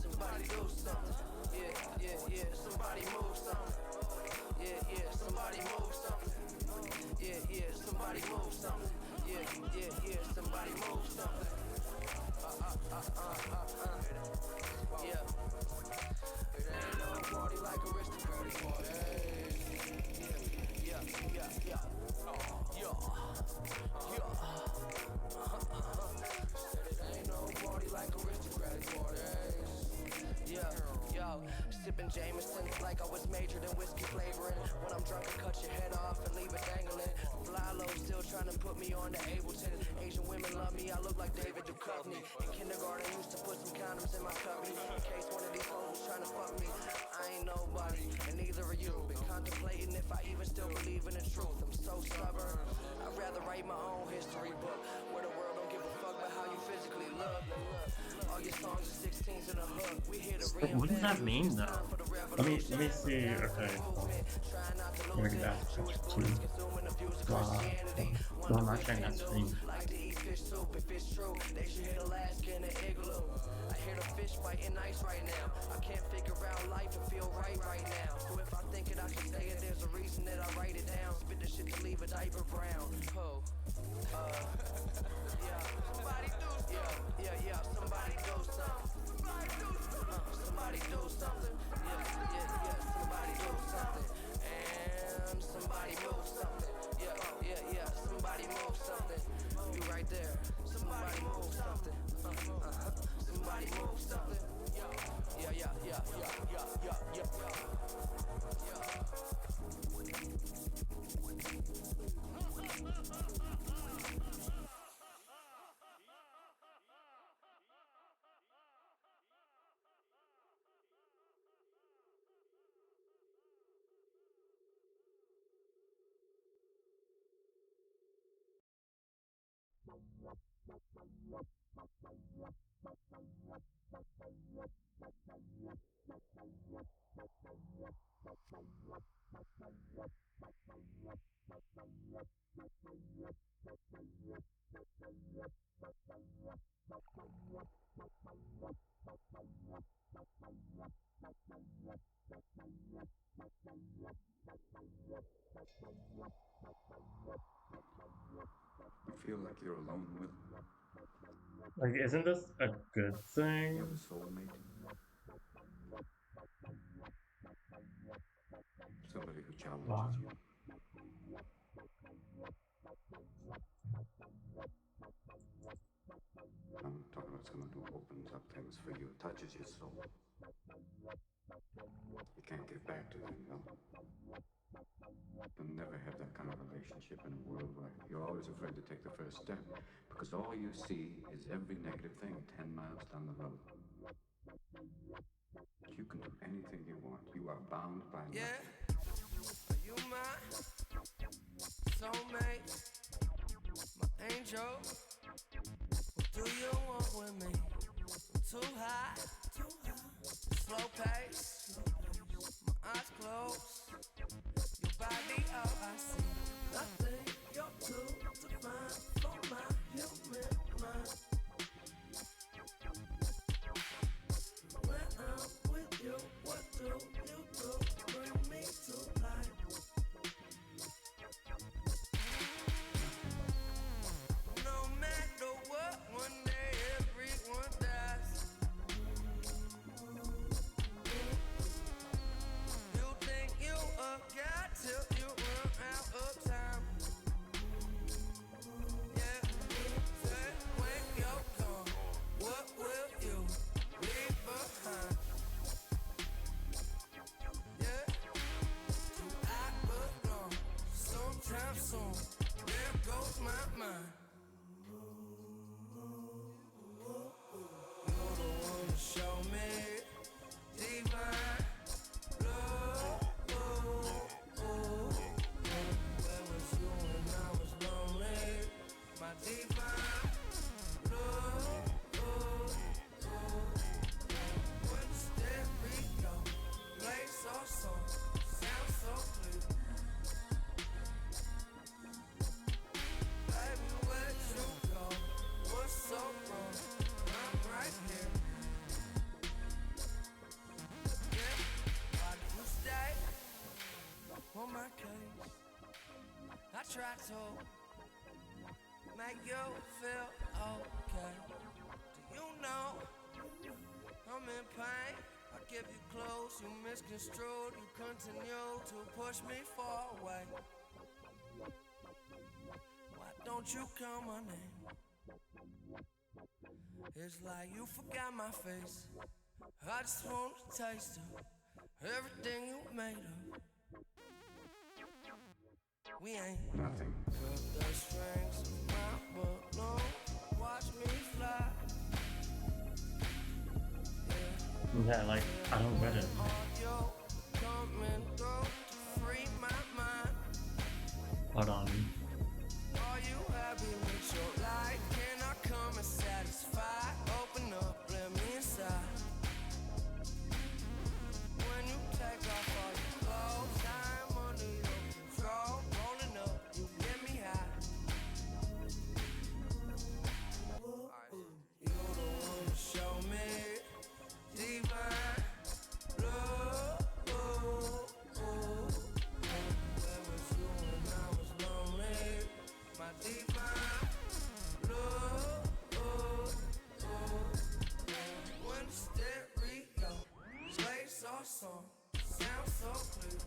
Somebody do something. Yeah. Somebody move something. Yeah. Somebody move something. Yeah. Somebody move something. Yeah. Somebody move something. Yeah. It ain't no party like aristocratic party. Yeah. Said it ain't no party like aristocratic parties. Yeah. Sipping Jameson like I was majored in whiskey flavoring. When I'm drunk, I cut your head off and leave it dangling. Fly low, still trying to put me on to Ableton. Asian women love me, I look like David Duchovny. In kindergarten, used to put some condoms in my cubby in case one of these hoes was trying to fuck me. I ain't nobody, and neither are you. Been contemplating if I even still believe in the truth. I'm so stubborn, I'd rather write my own history book where the world don't give a fuck about how you physically look. All your songs are 16s in a hook. We here to reinvent. What does that mean though? Let me see. Okay. Maybe that's too. No, I'm not sharing that screen. Like to eat fish soup if it's true. They should hit Alaska in an igloo. I hear the fish biting ice right now. I can't figure out life and feel right now. So if I think it, I should say it. There's a reason that I write it down. Spit the shit to leave a diaper brown. Oh. Yeah. Somebody do something. Yeah. Somebody do something. Somebody do something. Yeah. Somebody do something. And somebody move something. Yeah. Somebody move something. You right there. Somebody move something. Somebody move something. Yeah. You feel like you're alone with Like, isn't this a good thing? you have a soulmate. Somebody who challenges you. I'm talking about someone who opens up things for you, touches your soul. You can't get back to them, no. You'll never have that kind of relationship in a world where you're always afraid to take the first step because all you see is every negative thing 10 miles down the road. You can do anything you want. You are bound by nothing. Are you mine? soulmate, my angel. What do you want with me? Too high, slow pace, my eyes closed, your body all I see. Nothing you're too divine for my human mind. When I'm with you, what do you do? Bring me to life. No matter what, one day everyone dies. You think you a god till you run out of time. Yeah, say when you're gone, what will you leave behind? Yeah, do I belong? Sometime soon, there goes my mind. You're the one to show me divine love. Where was you when I was lonely? My divine love. When the stereo plays our song, sounds so clear. Baby, where'd you go? What's so wrong? I'm right here. Yeah, why did you stay on my case? I tried to make you feel okay. Do you know I'm in pain? I give you clothes, you misconstrued, you continue to push me far away. Why don't you call my name? It's like you forgot my face. I just want to taste of everything you made of. We ain't Nothing. cut the strings of my balloon. Watch me fly. Yeah, like, I don't get it. Audio coming through to free my mind. Hold on. Are you happy with your life? Can I come and satisfy? Open up, let me inside. When you take off all your clothes, I'm under your control. Rolling up, you get me high. You're the one to show me divine love. Where was you when I was lonely? My divine love. When the stereo plays our song, sounds so clear.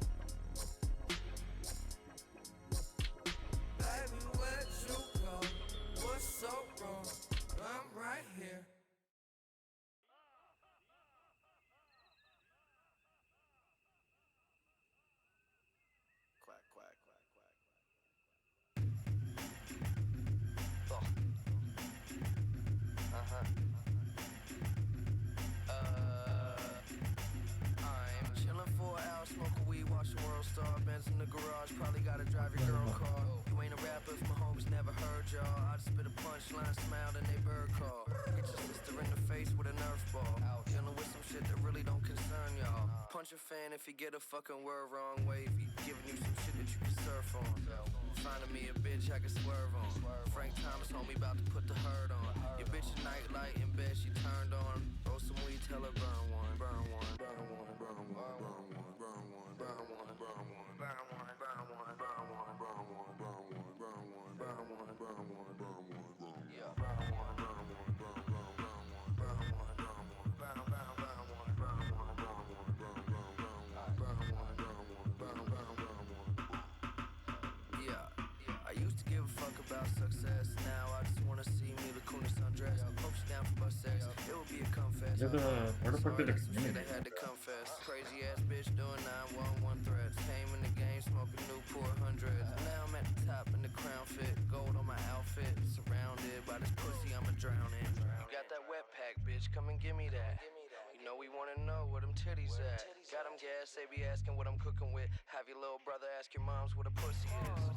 Baby, where'd you go? What's so wrong? I'm right here. Quack, quack, quack, quack. I'm chillin' for an hour, smoking weed, watching World Star. Benz in the garage, probably gotta drive your girl car. You ain't a rapper if my homies never heard y'all. I just spit a punchline, smiled and they bird call. Hit your sister in the face with a Nerf ball. Dealing with some shit that really don't concern y'all. Punch a fan if you get a fucking word wrong. Wavy, giving you some shit that you can surf on. Finding me a bitch I can swerve on. Frank Thomas homie about to put the hurt on. Your bitch a nightlight in bed, she turned on. Throw some weed, tell her burn one, burn one, burn one, burn one, burn one, burn one, burn one, burn one, burn one, burn one, burn one, burn one, burn one, burn one, burn one, burn one, burn one, yeah, burn one, burn one, burn one, burn one, burn one, burn one, burn, burn, burn one, burn one, burn one, burn, burn, burn one, burn one, burn one, burn, burn, burn one. Yeah, I used to give a fuck about success. Now I just wanna see Mila Kunis undress. Hope she's down for bus sex. It would be a confess. Where the fuck did the Shit community I had to confess. Crazy ass bitch doing 911 threats. Came in the game smoking Newport hundreds. Now I'm at the top in the crown fit. Gold on my outfit. Surrounded by this pussy I'ma drown in. You got that wet pack, bitch. Come and give me that. You know we wanna know where them titties at. Got them gas, they be asking what I'm cooking with. Have your little brother ask your moms what a pussy is.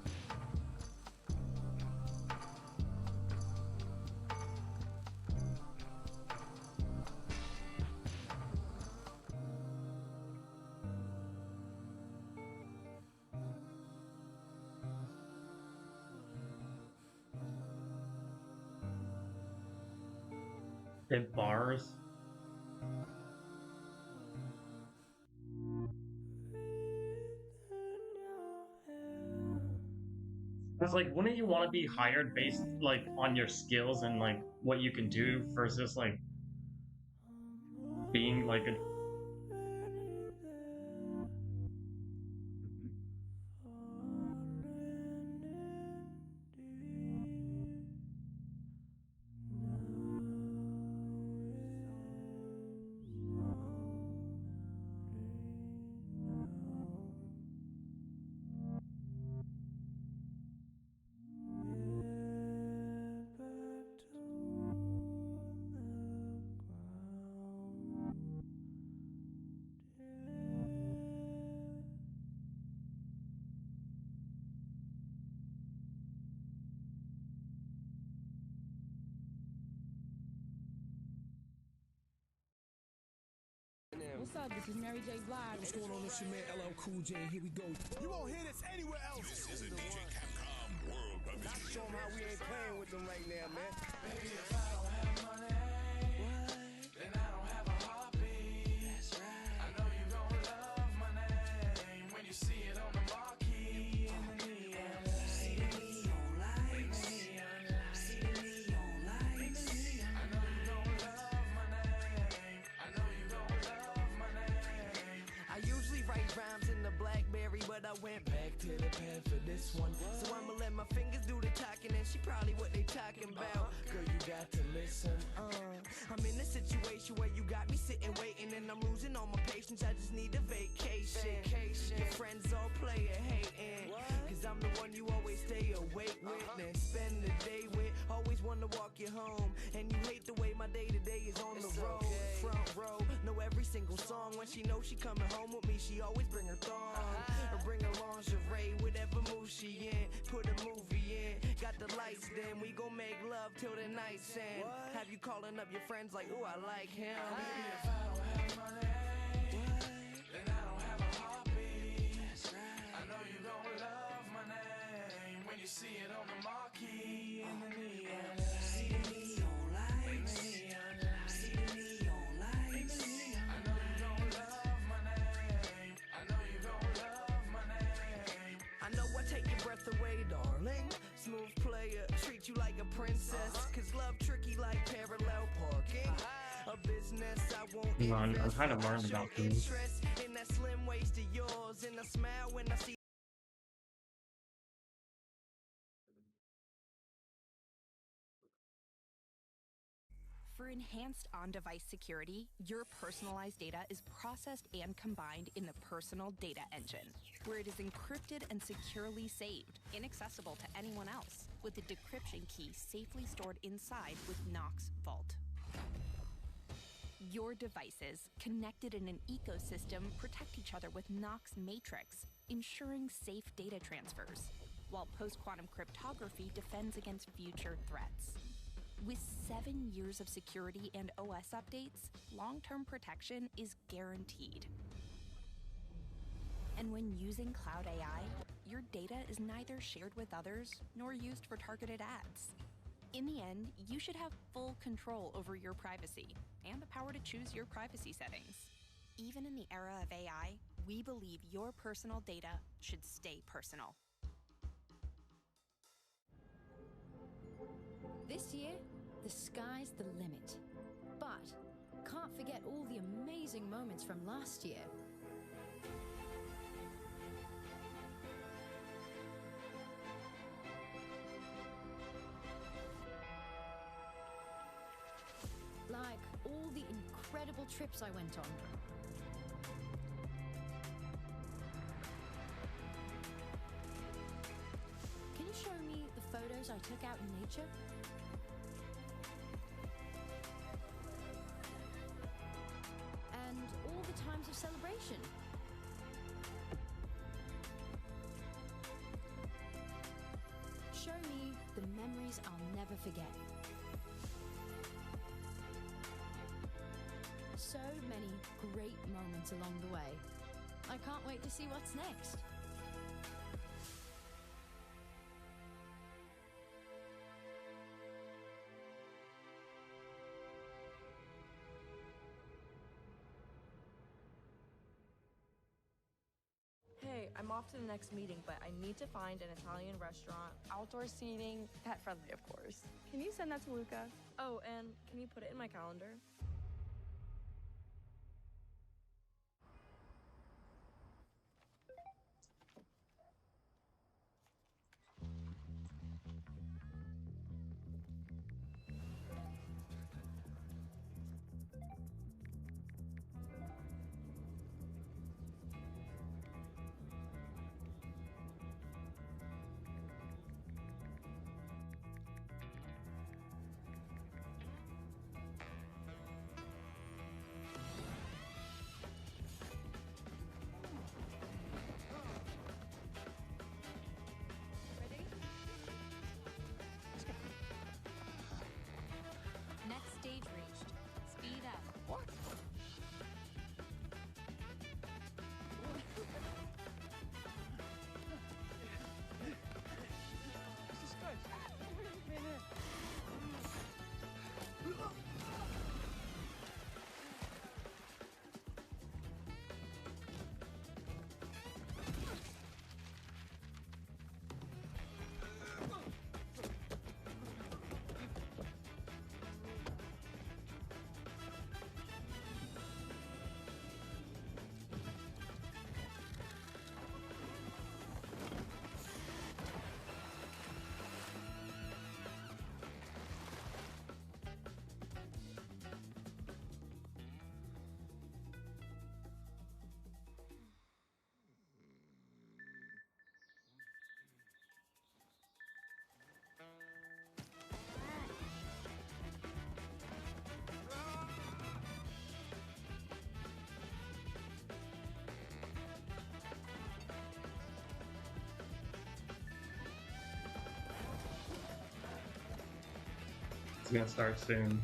Spit bars. It's like, wouldn't you want to be hired based like on your skills and like what you can do versus like being like a What's up? This is Mary J. Blige. What's going on? It's your man LL Cool J. Here we go. You won't hear this anywhere else. This is a DJ Capcom World Premiere. Show them how we ain't playing with them right now, man. Baby, if I don't have money, then I don't have a heartbeat. That's right. I know you gon' love my name when you see it on the marquee in the neon. See the neon lights. See the neon lights. I know you gon' love my name. I know you gon' love my name. I usually write rhymes in the BlackBerry, but I went back to the pen for this one. So I'ma let my fingers do the talking, and she probably what they talking about. Girl, you got to listen. I'm in a situation where you got me sitting waiting, and I'm losing all my patience. I just need a vacation. Your friends all playin' hating, cause I'm the one you always stay awake with and spend the day with. Always wanna walk you home, and you hate the way my day-to-day is on the road. Front row, know every single song. When she knows she coming home with me, she always bring her thong or bring her lingerie, whatever mood she in. Put a movie in, got the lights dim. We gon' make love till the night's end. Have you calling up your friends like, ooh, I like him. Baby, if I don't have money, then I don't have a heartbeat. That's right. I know you gon' love my name when you see it on the marquee in the neon. See the neon lights. See the neon lights. I know you gon' love my name. I know you gon' love my name. I know I take your breath away, darling. Smooth player, treat you like a princess. Cause love tricky like parallel parking. A business I won't I'm kind of learning about things. interest in that slim waist of yours. And I smile when I see. For enhanced on-device security, your personalized data is processed and combined in the Personal Data Engine, where it is encrypted and securely saved, inaccessible to anyone else, with the decryption key safely stored inside with Knox Vault. Your devices, connected in an ecosystem, protect each other with Knox Matrix, ensuring safe data transfers, while post-quantum cryptography defends against future threats. With 7 years of security and OS updates, long-term protection is guaranteed. And when using Cloud AI, your data is neither shared with others nor used for targeted ads. In the end, you should have full control over your privacy and the power to choose your privacy settings. Even in the era of AI, we believe your personal data should stay personal. This year, the sky's the limit. But can't forget all the amazing moments from last year. Like all the incredible trips I went on. Can you show me the photos I took out in nature? And all the times of celebration. Show me the memories I'll never forget. So many great moments along the way. I can't wait to see what's next. I'm off to the next meeting, but I need to find an Italian restaurant. Outdoor seating, pet friendly, of course. Can you send that to Luca? Oh, and can you put it in my calendar? Next stage reached. Speed up. What? Jesus Christ. It's gonna start soon.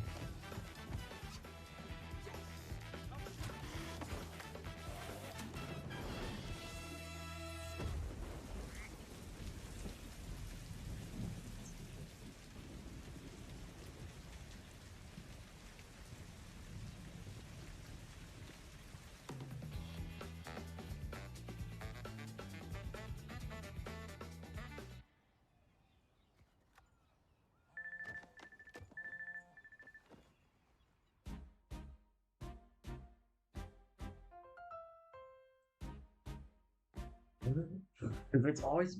If it's always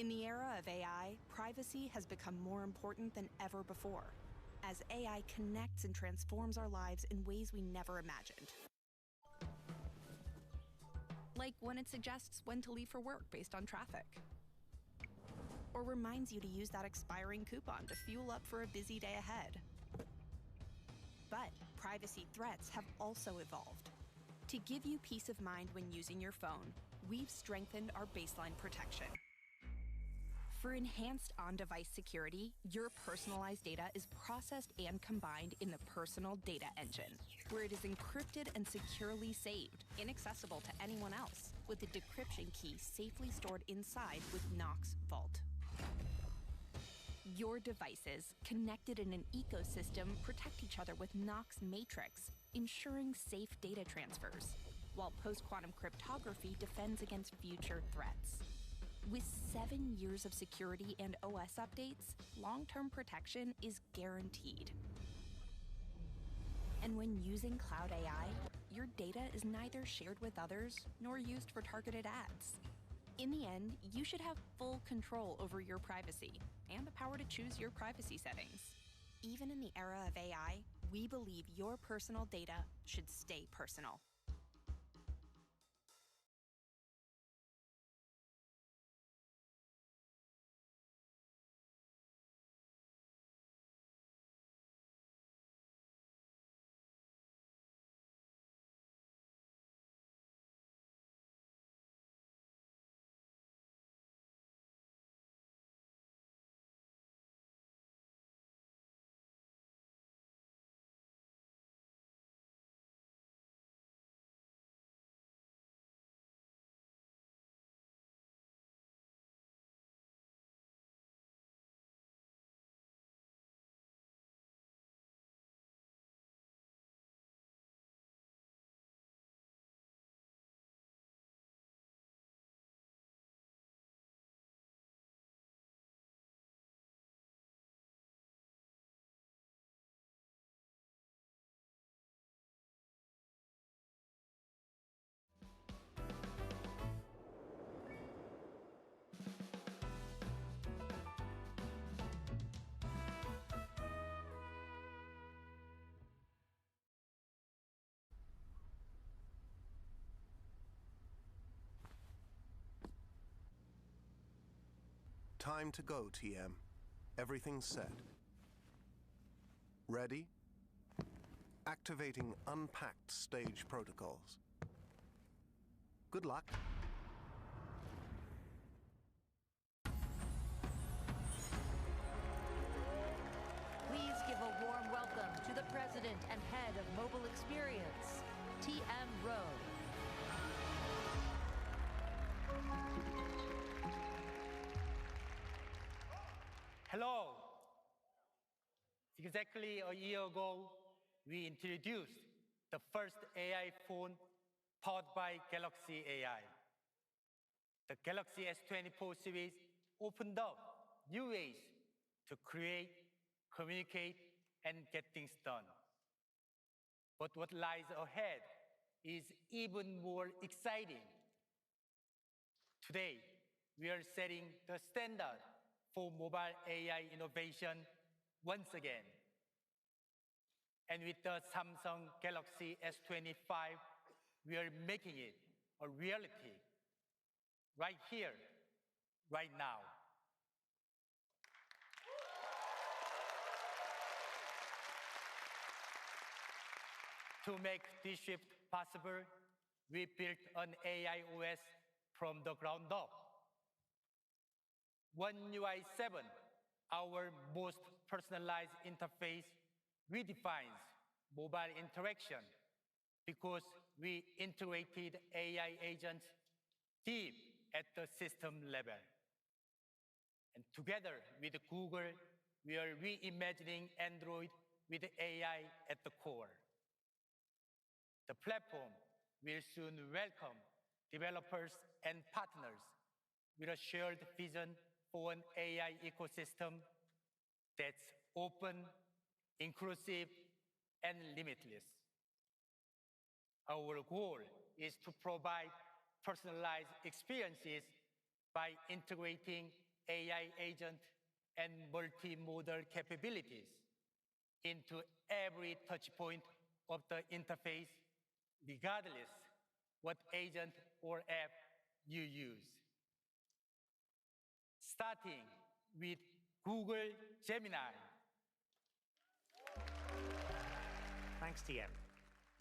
In the era of AI, privacy has become more important than ever before, as AI connects and transforms our lives in ways we never imagined. Like when it suggests when to leave for work based on traffic, or reminds you to use that expiring coupon to fuel up for a busy day ahead. But privacy threats have also evolved. To give you peace of mind when using your phone, we've strengthened our baseline protection. For enhanced on-device security, your personalized data is processed and combined in the Personal Data Engine, where it is encrypted and securely saved, inaccessible to anyone else, with the decryption key safely stored inside with Knox Vault. Your devices, connected in an ecosystem, protect each other with Knox Matrix, ensuring safe data transfers, while post-quantum cryptography defends against future threats. With 7 years of security and OS updates, long-term protection is guaranteed. And when using Cloud AI, your data is neither shared with others nor used for targeted ads. In the end, you should have full control over your privacy and the power to choose your privacy settings. Even in the era of AI, we believe your personal data should stay personal. Time to go, TM. Everything's set. Ready? Activating unpacked stage protocols. Good luck. Please give a warm welcome to the president and head of mobile experience, TM Rowe. Hello. Exactly a year ago, we introduced the first AI phone powered by Galaxy AI. The Galaxy S24 series opened up new ways to create, communicate, and get things done. But what lies ahead is even more exciting. Today, we are setting the standard for mobile AI innovation once again. And with the Samsung Galaxy S25, we are making it a reality right here, right now. To make this shift possible, we built an AI OS from the ground up. One UI 7, our most personalized interface, redefines mobile interaction because we integrated AI agents deep at the system level. And together with Google, we are reimagining Android with AI at the core. The platform will soon welcome developers and partners with a shared vision for an AI ecosystem that's open, inclusive, and limitless. Our goal is to provide personalized experiences by integrating AI agent and multimodal capabilities into every touchpoint of the interface, regardless what agent or app you use. Starting with Google Gemini. Thanks, TM.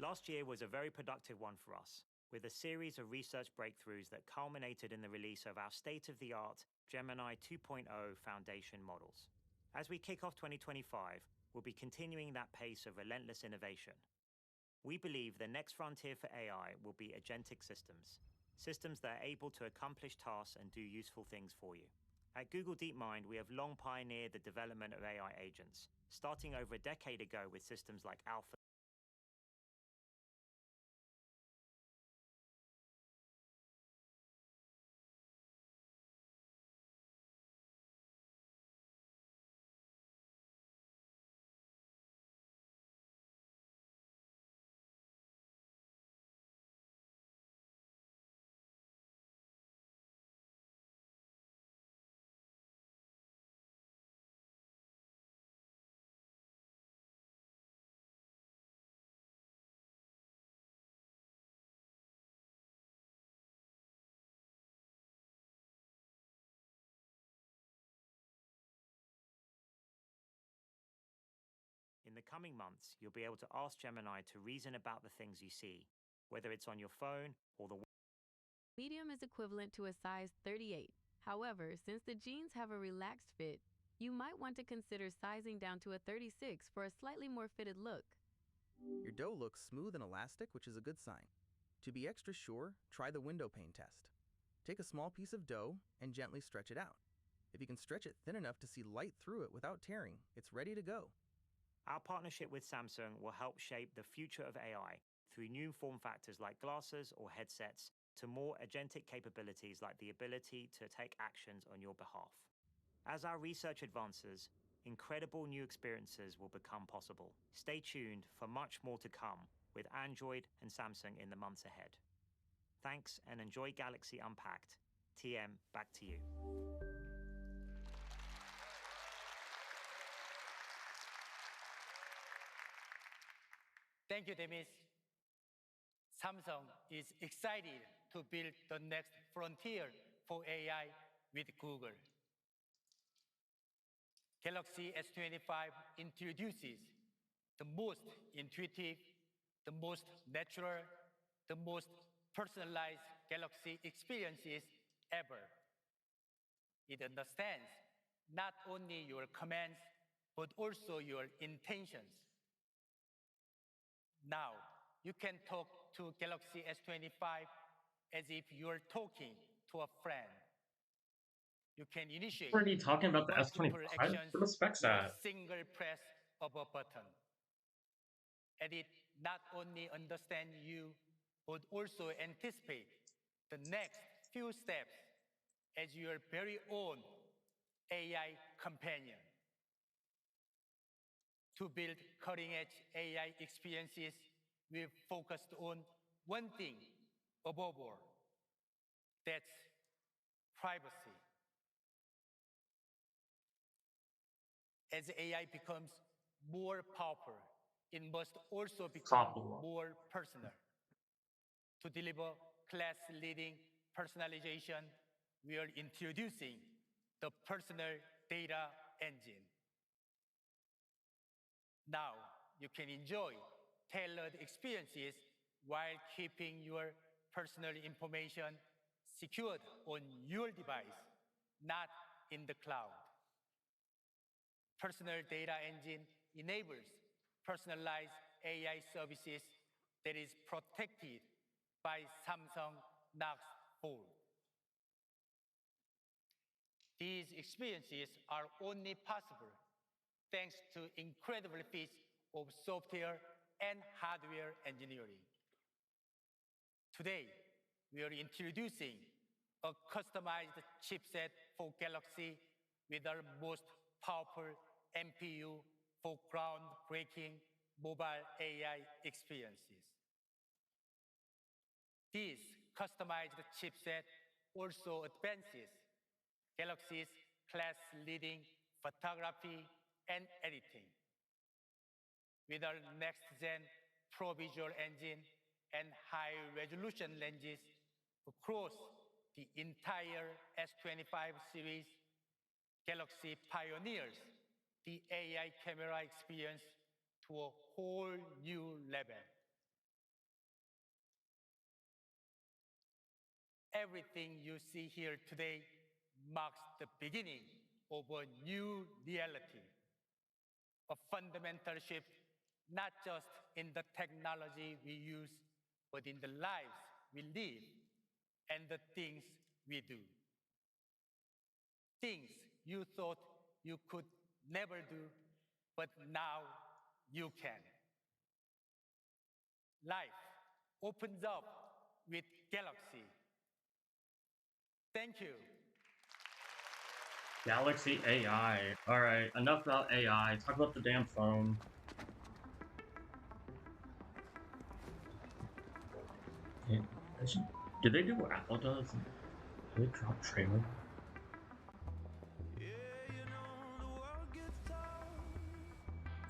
Last year was a very productive one for us, with a series of research breakthroughs that culminated in the release of our state-of-the-art Gemini 2.0 foundation models. As we kick off 2025, we'll be continuing that pace of relentless innovation. We believe the next frontier for AI will be agentic systems, systems that are able to accomplish tasks and do useful things for you. At Google DeepMind, we have long pioneered the development of AI agents, starting over a decade ago with systems like Alpha. In the coming months, you'll be able to ask Gemini to reason about the things you see, whether it's on your phone or the Medium is equivalent to a size 38. However, since the jeans have a relaxed fit, you might want to consider sizing down to a 36 for a slightly more fitted look. Your dough looks smooth and elastic, which is a good sign. To be extra sure, try the window pane test. Take a small piece of dough and gently stretch it out. If you can stretch it thin enough to see light through it without tearing, it's ready to go. Our partnership with Samsung will help shape the future of AI through new form factors like glasses or headsets to more agentic capabilities like the ability to take actions on your behalf. As our research advances, incredible new experiences will become possible. Stay tuned for much more to come with Android and Samsung in the months ahead. Thanks and enjoy Galaxy Unpacked. TM, back to you. Thank you, Demis. Samsung is excited to build the next frontier for AI with Google. Galaxy S25 introduces the most intuitive, the most natural, the most personalized Galaxy experiences ever. It understands not only your commands, but also your intentions. Now, you can talk to Galaxy S25 as if you're talking to a friend. You can initiate Already talking about the S25. multiple actions Where the specs with a at? single press of a button. And it not only understands you, but also anticipate the next few steps as your very own AI companion. To build cutting-edge AI experiences, we've focused on one thing above all. That's privacy. As AI becomes more powerful, it must also become more personal. To deliver class-leading personalization, we are introducing the Personal Data Engine. Now, you can enjoy tailored experiences while keeping your personal information secured on your device, not in the cloud. Personal Data Engine enables personalized AI services that is protected by Samsung Knox Vault. These experiences are only possible thanks to incredible feats of software and hardware engineering. Today, we are introducing a customized chipset for Galaxy with our most powerful NPU for groundbreaking mobile AI experiences. This customized chipset also advances Galaxy's class-leading photography and editing. With our next-gen Pro Visual Engine and high-resolution lenses across the entire S25 series, Galaxy pioneers the AI camera experience to a whole new level. Everything you see here today marks the beginning of a new reality, a fundamental shift not just in the technology we use, but in the lives we live and the things we do. Things you thought you could never do, but now you can. Life opens up with Galaxy. Thank you. Galaxy AI. Alright, enough about AI. Talk about the damn phone. Did they do what Apple does? Did they drop trailer?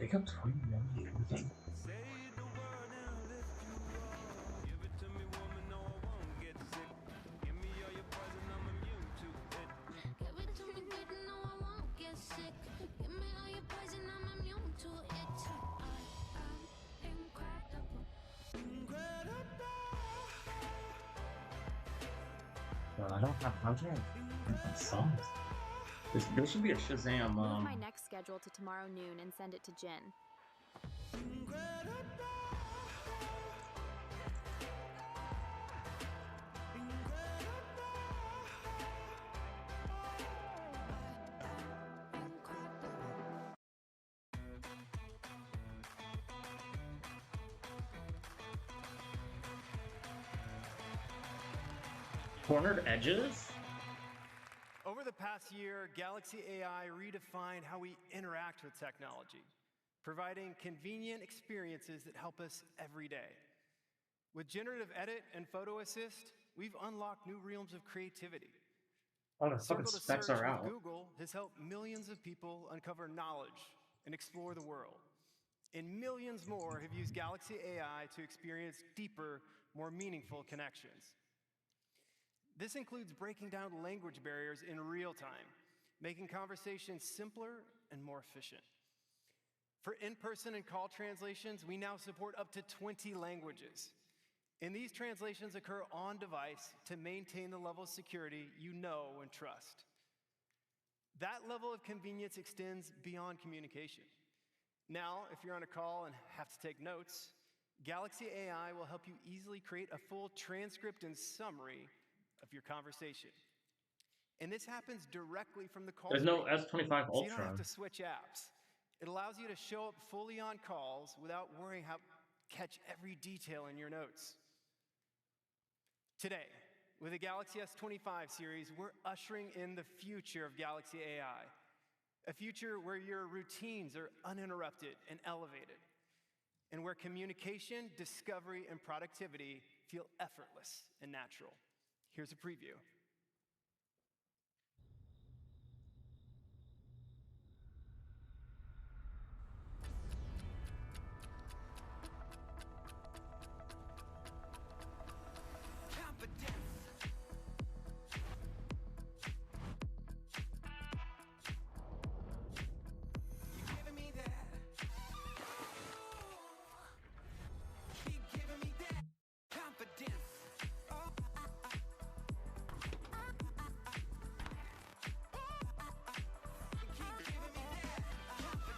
They got 20 million views. I don't have content. Songs. There should be a Shazam. Move my next schedule to tomorrow noon and send it to Jin. Cornered edges? Over the past year, Galaxy AI redefined how we interact with technology, providing convenient experiences that help us every day. With generative edit and photo assist, we've unlocked new realms of creativity. Oh, the fucking Circle to specs Search are out. with Google has helped millions of people uncover knowledge and explore the world. And millions more have used Galaxy AI to experience deeper, more meaningful connections. This includes breaking down language barriers in real time, making conversations simpler and more efficient. For in-person and call translations, we now support up to 20 languages. And these translations occur on device to maintain the level of security you know and trust. That level of convenience extends beyond communication. Now, if you're on a call and have to take notes, Galaxy AI will help you easily create a full transcript and summary of your conversation. And this happens directly from the call There's screen. no S25 So you don't have Ultra. to switch apps. It allows you to show up fully on calls without worrying how to catch every detail in your notes. Today, with the Galaxy S25 series, we're ushering in the future of Galaxy AI, a future where your routines are uninterrupted and elevated, and where communication, discovery, and productivity feel effortless and natural. Here's a preview.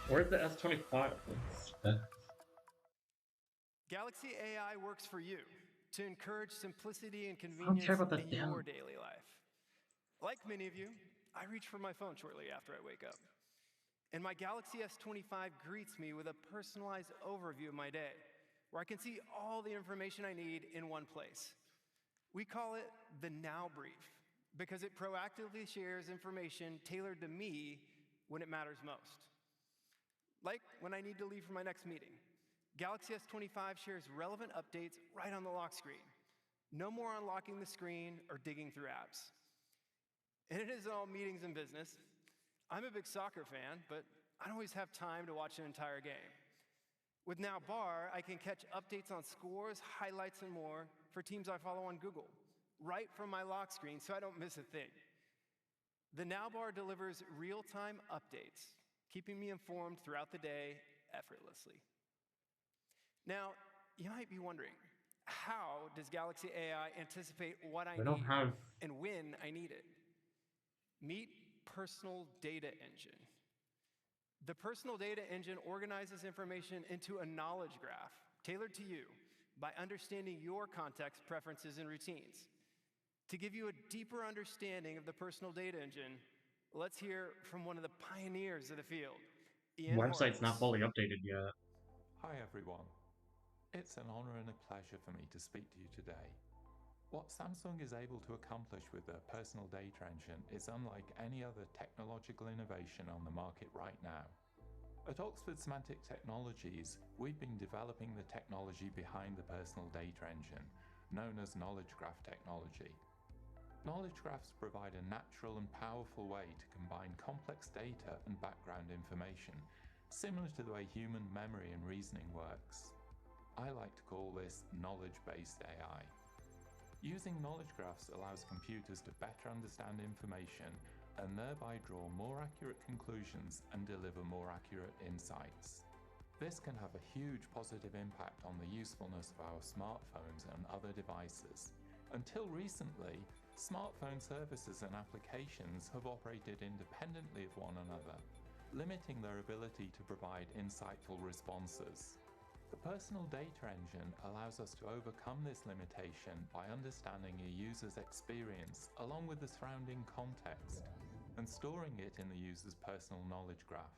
Where's the S25? Galaxy AI works for you to encourage simplicity and I don't convenience care about the in your daily life. Like many of you, I reach for my phone shortly after I wake up. And my Galaxy S25 greets me with a personalized overview of my day, where I can see all the information I need in one place. We call it the Now Brief, because it proactively shares information tailored to me when it matters most. Like when I need to leave for my next meeting. Galaxy S25 shares relevant updates right on the lock screen. No more unlocking the screen or digging through apps. And it isn't all meetings and business. I'm a big soccer fan, but I don't always have time to watch an entire game. With Now Bar, I can catch updates on scores, highlights, and more for teams I follow on Google, right from my lock screen so I don't miss a thing. The Now Bar delivers real-time updates, keeping me informed throughout the day effortlessly. Now, you might be wondering, how does Galaxy AI anticipate what I need and when I need it? Meet Personal Data Engine. The Personal Data Engine organizes information into a knowledge graph tailored to you by understanding your context, preferences, and routines. To give you a deeper understanding of the Personal Data Engine, let's hear from one of the pioneers of the field, Ian Website's not Horowitz. fully updated yet. Hi everyone. It's an honor and a pleasure for me to speak to you today. What Samsung is able to accomplish with their personal data engine is unlike any other technological innovation on the market right now. At Oxford Semantic Technologies, we've been developing the technology behind the personal data engine, known as knowledge graph technology. Knowledge graphs provide a natural and powerful way to combine complex data and background information, similar to the way human memory and reasoning works. I like to call this knowledge-based AI. Using knowledge graphs allows computers to better understand information and thereby draw more accurate conclusions and deliver more accurate insights. This can have a huge positive impact on the usefulness of our smartphones and other devices. Until recently, smartphone services and applications have operated independently of one another, limiting their ability to provide insightful responses. The Personal Data Engine allows us to overcome this limitation by understanding a user's experience along with the surrounding context and storing it in the user's personal knowledge graph.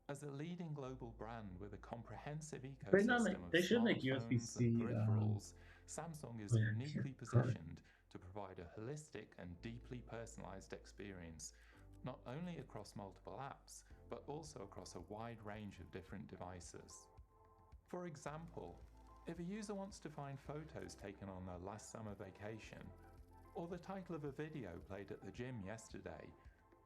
As a leading global brand with a comprehensive ecosystem of smartphones and peripherals, Samsung is uniquely positioned to provide a holistic and deeply personalized experience, not only across multiple apps, but also across a wide range of different devices. For example, if a user wants to find photos taken on their last summer vacation, or the title of a video played at the gym yesterday,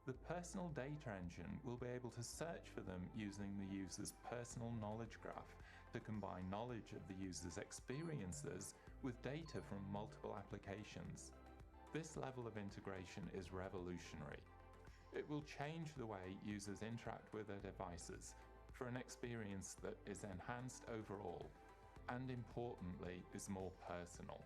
the Personal Data Engine will be able to search for them using the user's personal knowledge graph to combine knowledge of the user's experiences with data from multiple applications. This level of integration is revolutionary. It will change the way users interact with their devices for an experience that is enhanced overall and, importantly, is more personal.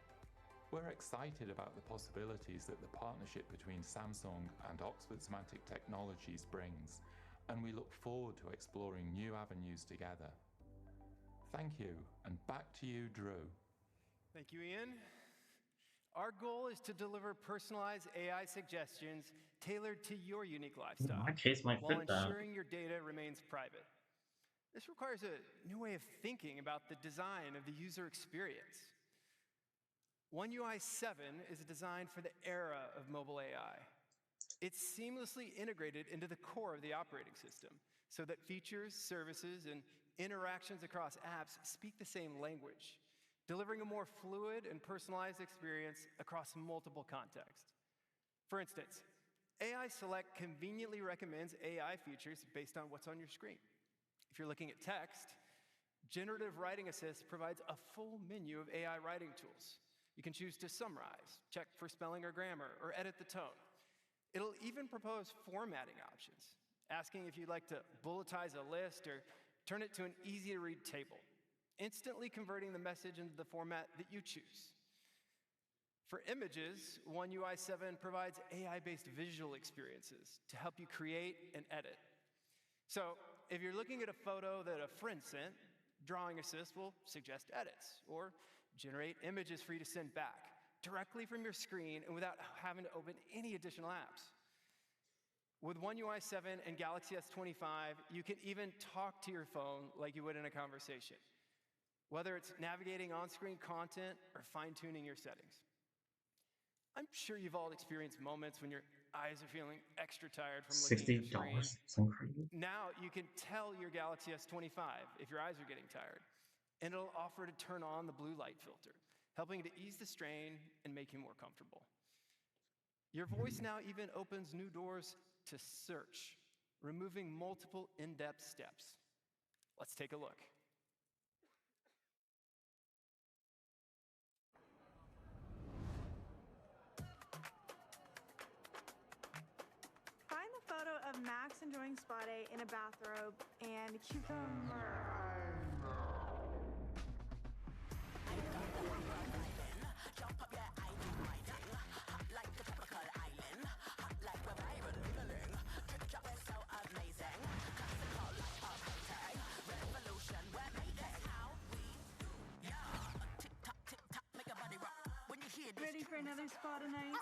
We're excited about the possibilities that the partnership between Samsung and Oxford Semantic Technologies brings, and we look forward to exploring new avenues together. Thank you, and back to you, Drew. Thank you, Ian. Our goal is to deliver personalized AI suggestions tailored to your unique lifestyle, My case might while fit that. ensuring your data remains private. This requires a new way of thinking about the design of the user experience. One UI 7 is designed for the era of mobile AI. It's seamlessly integrated into the core of the operating system so that features, services, and interactions across apps speak the same language, delivering a more fluid and personalized experience across multiple contexts. For instance, AI Select conveniently recommends AI features based on what's on your screen. If you're looking at text, Generative Writing Assist provides a full menu of AI writing tools. You can choose to summarize, check for spelling or grammar, or edit the tone. It'll even propose formatting options, asking if you'd like to bulletize a list or turn it to an easy-to-read table, instantly converting the message into the format that you choose. For images, One UI 7 provides AI-based visual experiences to help you create and edit. So, if you're looking at a photo that a friend sent, Drawing Assist will suggest edits or generate images for you to send back directly from your screen and without having to open any additional apps. With One UI 7 and Galaxy S25, you can even talk to your phone like you would in a conversation, whether it's navigating on-screen content or fine-tuning your settings. I'm sure you've all experienced moments when your eyes are feeling extra tired from looking at your screen. $60 sounds crazy. Now you can tell your Galaxy S25 if your eyes are getting tired, and it'll offer to turn on the blue light filter, helping to ease the strain and make you more comfortable. Your voice now even opens new doors to search, removing multiple in-depth steps. Let's take a look. Find the photo of Max enjoying spa day in a bathrobe and cucumber. Ready for another spa tonight?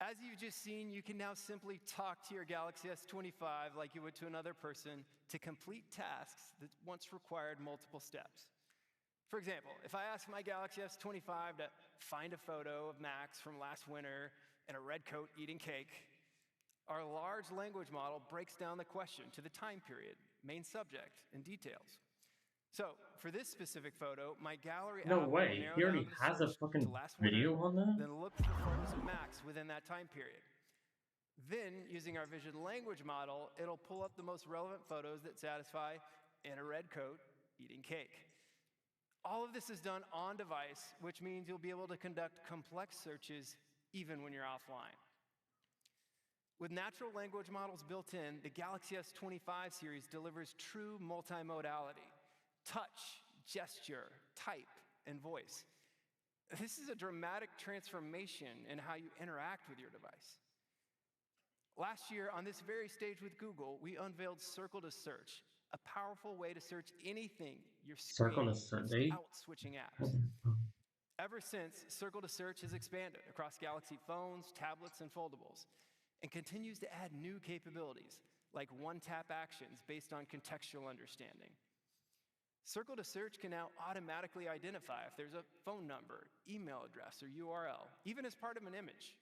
As you've just seen, you can now simply talk to your Galaxy S25 like you would to another person to complete tasks that once required multiple steps. For example, if I ask my Galaxy S25 to find a photo of Max from last winter in a red coat eating cake, our large language model breaks down the question to the time period, main subject, and details. So, for this specific photo, my gallery No app will way. narrow He already down the has a search fucking to last winter, video on that? then look for photos of Max within that time period. Then, using our vision language model, it'll pull up the most relevant photos that satisfy in a red coat eating cake. All of this is done on device, which means you'll be able to conduct complex searches even when you're offline. With natural language models built in, the Galaxy S25 series delivers true multimodality: touch, gesture, type, and voice. This is a dramatic transformation in how you interact with your device. Last year, on this very stage with Google, we unveiled Circle to Search, a powerful way to search anything your Circle screen to Search. without switching apps. Ever since, Circle to Search has expanded across Galaxy phones, tablets, and foldables, and continues to add new capabilities, like one-tap actions based on contextual understanding. Circle to Search can now automatically identify if there's a phone number, email address, or URL, even as part of an image,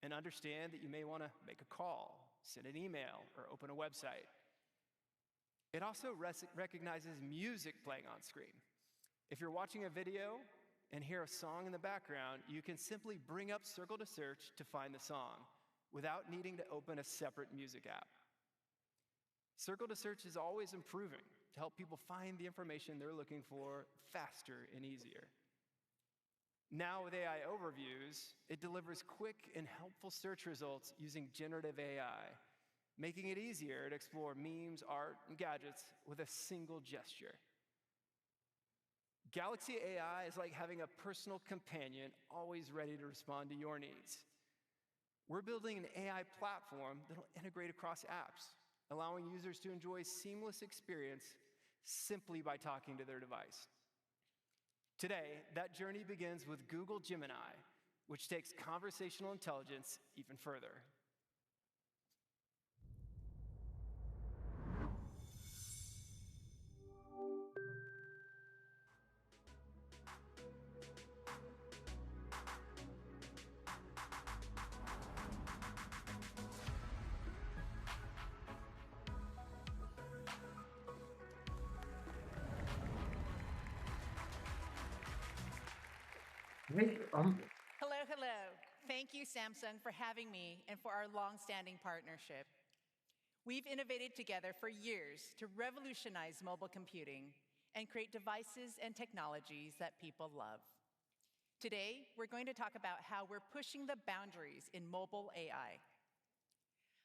and understand that you may want to make a call, send an email, or open a website. It also recognizes music playing on screen. If you're watching a video and hear a song in the background, you can simply bring up Circle to Search to find the song without needing to open a separate music app. Circle to Search is always improving to help people find the information they're looking for faster and easier. Now with AI overviews, it delivers quick and helpful search results using generative AI, making it easier to explore memes, art, and gadgets with a single gesture. Galaxy AI is like having a personal companion always ready to respond to your needs. We're building an AI platform that'll integrate across apps, allowing users to enjoy a seamless experience simply by talking to their device. Today, that journey begins with Google Gemini, which takes conversational intelligence even further. Wait, Hello, hello. Thank you, Samsung, for having me and for our long-standing partnership. We've innovated together for years to revolutionize mobile computing and create devices and technologies that people love. Today, we're going to talk about how we're pushing the boundaries in mobile AI.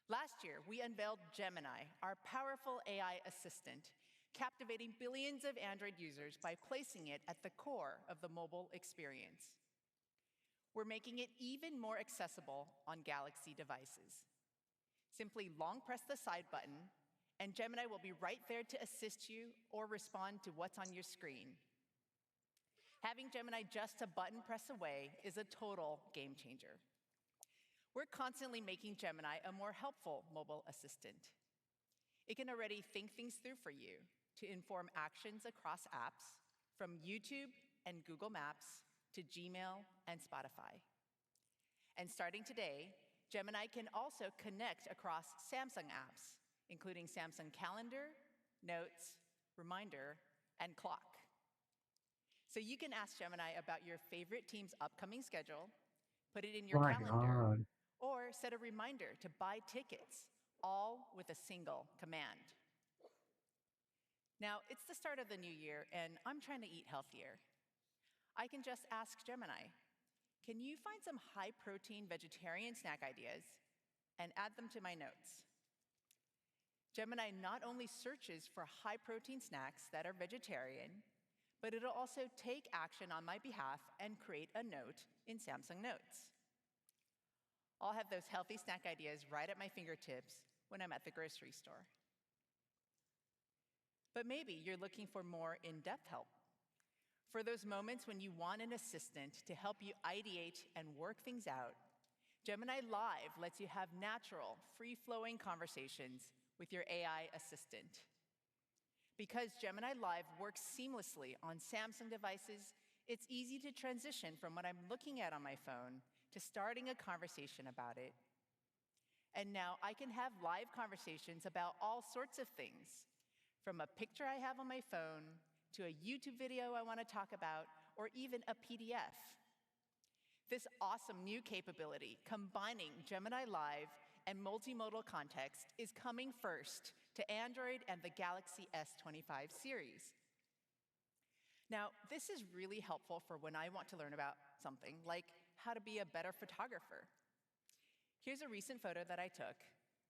Last year, we unveiled Gemini, our powerful AI assistant, captivating billions of Android users by placing it at the core of the mobile experience. We're making it even more accessible on Galaxy devices. Simply long press the side button, and Gemini will be right there to assist you or respond to what's on your screen. Having Gemini just a button press away is a total game changer. We're constantly making Gemini a more helpful mobile assistant. It can already think things through for you to inform actions across apps, from YouTube and Google Maps to Gmail and Spotify. And starting today, Gemini can also connect across Samsung apps, including Samsung Calendar, Notes, Reminder, and Clock. So you can ask Gemini about your favorite team's upcoming schedule, put it in your my calendar, God. or set a reminder to buy tickets, all with a single command. Now, it's the start of the new year, and I'm trying to eat healthier. I can just ask Gemini, can you find some high-protein vegetarian snack ideas and add them to my notes? Gemini not only searches for high-protein snacks that are vegetarian, but it'll also take action on my behalf and create a note in Samsung Notes. I'll have those healthy snack ideas right at my fingertips when I'm at the grocery store. But maybe you're looking for more in-depth help. For those moments when you want an assistant to help you ideate and work things out, Gemini Live lets you have natural, free-flowing conversations with your AI assistant. Because Gemini Live works seamlessly on Samsung devices, it's easy to transition from what I'm looking at on my phone to starting a conversation about it. And now I can have live conversations about all sorts of things, from a picture I have on my phone, to a YouTube video I want to talk about, or even a PDF. This awesome new capability, combining Gemini Live and multimodal context, is coming first to Android and the Galaxy S25 series. Now, this is really helpful for when I want to learn about something, like how to be a better photographer. Here's a recent photo that I took.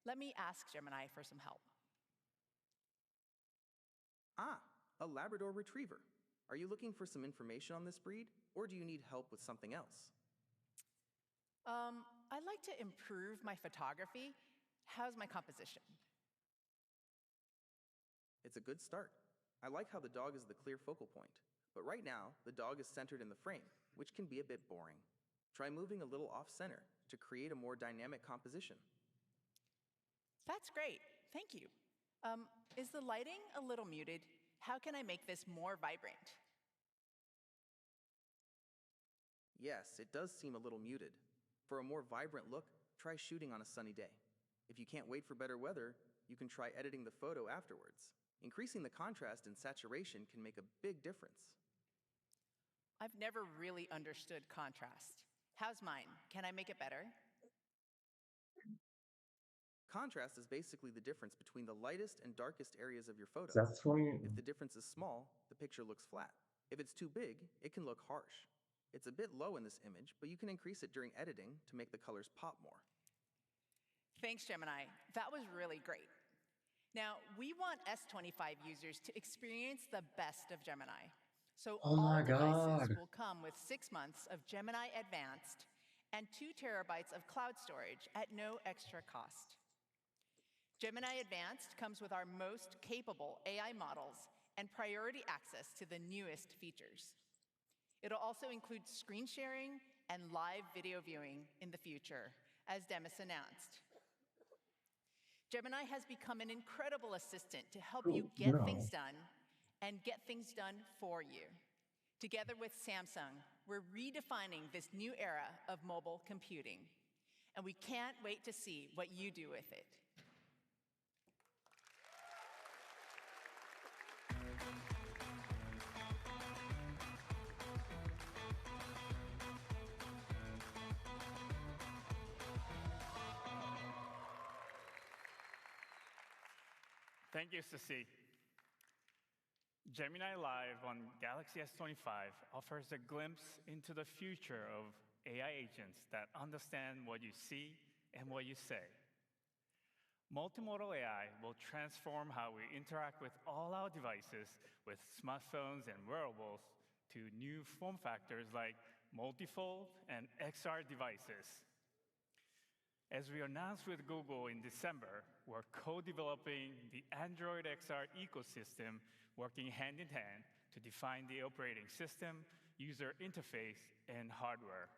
Let me ask Gemini for some help. Ah, a Labrador Retriever. Are you looking for some information on this breed, or do you need help with something else? I'd like to improve my photography. How's my composition? It's a good start. I like how the dog is the clear focal point, but right now, the dog is centered in the frame, which can be a bit boring. Try moving a little off-center to create a more dynamic composition. That's great. Thank you. Is the lighting a little muted? How can I make this more vibrant? Yes, it does seem a little muted. For a more vibrant look, try shooting on a sunny day. If you can't wait for better weather, you can try editing the photo afterwards. Increasing the contrast and saturation can make a big difference. I've never really understood contrast. How's mine? Can I make it better? Contrast is basically the difference between the lightest and darkest areas of your photo. That's when If the difference is small, the picture looks flat. If it's too big, it can look harsh. It's a bit low in this image, but you can increase it during editing to make the colors pop more. Thanks, Gemini. That was really great. Now, we want S25 users to experience the best of Gemini. So Oh all my devices God. will come with 6 months of Gemini Advanced and 2 terabytes of cloud storage at no extra cost. Gemini Advanced comes with our most capable AI models and priority access to the newest features. It'll also include screen sharing and live video viewing in the future, as Demis announced. Gemini has become an incredible assistant to help you get things done and get things done for you. Together with Samsung, we're redefining this new era of mobile computing, and we can't wait to see what you do with it. Thank you, Sissy. Gemini Live on Galaxy S25 offers a glimpse into the future of AI agents that understand what you see and what you say. Multimodal AI will transform how we interact with all our devices, with smartphones and wearables, to new form factors like multifold and XR devices. As we announced with Google in December, we're co-developing the Android XR ecosystem, working hand in hand to define the operating system, user interface, and hardware.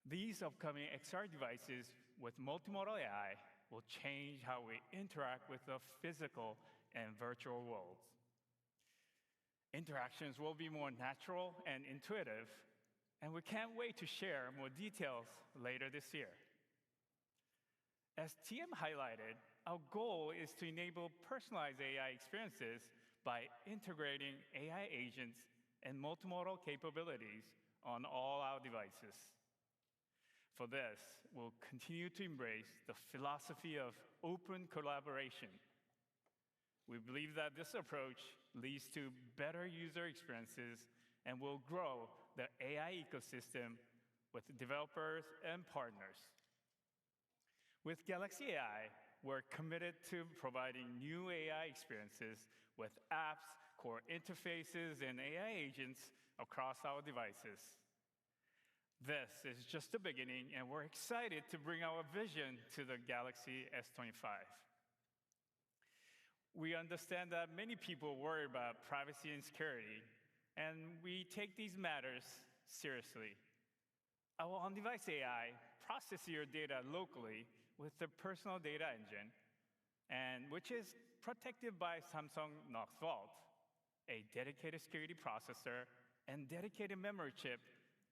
These upcoming XR devices with multimodal AI will change how we interact with the physical and virtual worlds. Interactions will be more natural and intuitive, and we can't wait to share more details later this year. As TM highlighted, our goal is to enable personalized AI experiences by integrating AI agents and multimodal capabilities on all our devices. For this, we'll continue to embrace the philosophy of open collaboration. We believe that this approach leads to better user experiences and will grow the AI ecosystem with developers and partners. With Galaxy AI, we're committed to providing new AI experiences with apps, core interfaces, and AI agents across our devices. This is just the beginning, and we're excited to bring our vision to the Galaxy S25. We understand that many people worry about privacy and security, and we take these matters seriously. Our on-device AI processes your data locally with the personal data engine, and which is protected by Samsung Knox Vault. A dedicated security processor and dedicated memory chip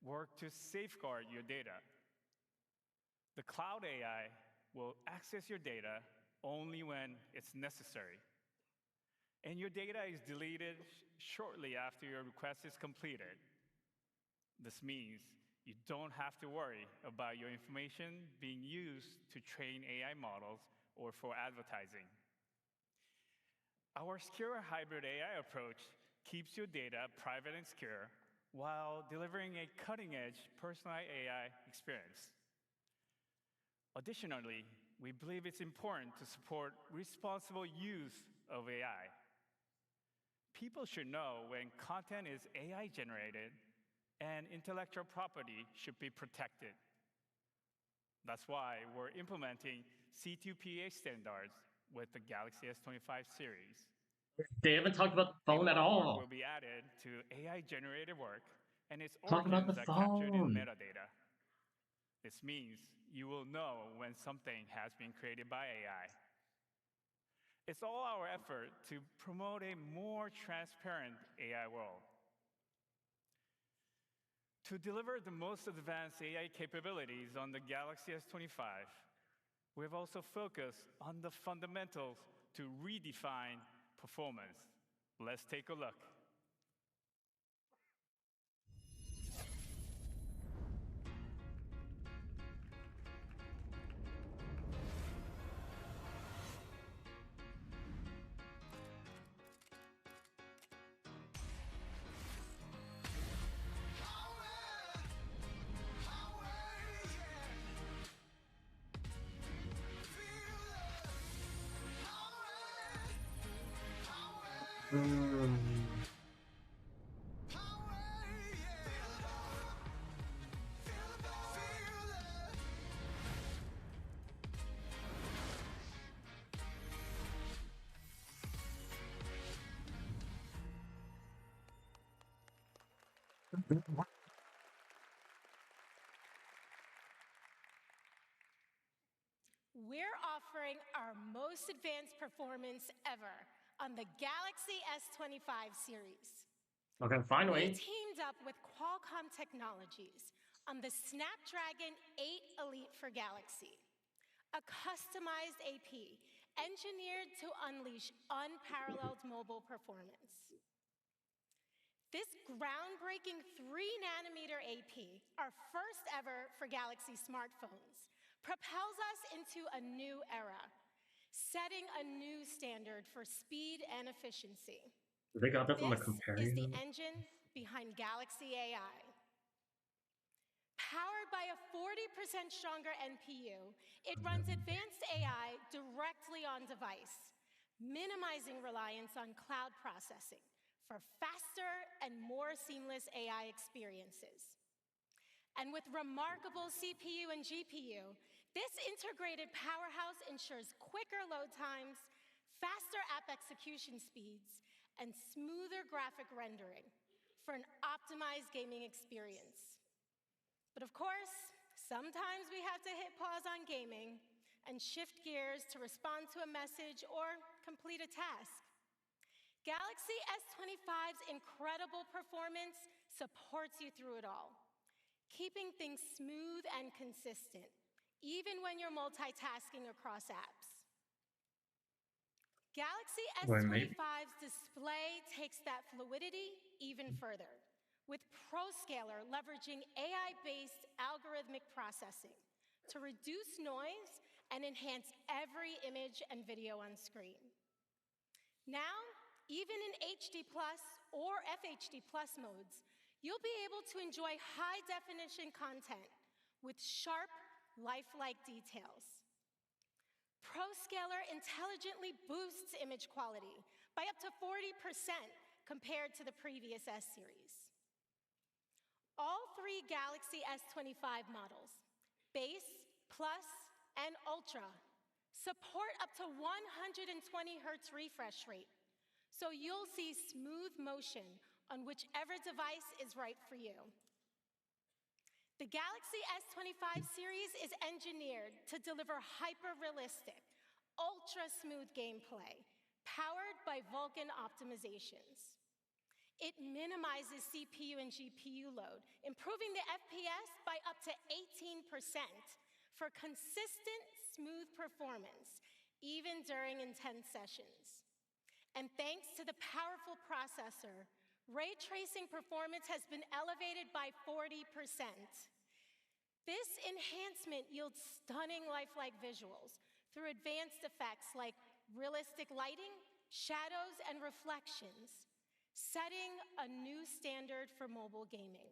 work to safeguard your data. The cloud AI will access your data only when it's necessary. And your data is deleted shortly after your request is completed. This means you don't have to worry about your information being used to train AI models or for advertising. Our secure hybrid AI approach keeps your data private and secure while delivering a cutting-edge personalized AI experience. Additionally, we believe it's important to support responsible use of AI. People should know when content is AI generated and intellectual property should be protected. That's why we're implementing C2PA standards with the Galaxy S25 series. They haven't talked about the phone at all. Will be added to AI-generated work and its Talk about origins the are captured in phone. metadata. This means you will know when something has been created by AI. It's all our effort to promote a more transparent AI world. To deliver the most advanced AI capabilities on the Galaxy S25, we've also focused on the fundamentals to redefine performance. Let's take a look. We're offering our most advanced performance ever on the Galaxy S25 series. Okay, We finally. teamed up with Qualcomm Technologies on the Snapdragon 8 Elite for Galaxy, a customized AP engineered to unleash unparalleled mobile performance. This groundbreaking 3-nanometer AP, our first ever for Galaxy smartphones, propels us into a new era, setting a new standard for speed and efficiency. They got that from the This is comparison. the engine behind Galaxy AI. Powered by a 40% stronger NPU, it runs advanced AI directly on device, minimizing reliance on cloud processing for faster and more seamless AI experiences. And with remarkable CPU and GPU, this integrated powerhouse ensures quicker load times, faster app execution speeds, and smoother graphic rendering for an optimized gaming experience. But of course, sometimes we have to hit pause on gaming and shift gears to respond to a message or complete a task. Galaxy S25's incredible performance supports you through it all, keeping things smooth and consistent, even when you're multitasking across apps. Galaxy S25's display takes that fluidity even further, with ProScaler leveraging AI-based algorithmic processing to reduce noise and enhance every image and video on screen. Now, even in HD+ or FHD+ modes, you'll be able to enjoy high-definition content with sharp, lifelike details. ProScaler intelligently boosts image quality by up to 40% compared to the previous S series. All three Galaxy S25 models, Base, Plus, and Ultra, support up to 120 Hz refresh rate, so you'll see smooth motion on whichever device is right for you. The Galaxy S25 series is engineered to deliver hyper-realistic, ultra-smooth gameplay, powered by Vulkan optimizations. It minimizes CPU and GPU load, improving the FPS by up to 18% for consistent, smooth performance, even during intense sessions. And thanks to the powerful processor, ray tracing performance has been elevated by 40%. This enhancement yields stunning lifelike visuals through advanced effects like realistic lighting, shadows, and reflections, setting a new standard for mobile gaming.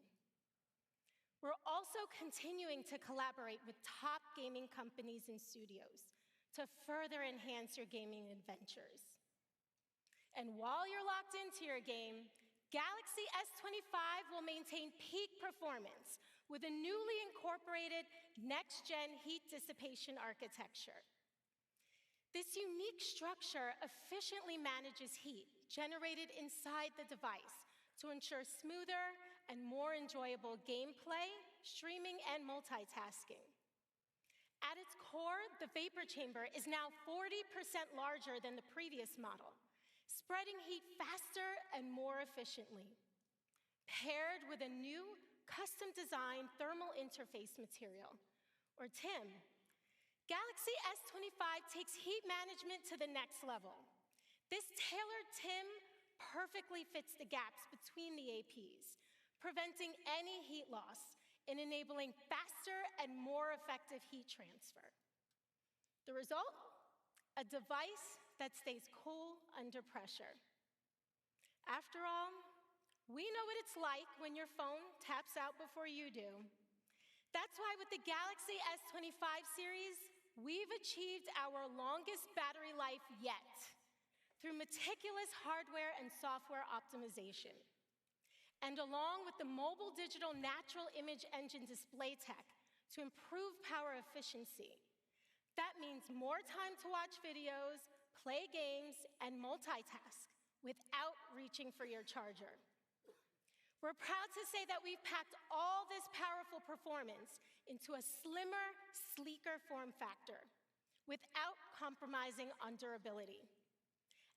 We're also continuing to collaborate with top gaming companies and studios to further enhance your gaming adventures. And while you're locked into your game, Galaxy S25 will maintain peak performance with a newly incorporated next-gen heat dissipation architecture. This unique structure efficiently manages heat generated inside the device to ensure smoother and more enjoyable gameplay, streaming, and multitasking. At its core, the vapor chamber is now 40% larger than the previous model, spreading heat faster and more efficiently. Paired with a new custom-designed thermal interface material, or TIM, Galaxy S25 takes heat management to the next level. This tailored TIM perfectly fits the gaps between the APs, preventing any heat loss and enabling faster and more effective heat transfer. The result? A device that stays cool under pressure. After all, we know what it's like when your phone taps out before you do. That's why with the Galaxy S25 series, we've achieved our longest battery life yet through meticulous hardware and software optimization. And along with the mobile digital natural image engine display tech to improve power efficiency. That means more time to watch videos, play games, and multitask without reaching for your charger. We're proud to say that we've packed all this powerful performance into a slimmer, sleeker form factor without compromising on durability.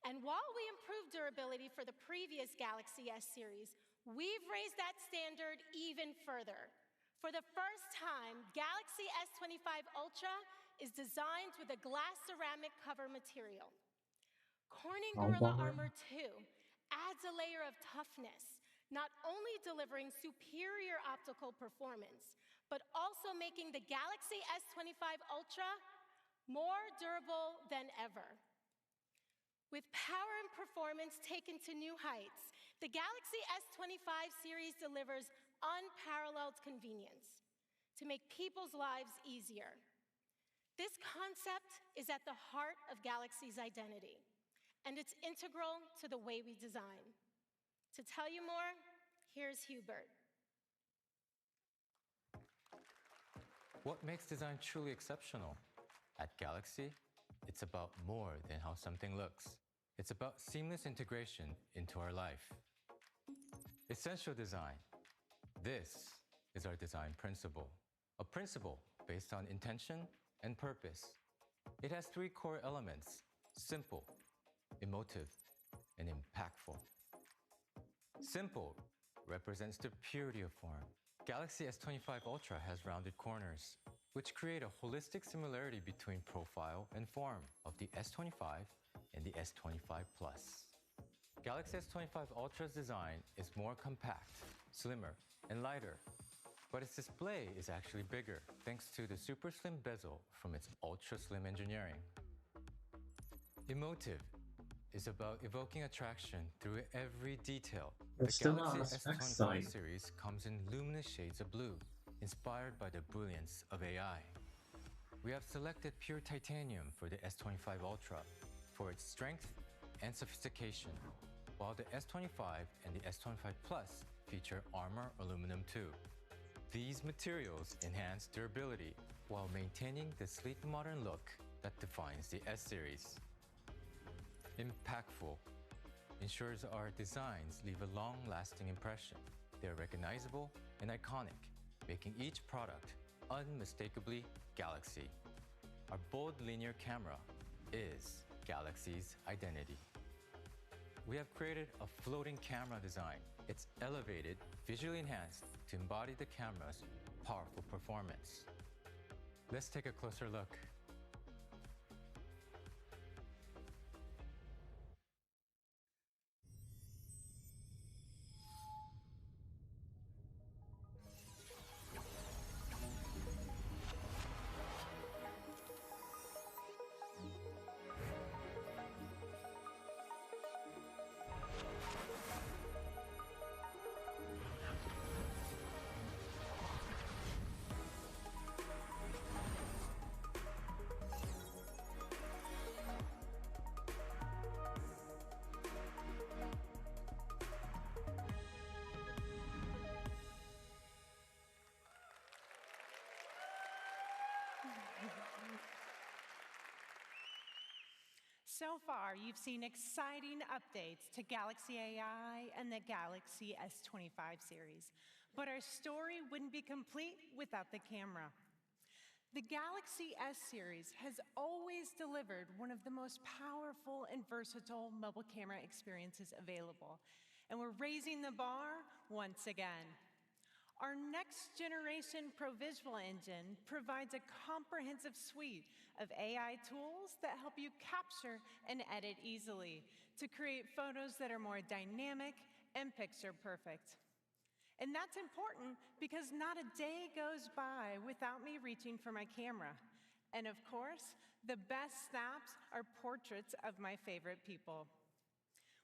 And while we improved durability for the previous Galaxy S series, we've raised that standard even further. For the first time, Galaxy S25 Ultra is designed with a glass ceramic cover material. Corning Gorilla Armor 2 adds a layer of toughness, not only delivering superior optical performance, but also making the Galaxy S25 Ultra more durable than ever. With power and performance taken to new heights, the Galaxy S25 series delivers unparalleled convenience to make people's lives easier. This concept is at the heart of Galaxy's identity, and it's integral to the way we design. To tell you more, here's Hubert. What makes design truly exceptional? At Galaxy, it's about more than how something looks. It's about seamless integration into our life. Essential design. This is our design principle. A principle based on intention and purpose. It has three core elements: simple, emotive, and impactful. Simple represents the purity of form. Galaxy S25 Ultra has rounded corners, which create a holistic similarity between profile and form of the S25 and the S25 Plus. Galaxy S25 Ultra's design is more compact, slimmer, and lighter, but its display is actually bigger thanks to the super slim bezel from its ultra-slim engineering. Emotive is about evoking attraction through every detail. The It's still Galaxy not on the spec S25 site. series comes in luminous shades of blue, inspired by the brilliance of AI. We have selected pure titanium for the S25 Ultra for its strength and sophistication, while the S25 and the S25 Plus feature armor aluminum too. These materials enhance durability while maintaining the sleek modern look that defines the S series. Impactful ensures our designs leave a long-lasting impression. They're recognizable and iconic, making each product unmistakably Galaxy. Our bold linear camera is Galaxy's identity. We have created a floating camera design. It's elevated, visually enhanced to embody the camera's powerful performance. Let's take a closer look. So far, you've seen exciting updates to Galaxy AI and the Galaxy S25 series, but our story wouldn't be complete without the camera. The Galaxy S series has always delivered one of the most powerful and versatile mobile camera experiences available, and we're raising the bar once again. Our next generation ProVisual engine provides a comprehensive suite of AI tools that help you capture and edit easily to create photos that are more dynamic and picture perfect. And that's important because not a day goes by without me reaching for my camera. And of course, the best snaps are portraits of my favorite people.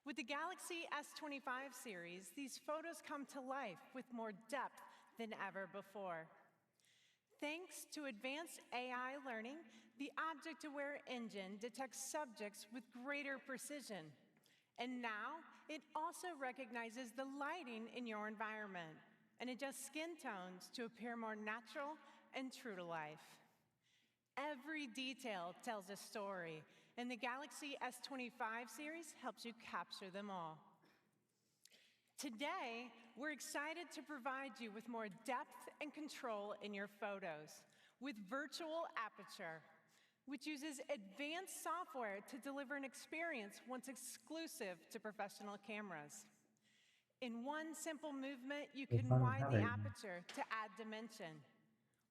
With the Galaxy S25 series, these photos come to life with more depth than ever before. Thanks to advanced AI learning, the object-aware engine detects subjects with greater precision. And now, it also recognizes the lighting in your environment and adjusts skin tones to appear more natural and true to life. Every detail tells a story, and the Galaxy S25 series helps you capture them all. Today, we're excited to provide you with more depth and control in your photos with Virtual Aperture, which uses advanced software to deliver an experience once exclusive to professional cameras. In one simple movement, you can widen the aperture to add dimension,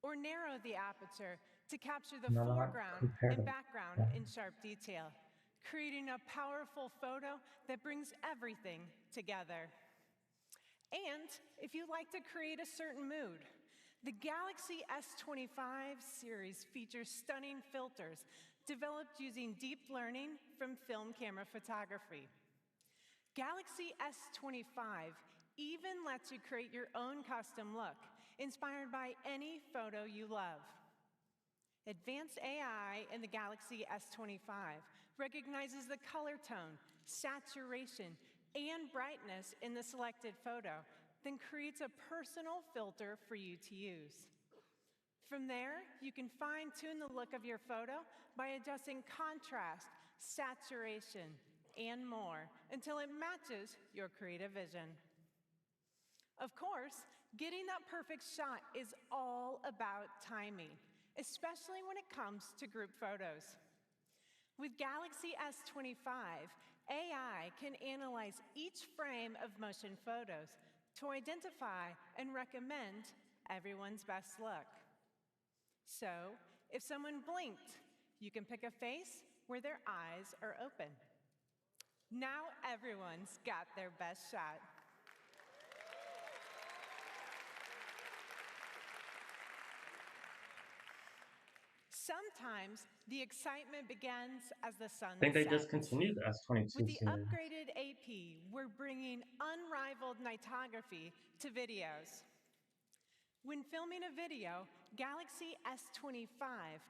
or narrow the aperture to capture the foreground and background in sharp detail, creating a powerful photo that brings everything together. And if you'd like to create a certain mood, the Galaxy S25 series features stunning filters developed using deep learning from film camera photography. Galaxy S25 even lets you create your own custom look, inspired by any photo you love. Advanced AI in the Galaxy S25 recognizes the color tone, saturation, and brightness in the selected photo, then creates a personal filter for you to use. From there, you can fine-tune the look of your photo by adjusting contrast, saturation, and more until it matches your creative vision. Of course, getting that perfect shot is all about timing, especially when it comes to group photos. With Galaxy S25, AI can analyze each frame of motion photos to identify and recommend everyone's best look. So, if someone blinked, you can pick a face where their eyes are open. Now everyone's got their best shot. Sometimes the excitement begins as the sun I think they sets. discontinued the S22 With the series. upgraded AP, we're bringing unrivaled nightography to videos. When filming a video, Galaxy S25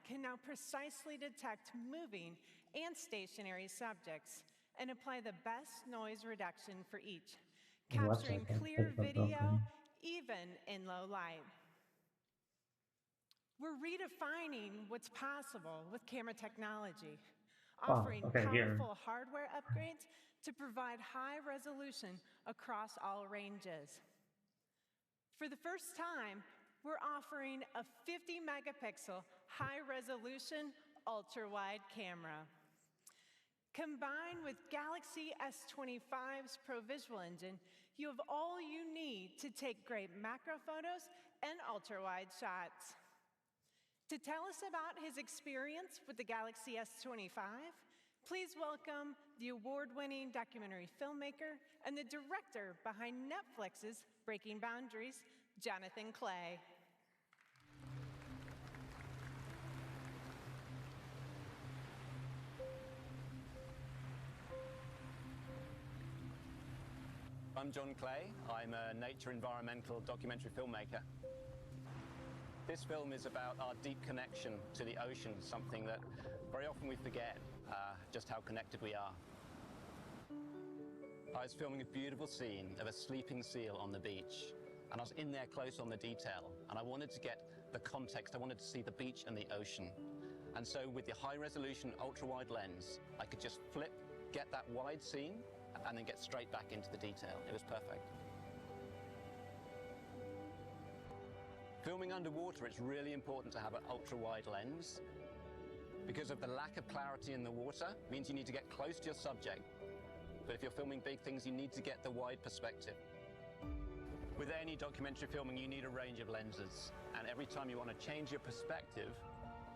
can now precisely detect moving and stationary subjects and apply the best noise reduction for each, capturing clear video even in low light. We're redefining what's possible with camera technology, offering powerful hardware upgrades to provide high resolution across all ranges. For the first time, we're offering a 50-megapixel high-resolution ultra-wide camera. Combined with Galaxy S25's Pro Visual Engine, you have all you need to take great macro photos and ultra-wide shots. To tell us about his experience with the Galaxy S25, please welcome the award-winning documentary filmmaker and the director behind Netflix's Breaking Boundaries, Jonathan Clay. I'm John Clay. I'm a nature environmental documentary filmmaker. This film is about our deep connection to the ocean, something that very often we forget, just how connected we are. I was filming a beautiful scene of a sleeping seal on the beach, and I was in there close on the detail, and I wanted to get the context. I wanted to see the beach and the ocean. And so with the high-resolution ultra-wide lens, I could just flip, get that wide scene, and then get straight back into the detail. It was perfect. Filming underwater, it's really important to have an ultra-wide lens. Because of the lack of clarity in the water, means you need to get close to your subject. But if you're filming big things, you need to get the wide perspective. With any documentary filming, you need a range of lenses. And every time you want to change your perspective,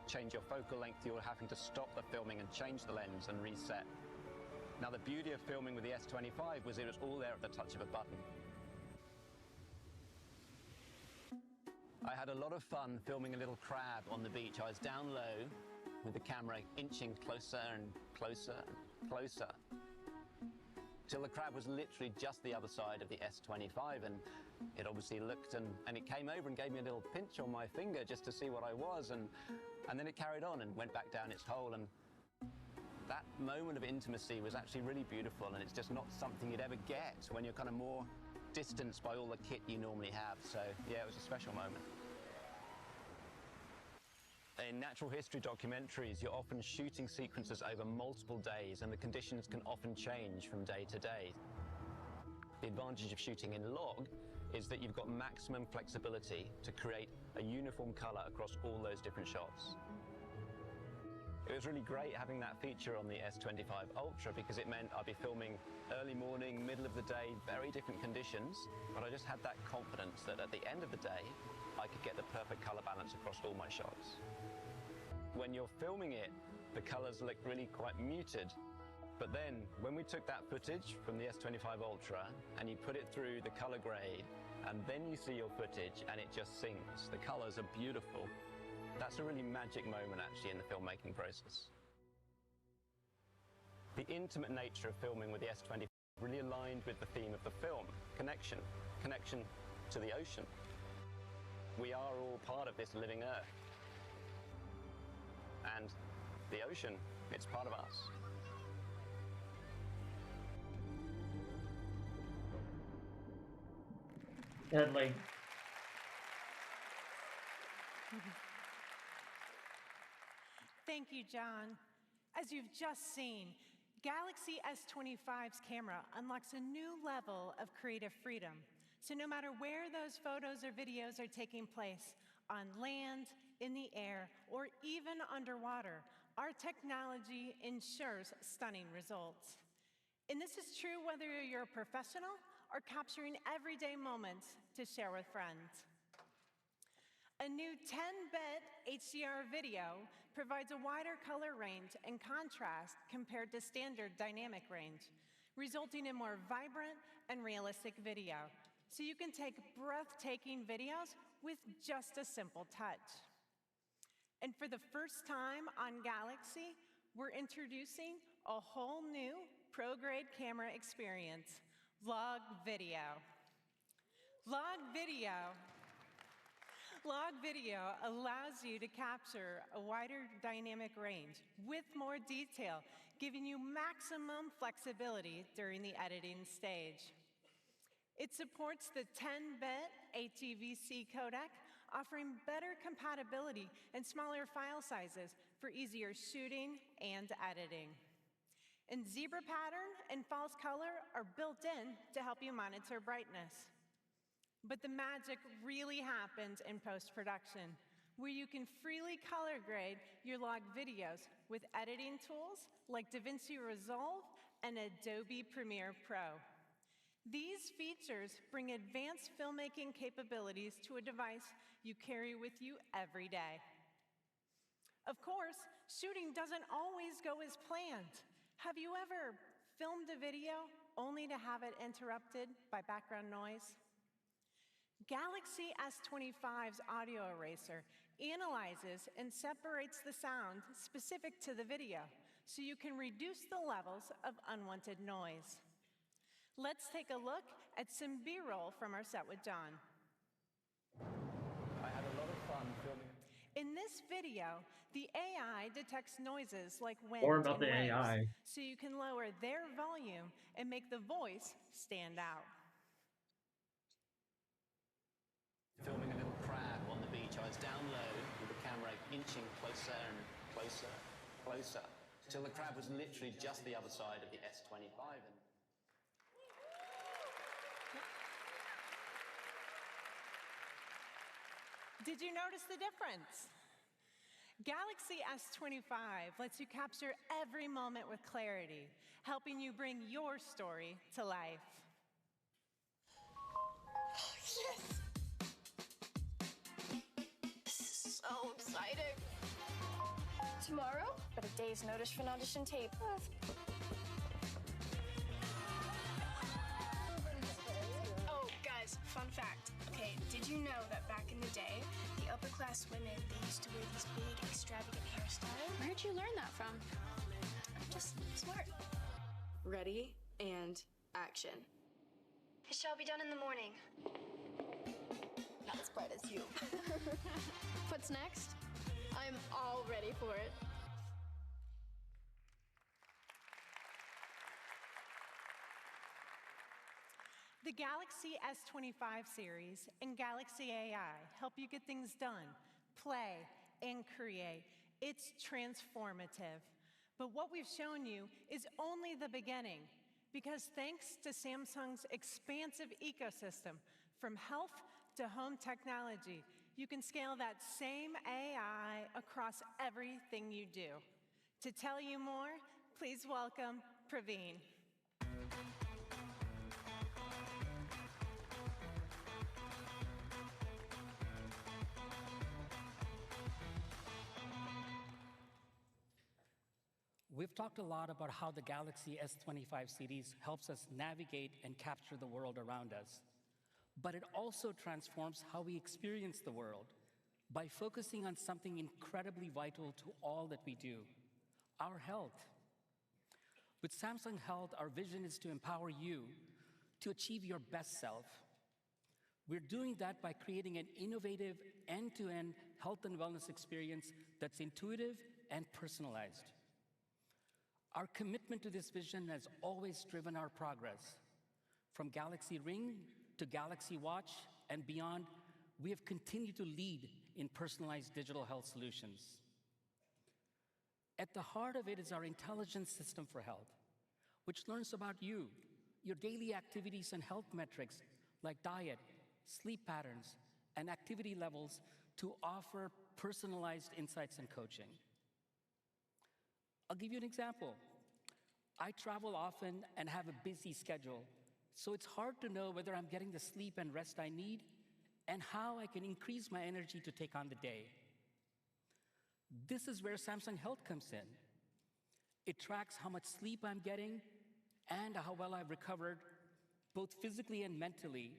change your focal length, you're having to stop the filming and change the lens and reset. Now, the beauty of filming with the S25 was it was all there at the touch of a button. I had a lot of fun filming a little crab on the beach. I was down low with the camera inching closer and closer and closer, till the crab was literally just the other side of the S25, and It obviously looked and it came over and gave me a little pinch on my finger just to see what I was, and then it carried on and went back down its hole. And that moment of intimacy was actually really beautiful, and it's just not something you'd ever get when you're kind of more distanced by all the kit you normally have. So yeah, it was a special moment. In natural history documentaries, you're often shooting sequences over multiple days, and the conditions can often change from day to day. The advantage of shooting in log is that you've got maximum flexibility to create a uniform color across all those different shots. It was really great having that feature on the S25 Ultra because it meant I'd be filming early morning, middle of the day, very different conditions, but I just had that confidence that at the end of the day, I could get the perfect color balance across all my shots. When you're filming it, the colors look really quite muted. But then, when we took that footage from the S25 Ultra and you put it through the color grade, and then you see your footage and it just syncs, the colors are beautiful. That's a really magic moment actually in the filmmaking process. The intimate nature of filming with the S25 really aligned with the theme of the film, connection to the ocean. We are all part of this living Earth. And the ocean, it's part of us. And like, Thank you, John. As you've just seen, Galaxy S25's camera unlocks a new level of creative freedom. So no matter where those photos or videos are taking place, on land, in the air, or even underwater, our technology ensures stunning results. And this is true whether you're a professional or capturing everyday moments to share with friends. A new 10-bit HDR video provides a wider color range and contrast compared to standard dynamic range, resulting in more vibrant and realistic video. So you can take breathtaking videos with just a simple touch. And for the first time on Galaxy, we're introducing a whole new pro-grade camera experience, log video. Log video allows you to capture a wider dynamic range with more detail, giving you maximum flexibility during the editing stage. It supports the 10-bit ATVC codec, offering better compatibility and smaller file sizes for easier shooting and editing. And zebra pattern and false color are built in to help you monitor brightness. But the magic really happens in post-production, where you can freely color grade your log videos with editing tools like DaVinci Resolve and Adobe Premiere Pro. These features bring advanced filmmaking capabilities to a device you carry with you every day. Of course, shooting doesn't always go as planned. Have you ever filmed a video only to have it interrupted by background noise? Galaxy S25's audio eraser analyzes and separates the sound specific to the video, so you can reduce the levels of unwanted noise. Let's take a look at some B-roll from our set with John. I had a lot of fun filming. In this video, the AI detects noises like wind More about and the waves, AI. so you can lower their volume and make the voice stand out. Filming a little crab on the beach. I was down low with the camera inching closer and closer, till the crab was literally just the other side of the S25. Did you notice the difference? Galaxy S25 lets you capture every moment with clarity, helping you bring your story to life. Yes! This is so exciting. Tomorrow, got a day's notice for an audition tape. Oh, guys, fun fact. Okay, did you know that back in the day, the upper-class women, they used to wear these big, extravagant hairstyles? Where'd you learn that from? I'm just smart. Ready and action. It shall be done in the morning. as bright as you. What's next? I'm all ready for it. The Galaxy S25 series and Galaxy AI help you get things done, play, and create. It's transformative. But what we've shown you is only the beginning, because thanks to Samsung's expansive ecosystem, from health to home technology, you can scale that same AI across everything you do. To tell you more, please welcome Praveen. We've talked a lot about how the Galaxy S25 series helps us navigate and capture the world around us. But it also transforms how we experience the world by focusing on something incredibly vital to all that we do, our health. With Samsung Health, our vision is to empower you to achieve your best self. We're doing that by creating an innovative end-to-end health and wellness experience that's intuitive and personalized. Our commitment to this vision has always driven our progress. From Galaxy Ring to Galaxy Watch and beyond, we have continued to lead in personalized digital health solutions. At the heart of it is our intelligence system for health, which learns about you, your daily activities and health metrics like diet, sleep patterns, and activity levels to offer personalized insights and coaching. I'll give you an example. I travel often and have a busy schedule, so it's hard to know whether I'm getting the sleep and rest I need and how I can increase my energy to take on the day. This is where Samsung Health comes in. It tracks how much sleep I'm getting and how well I've recovered, both physically and mentally,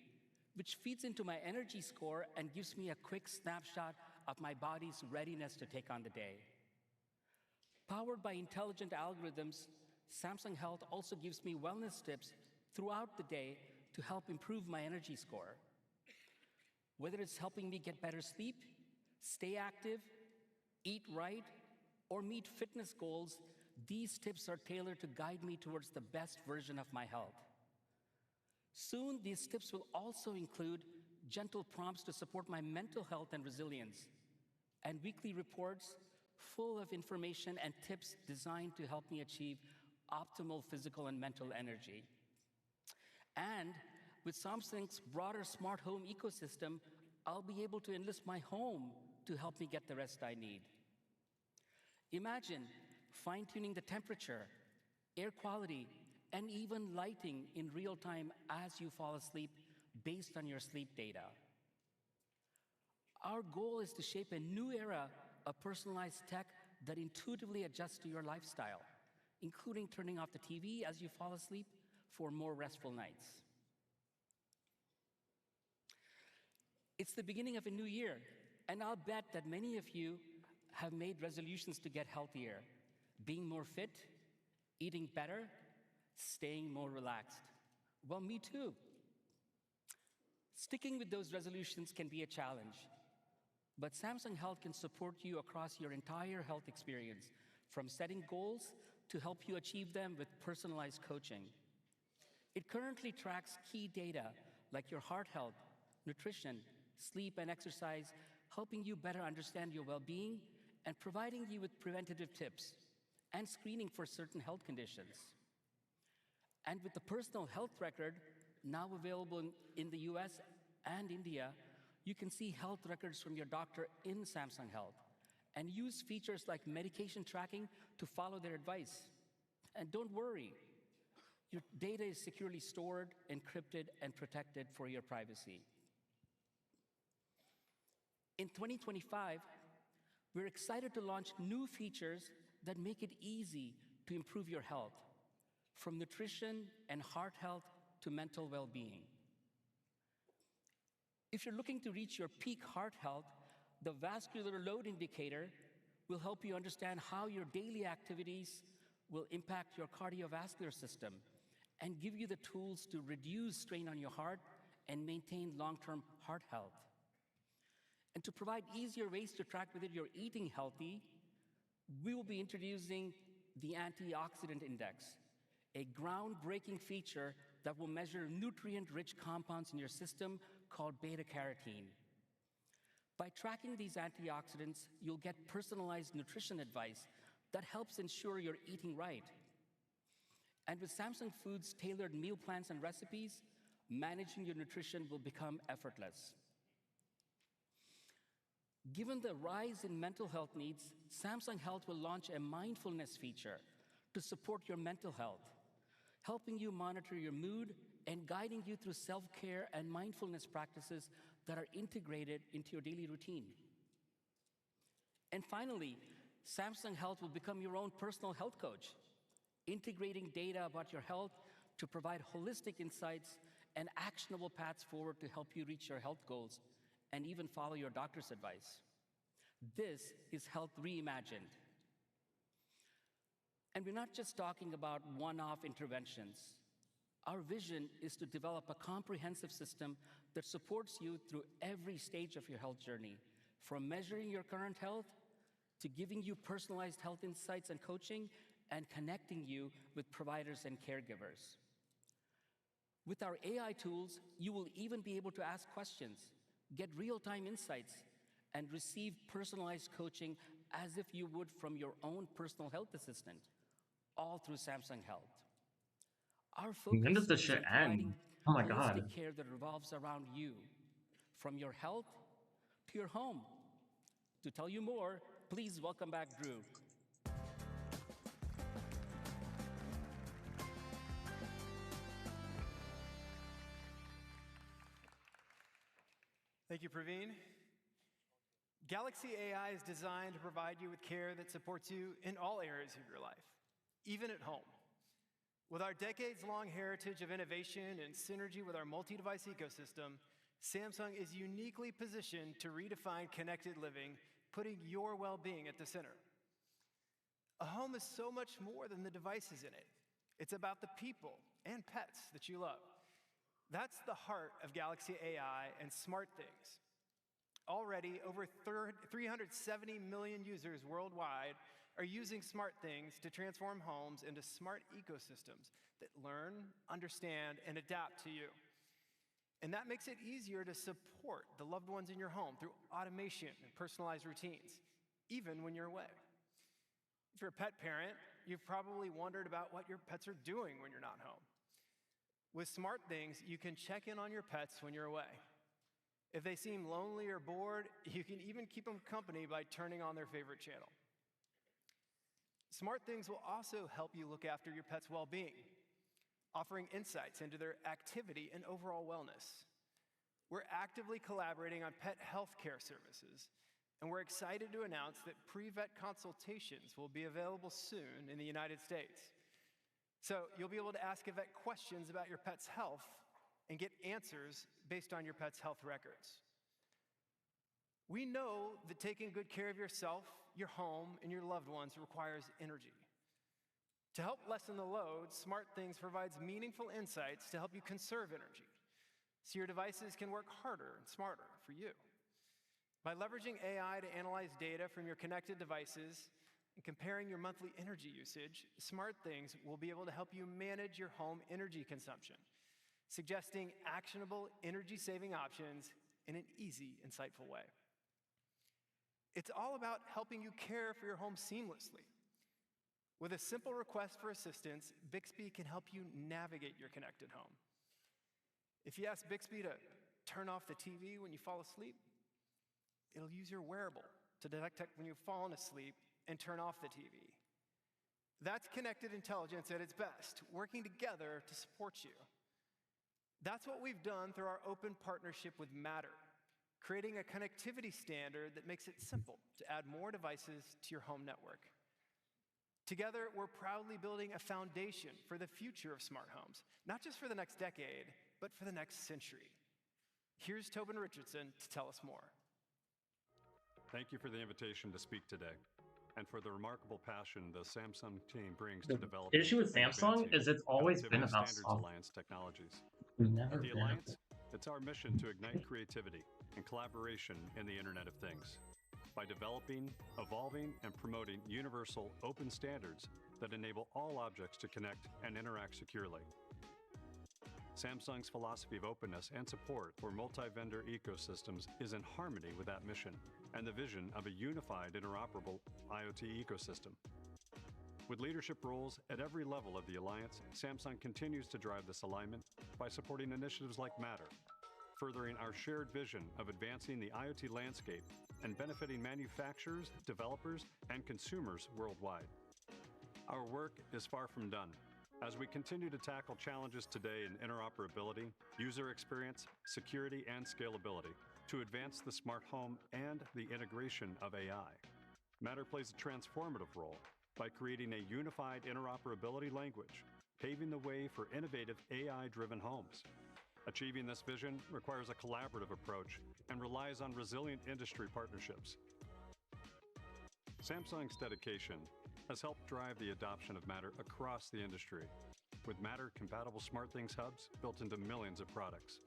which feeds into my energy score and gives me a quick snapshot of my body's readiness to take on the day. Powered by intelligent algorithms, Samsung Health also gives me wellness tips throughout the day to help improve my energy score. Whether it's helping me get better sleep, stay active, eat right, or meet fitness goals, these tips are tailored to guide me towards the best version of my health. Soon, these tips will also include gentle prompts to support my mental health and resilience, and weekly reports full of information and tips designed to help me achieve optimal physical and mental energy. And with Samsung's broader smart home ecosystem, I'll be able to enlist my home to help me get the rest I need. Imagine fine-tuning the temperature, air quality, and even lighting in real time as you fall asleep based on your sleep data. Our goal is to shape a new era of personalized tech that intuitively adjusts to your lifestyle, including turning off the TV as you fall asleep for more restful nights. It's the beginning of a new year, and I'll bet that many of you have made resolutions to get healthier, being more fit, eating better, staying more relaxed. Well, me too. Sticking with those resolutions can be a challenge, but Samsung Health can support you across your entire health experience, from setting goals to help you achieve them with personalized coaching. It currently tracks key data like your heart health, nutrition, sleep, and exercise, helping you better understand your well-being and providing you with preventative tips and screening for certain health conditions. And with the personal health record now available in the US and India, you can see health records from your doctor in Samsung Health and use features like medication tracking to follow their advice. And don't worry, your data is securely stored, encrypted, and protected for your privacy. In 2025, we're excited to launch new features that make it easy to improve your health, from nutrition and heart health to mental well-being. If you're looking to reach your peak heart health, the vascular load indicator will help you understand how your daily activities will impact your cardiovascular system and give you the tools to reduce strain on your heart and maintain long-term heart health. And to provide easier ways to track whether you're eating healthy, we will be introducing the Antioxidant Index, a groundbreaking feature that will measure nutrient-rich compounds in your system called beta-carotene. By tracking these antioxidants, you'll get personalized nutrition advice that helps ensure you're eating right. And with Samsung Foods' tailored meal plans and recipes, managing your nutrition will become effortless. Given the rise in mental health needs, Samsung Health will launch a mindfulness feature to support your mental health, helping you monitor your mood and guiding you through self-care and mindfulness practices that are integrated into your daily routine. And finally, Samsung Health will become your own personal health coach, integrating data about your health to provide holistic insights and actionable paths forward to help you reach your health goals and even follow your doctor's advice. This is Health Reimagined. And we're not just talking about one-off interventions. Our vision is to develop a comprehensive system that supports you through every stage of your health journey, from measuring your current health to giving you personalized health insights and coaching and connecting you with providers and caregivers. With our AI tools, you will even be able to ask questions, get real-time insights, and receive personalized coaching as if you would from your own personal health assistant, all through Samsung Health. Our When focus does this is shit on end? providing Oh my god. holistic care that revolves around you, from your health to your home. To tell you more, please welcome back Drew. Thank you, Praveen. Galaxy AI is designed to provide you with care that supports you in all areas of your life, even at home. With our decades-long heritage of innovation and synergy with our multi-device ecosystem, Samsung is uniquely positioned to redefine connected living, putting your well-being at the center. A home is so much more than the devices in it. It's about the people and pets that you love. That's the heart of Galaxy AI and smart things. Already, over 370 million users worldwide are using smart things to transform homes into smart ecosystems that learn, understand, and adapt to you. And that makes it easier to support the loved ones in your home through automation and personalized routines, even when you're away. If you're a pet parent, you've probably wondered about what your pets are doing when you're not home. With smart things, you can check in on your pets when you're away. If they seem lonely or bored, you can even keep them company by turning on their favorite channel. Smart things will also help you look after your pet's well-being, offering insights into their activity and overall wellness. We're actively collaborating on pet health care services, and we're excited to announce that pre-vet consultations will be available soon in the United States. So you'll be able to ask a vet questions about your pet's health and get answers based on your pet's health records. We know that taking good care of yourself, your home, and your loved ones requires energy. To help lessen the load, Smart Things provides meaningful insights to help you conserve energy, so your devices can work harder and smarter for you. By leveraging AI to analyze data from your connected devices and comparing your monthly energy usage, Smart Things will be able to help you manage your home energy consumption, suggesting actionable energy-saving options in an easy, insightful way. It's all about helping you care for your home seamlessly. With a simple request for assistance, Bixby can help you navigate your connected home. If you ask Bixby to turn off the TV when you fall asleep, it'll use your wearable to detect when you've fallen asleep and turn off the TV. That's connected intelligence at its best, working together to support you. That's what we've done through our open partnership with Matter, creating a connectivity standard that makes it simple to add more devices to your home network. Together, we're proudly building a foundation for the future of smart homes, not just for the next decade, but for the next century. Here's Tobin Richardson to tell us more. Thank you for the invitation to speak today, and for the remarkable passion the Samsung team brings to develop The issue with Samsung is it's always been about Standards software. Alliance technologies. We've never At the been Alliance, it's our mission to ignite creativity, and collaboration in the Internet of Things by developing, evolving, and promoting universal open standards that enable all objects to connect and interact securely. Samsung's philosophy of openness and support for multi-vendor ecosystems is in harmony with that mission and the vision of a unified, interoperable IoT ecosystem. With leadership roles at every level of the alliance, Samsung continues to drive this alignment by supporting initiatives like Matter, furthering our shared vision of advancing the IoT landscape and benefiting manufacturers, developers, and consumers worldwide. Our work is far from done as we continue to tackle challenges today in interoperability, user experience, security, and scalability to advance the smart home and the integration of AI. Matter plays a transformative role by creating a unified interoperability language, paving the way for innovative AI-driven homes. Achieving this vision requires a collaborative approach and relies on resilient industry partnerships. Samsung's dedication has helped drive the adoption of Matter across the industry, with Matter-compatible SmartThings hubs built into millions of products.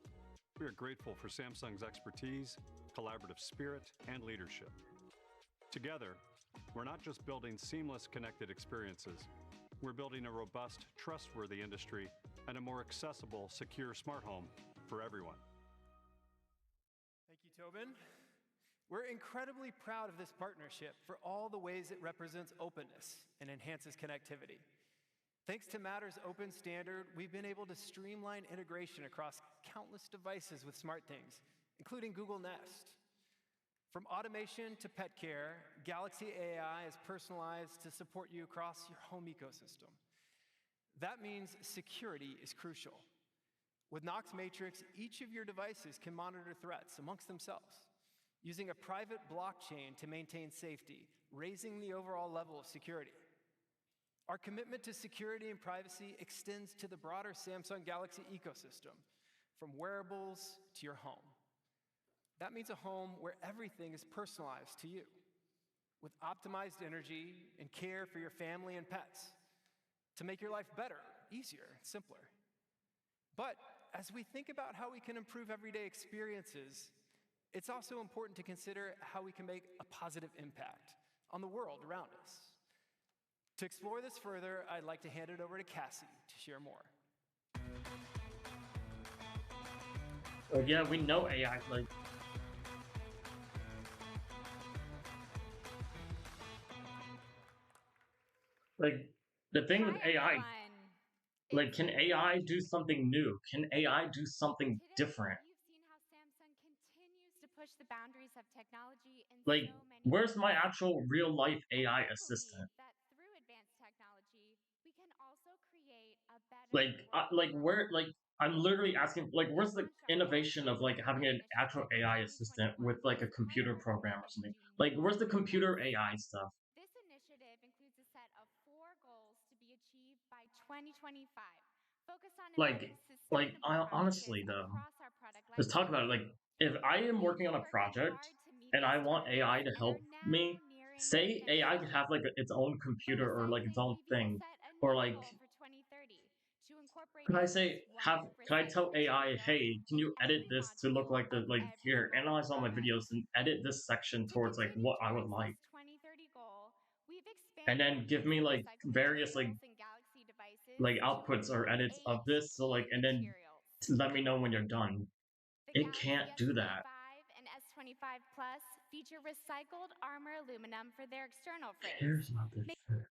We are grateful for Samsung's expertise, collaborative spirit, and leadership. Together, we're not just building seamless connected experiences, we're building a robust, trustworthy industry and a more accessible, secure smart home for everyone. Thank you, Tobin. We're incredibly proud of this partnership for all the ways it represents openness and enhances connectivity. Thanks to Matter's open standard, we've been able to streamline integration across countless devices with SmartThings, including Google Nest. From automation to pet care, Galaxy AI is personalized to support you across your home ecosystem. That means security is crucial. With Knox Matrix, each of your devices can monitor threats amongst themselves, using a private blockchain to maintain safety, raising the overall level of security. Our commitment to security and privacy extends to the broader Samsung Galaxy ecosystem, from wearables to your home. That means a home where everything is personalized to you, with optimized energy and care for your family and pets, to make your life better, easier, and simpler. But as we think about how we can improve everyday experiences, it's also important to consider how we can make a positive impact on the world around us. To explore this further, I'd like to hand it over to Cassie to share more. Yeah, we know AI, like the thing with AI, like, can AI do something new? Can AI do something different? To push the boundaries of technology in Like, so many where's my ways. actual real life AI assistant? That through advanced technology, we can also create a better Like, I'm literally asking, like, where's the innovation of like having an actual AI assistant with like a computer program or something? Like, where's the computer AI stuff? This initiative includes a set of 4 goals to be achieved by 2025. Focus on embedding sustainable Honestly practices though, across our product life let's talk about it. Like, if I am working on a project and I want AI to help me, say AI could have like its own computer or like its own thing, or like, for 2030 to incorporate could I at say least 1 could I tell recycled AI, material hey, can you edit this to look like the like here, analyze all my videos and edit this section towards like what I would like, 2030 goal, we've and expanded then give me like recycled various materials in Galaxy devices like to outputs or include edits 8 of this, so like, and then materials. let me know when you're done. The It Galaxy can't do that. S25 and S25 Plus feature recycled armor aluminum for their external Who frames. cares about this shit?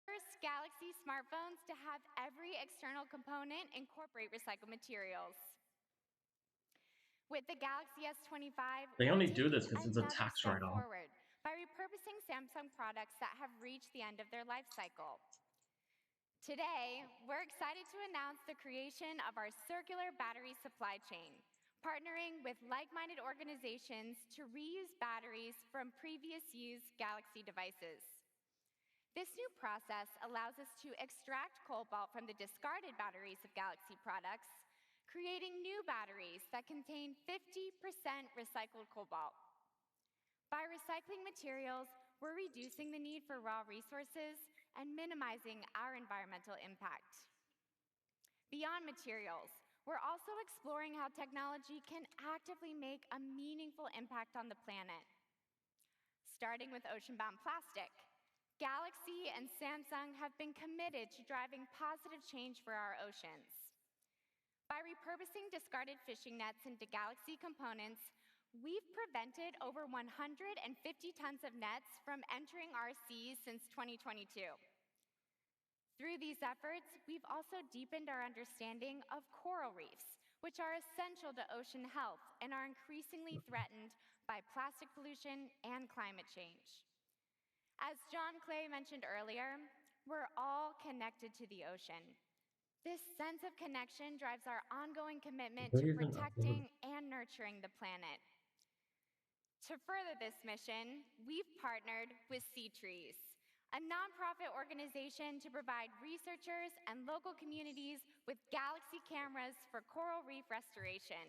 First Galaxy smartphones to have every external component incorporate recycled materials. With the Galaxy S25, They we're only do taking this because it's a another tax step write-off. forward by repurposing Samsung products that have reached the end of their life cycle. Today, we're excited to announce the creation of our circular battery supply chain, partnering with like-minded organizations to reuse batteries from previous used Galaxy devices. This new process allows us to extract cobalt from the discarded batteries of Galaxy products, creating new batteries that contain 50% recycled cobalt. By recycling materials, we're reducing the need for raw resources and minimizing our environmental impact. Beyond materials, we're also exploring how technology can actively make a meaningful impact on the planet. Starting with ocean-bound plastic, Galaxy and Samsung have been committed to driving positive change for our oceans. By repurposing discarded fishing nets into Galaxy components, we've prevented over 150 tons of nets from entering our seas since 2022. Through these efforts, we've also deepened our understanding of coral reefs, which are essential to ocean health and are increasingly threatened by plastic pollution and climate change. As John Clay mentioned earlier, we're all connected to the ocean. This sense of connection drives our ongoing commitment to protecting and nurturing the planet. To further this mission, we've partnered with Sea Trees, a nonprofit organization to provide researchers and local communities with Galaxy cameras for coral reef restoration.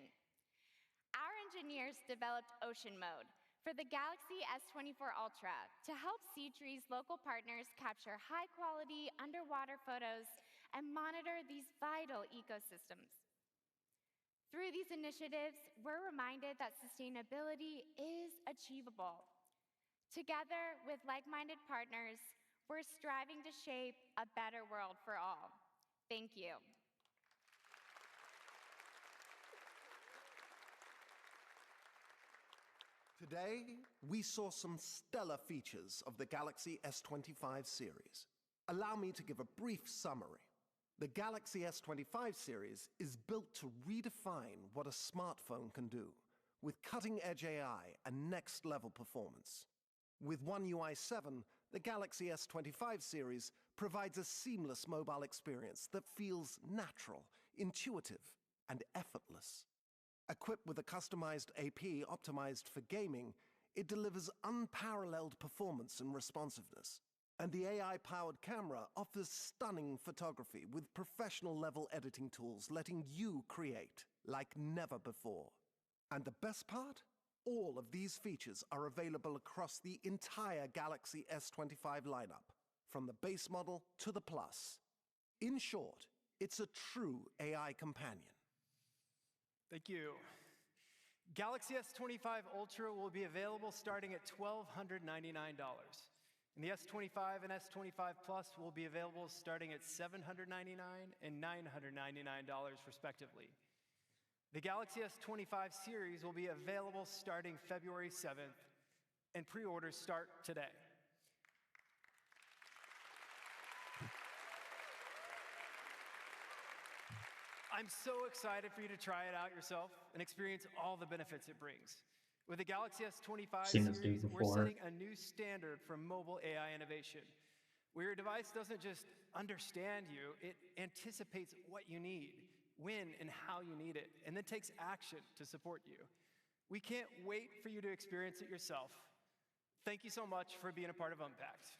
Our engineers developed Ocean Mode for the Galaxy S24 Ultra to help Sea Trees' local partners capture high-quality underwater photos and monitor these vital ecosystems. Through these initiatives, we're reminded that sustainability is achievable. Together with like-minded partners, we're striving to shape a better world for all. Thank you. Today, we saw some stellar features of the Galaxy S25 series. Allow me to give a brief summary. The Galaxy S25 series is built to redefine what a smartphone can do, with cutting-edge AI and next-level performance. With One UI 7, the Galaxy S25 series provides a seamless mobile experience that feels natural, intuitive, and effortless. Equipped with a customized AP optimized for gaming, it delivers unparalleled performance and responsiveness. And the AI-powered camera offers stunning photography with professional-level editing tools, letting you create like never before. And the best part? All of these features are available across the entire Galaxy S25 lineup, from the base model to the Plus. In short, it's a true AI companion. Thank you. Galaxy S25 Ultra will be available starting at $1,299. And the S25 and S25 Plus will be available starting at $799 and $999 respectively. The Galaxy S25 series will be available starting February 7th, and pre-orders start today. I'm so excited for you to try it out yourself and experience all the benefits it brings. With the Galaxy S25 series, we're setting a new standard for mobile AI innovation, where your device doesn't just understand you, it anticipates what you need, when and how you need it, and then takes action to support you. We can't wait for you to experience it yourself. Thank you so much for being a part of Unpacked.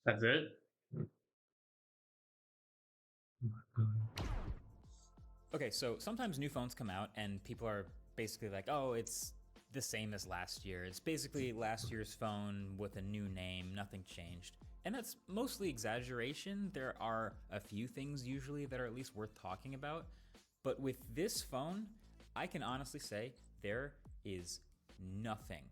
That's it? Okay, so sometimes new phones come out and people are basically like, oh, it's the same as last year. It's basically last year's phone with a new name, nothing changed. And that's mostly exaggeration. There are a few things usually that are at least worth talking about. But with this phone, I can honestly say there is nothing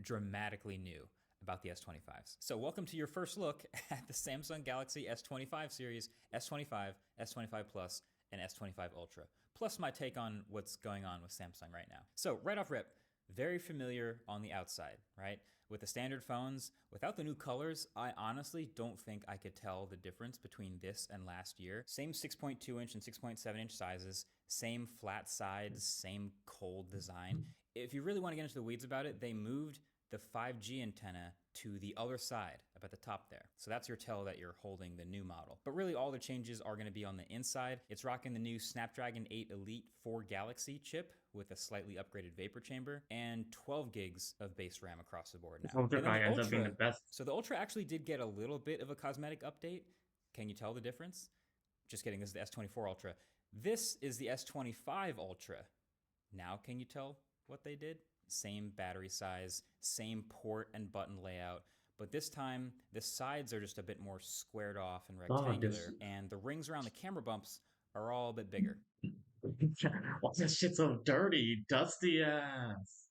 dramatically new about the S25s. So welcome to your first look at the Samsung Galaxy S25 series, S25, S25 Plus, and S25 Ultra, plus my take on what's going on with Samsung right now. So right off rip, very familiar on the outside, right? With the standard phones, without the new colors, I honestly don't think I could tell the difference between this and last year. Same 6.2 inch and 6.7 inch sizes, same flat sides, same cold design. If you really want to get into the weeds about it, they moved the 5G antenna to the other side, up at the top there. So that's your tell that you're holding the new model. But really all the changes are gonna be on the inside. It's rocking the new Snapdragon 8 Elite 4 Galaxy chip with a slightly upgraded vapor chamber and 12 gigs of base RAM across the board now. Ultra probably ends up being the best. So the Ultra actually did get a little bit of a cosmetic update. Can you tell the difference? Just kidding, this is the S24 Ultra. This is the S25 Ultra. Now can you tell what they did. Same battery size, same port and button layout, but this time the sides are just a bit more squared off and rectangular, and the rings around the camera bumps are all a bit bigger. Why is that shit so dirty? Dusty ass.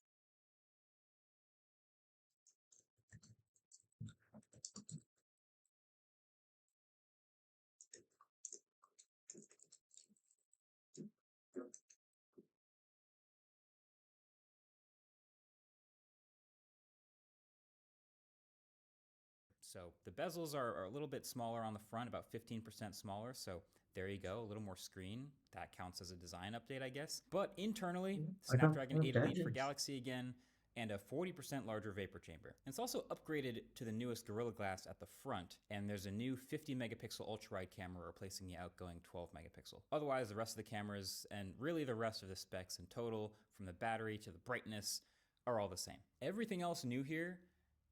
So the bezels are a little bit smaller on the front, about 15% smaller. So there you go, a little more screen. That counts as a design update, I guess. But internally, Snapdragon 8 Elite for Galaxy again, and a 40% larger vapor chamber. And it's also upgraded to the newest Gorilla Glass at the front, and there's a new 50 megapixel ultra-wide camera replacing the outgoing 12 megapixel. Otherwise, the rest of the cameras, and really the rest of the specs in total, from the battery to the brightness, are all the same. Everything else new here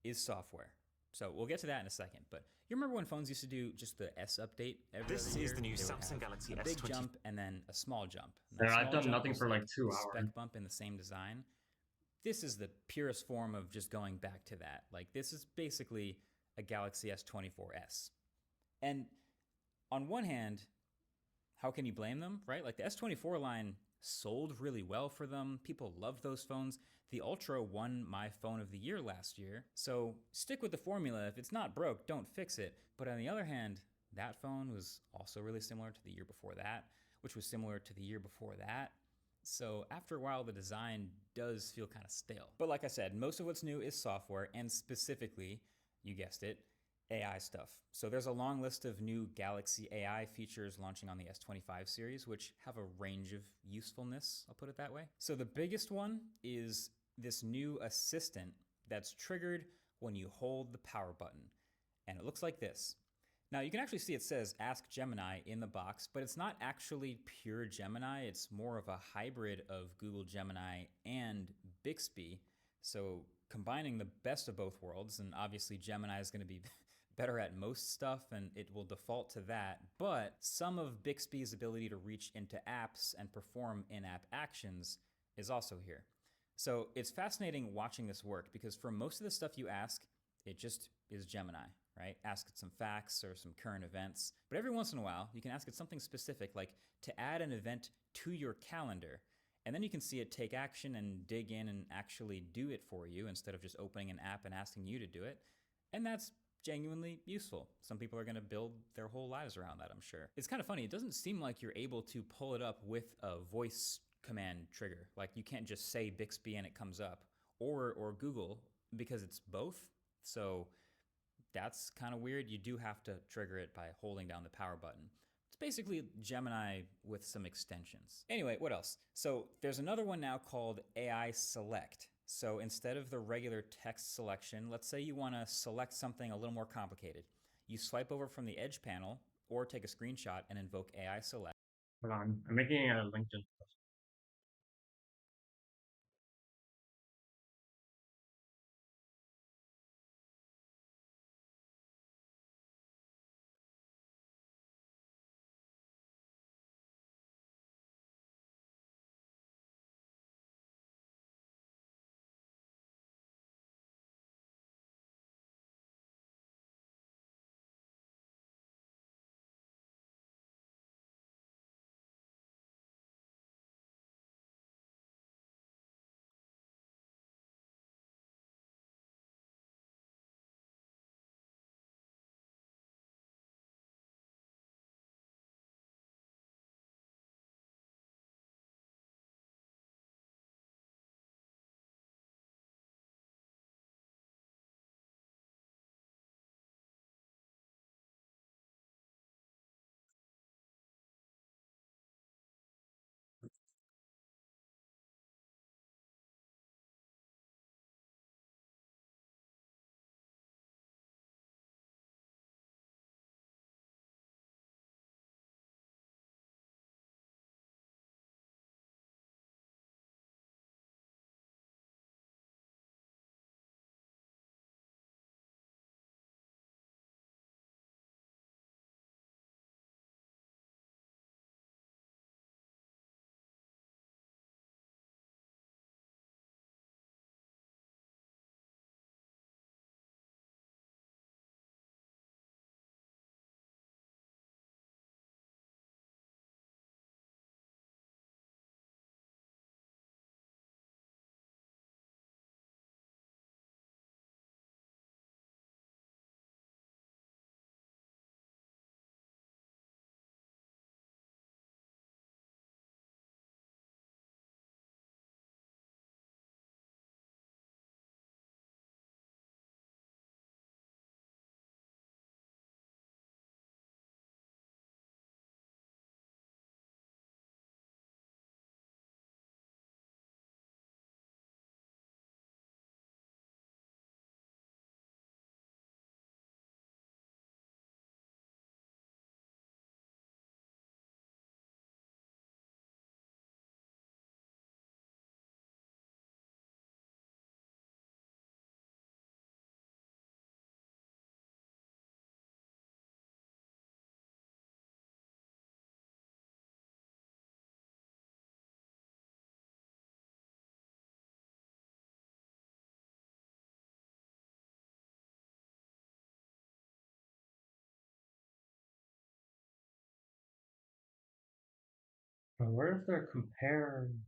is software. So we'll get to that in a second, but you remember when phones used to do just the S update every This other year? is the new They would Samsung have Galaxy a big S20. jump and then a small jump. Yeah, I've done nothing for like 2 a hours. spec bump in the same design. This is the purest form of just going back to that. Like, this is basically a Galaxy S24s. And on one hand, how can you blame them, right? Like, the S24 line sold really well for them. People loved those phones. The Ultra won my phone of the year last year. So stick with the formula. If it's not broke, don't fix it. But on the other hand, that phone was also really similar to the year before that, which was similar to the year before that. So after a while, the design does feel kind of stale. But like I said, most of what's new is software, and specifically, you guessed it, AI stuff. So there's a long list of new Galaxy AI features launching on the S25 series, which have a range of usefulness, I'll put it that way. So the biggest one is this new assistant that's triggered when you hold the power button. And it looks like this. Now you can actually see it says Ask Gemini in the box, but it's not actually pure Gemini. It's more of a hybrid of Google Gemini and Bixby. So combining the best of both worlds, and obviously Gemini is going to be better at most stuff and it will default to that, but some of Bixby's ability to reach into apps and perform in-app actions is also here. So it's fascinating watching this work because for most of the stuff you ask, it just is Gemini, right? Ask it some facts or some current events. But every once in a while, you can ask it something specific, like to add an event to your calendar. And then you can see it take action and dig in and actually do it for you instead of just opening an app and asking you to do it. And that's genuinely useful. Some people are going to build their whole lives around that, I'm sure. It's kind of funny. It doesn't seem like you're able to pull it up with a voice command trigger. Like you can't just say Bixby and it comes up, or Google, because it's both. So that's kind of weird. You do have to trigger it by holding down the power button. It's basically Gemini with some extensions. Anyway, what else? So there's another one now called AI Select. So instead of the regular text selection, let's say you want to select something a little more complicated. You swipe over from the Edge panel or take a screenshot and invoke AI Select. Hold on, I'm making a LinkedIn post. I wonder if they're comparing.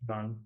Done.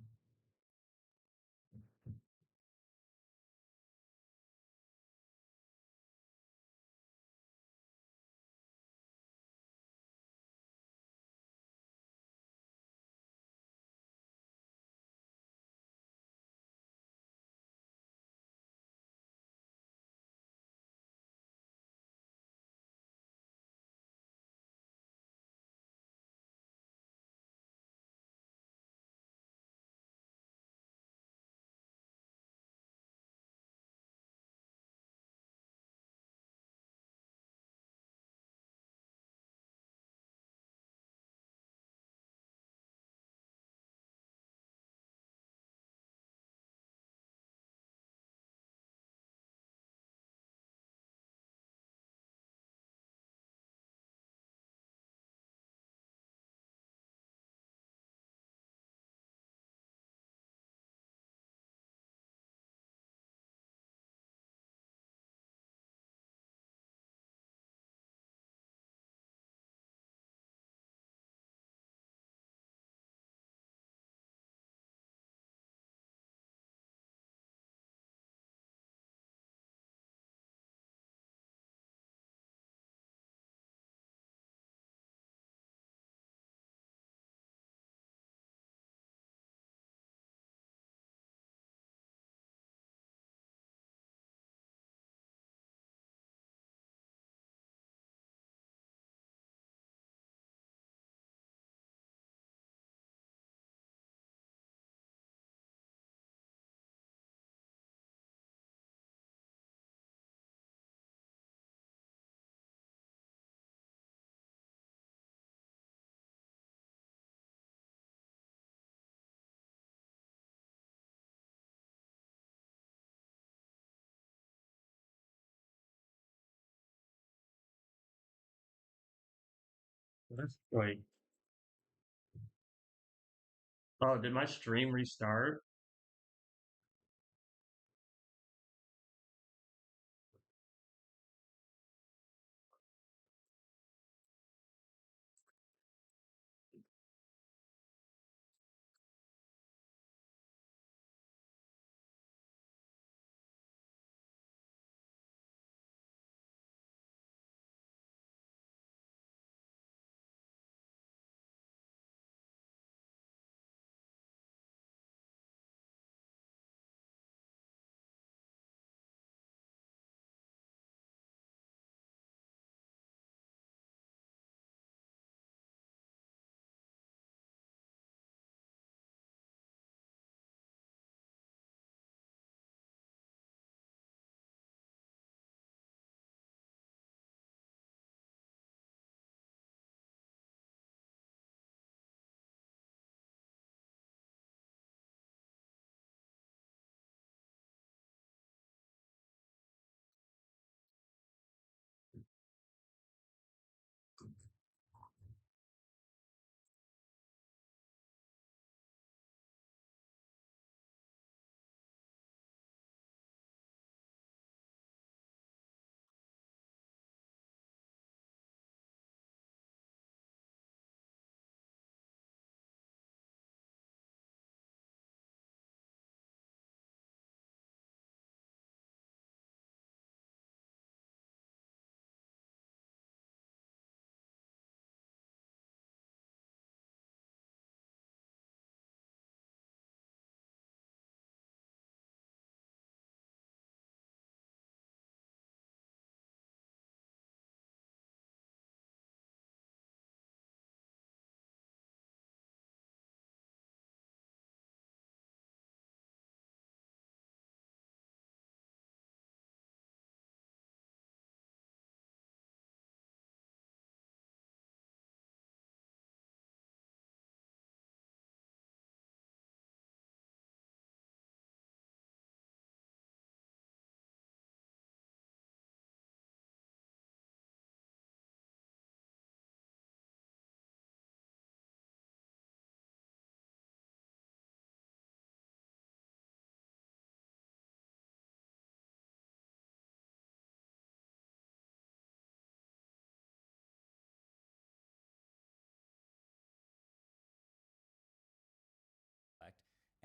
That's like, oh, did my stream restart?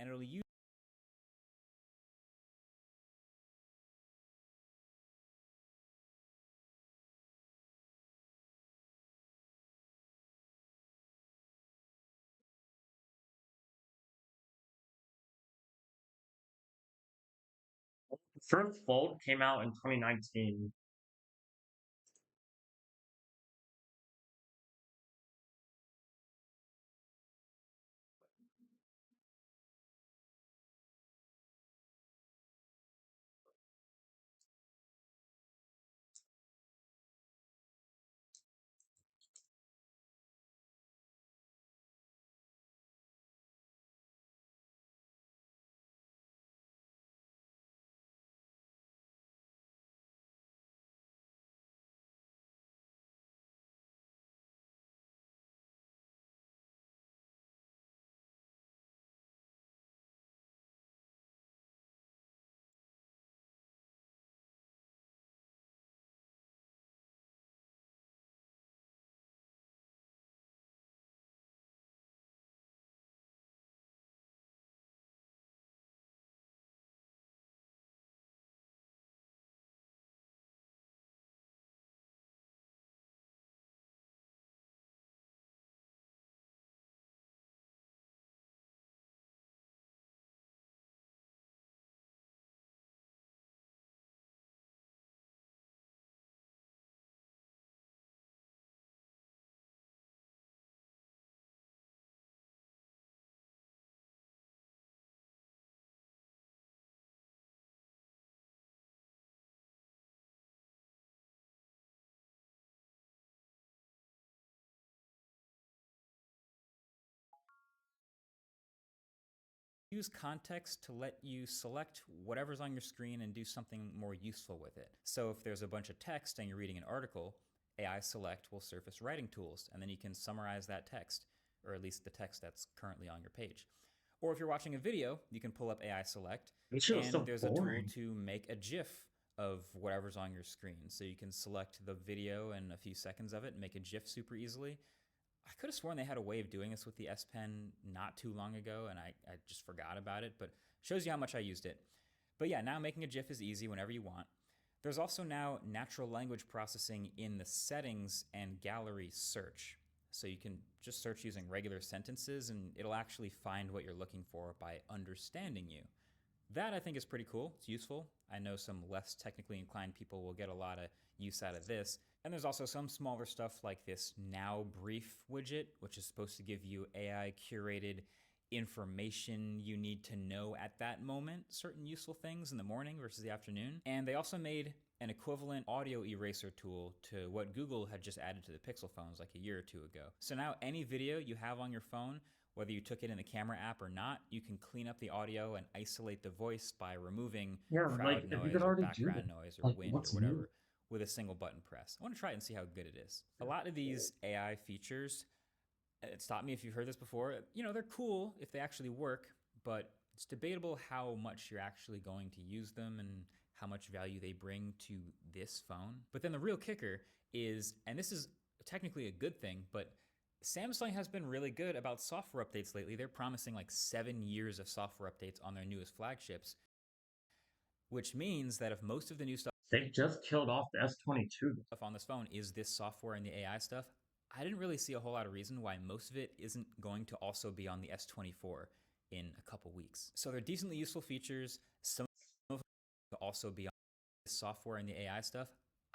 and it'll use The first Fold came out in 2019. use context to let you select whatever's on your screen and do something more useful with it. So if there's a bunch of text and you're reading an article, AI Select will surface writing tools, and then you can summarize that text, or at least the text that's currently on your page. Or if you're watching a video, you can pull up AI Select, and there's a tool to make a GIF of whatever's on your screen. So you can select the video and a few seconds of it and make a GIF super easily. I could have sworn they had a way of doing this with the S Pen not too long ago, and I just forgot about it, but shows you how much I used it. But yeah, now making a GIF is easy whenever you want. There's also now natural language processing in the settings and gallery search. So you can just search using regular sentences, and it'll actually find what you're looking for by understanding you. That I think is pretty cool. It's useful. I know some less technically inclined people will get a lot of use out of this. And there's also some smaller stuff like this Now Brief widget, which is supposed to give you AI curated information you need to know at that moment, certain useful things in the morning versus the afternoon. And they also made an equivalent audio eraser tool to what Google had just added to the Pixel phones like a year or two ago. So now any video you have on your phone, whether you took it in the camera app or not, you can clean up the audio and isolate the voice by removing crowd noise or background noise or wind or whatever with a single button press. I want to try it and see how good it is. A lot of these AI features, stop me if you've heard this before, they're cool if they actually work, but it's debatable how much you're actually going to use them and how much value they bring to this phone. But then the real kicker is, and this is technically a good thing, but Samsung has been really good about software updates lately. They're promising like 7 years of software updates on their newest flagships, which means that if most of the new stuff they just killed off the S22 on this phone is this software and the AI stuff, I didn't really see a whole lot of reason why most of it isn't going to also be on the S24 in a couple weeks. So they're decently useful features. Some of them also be on this software and the AI stuff.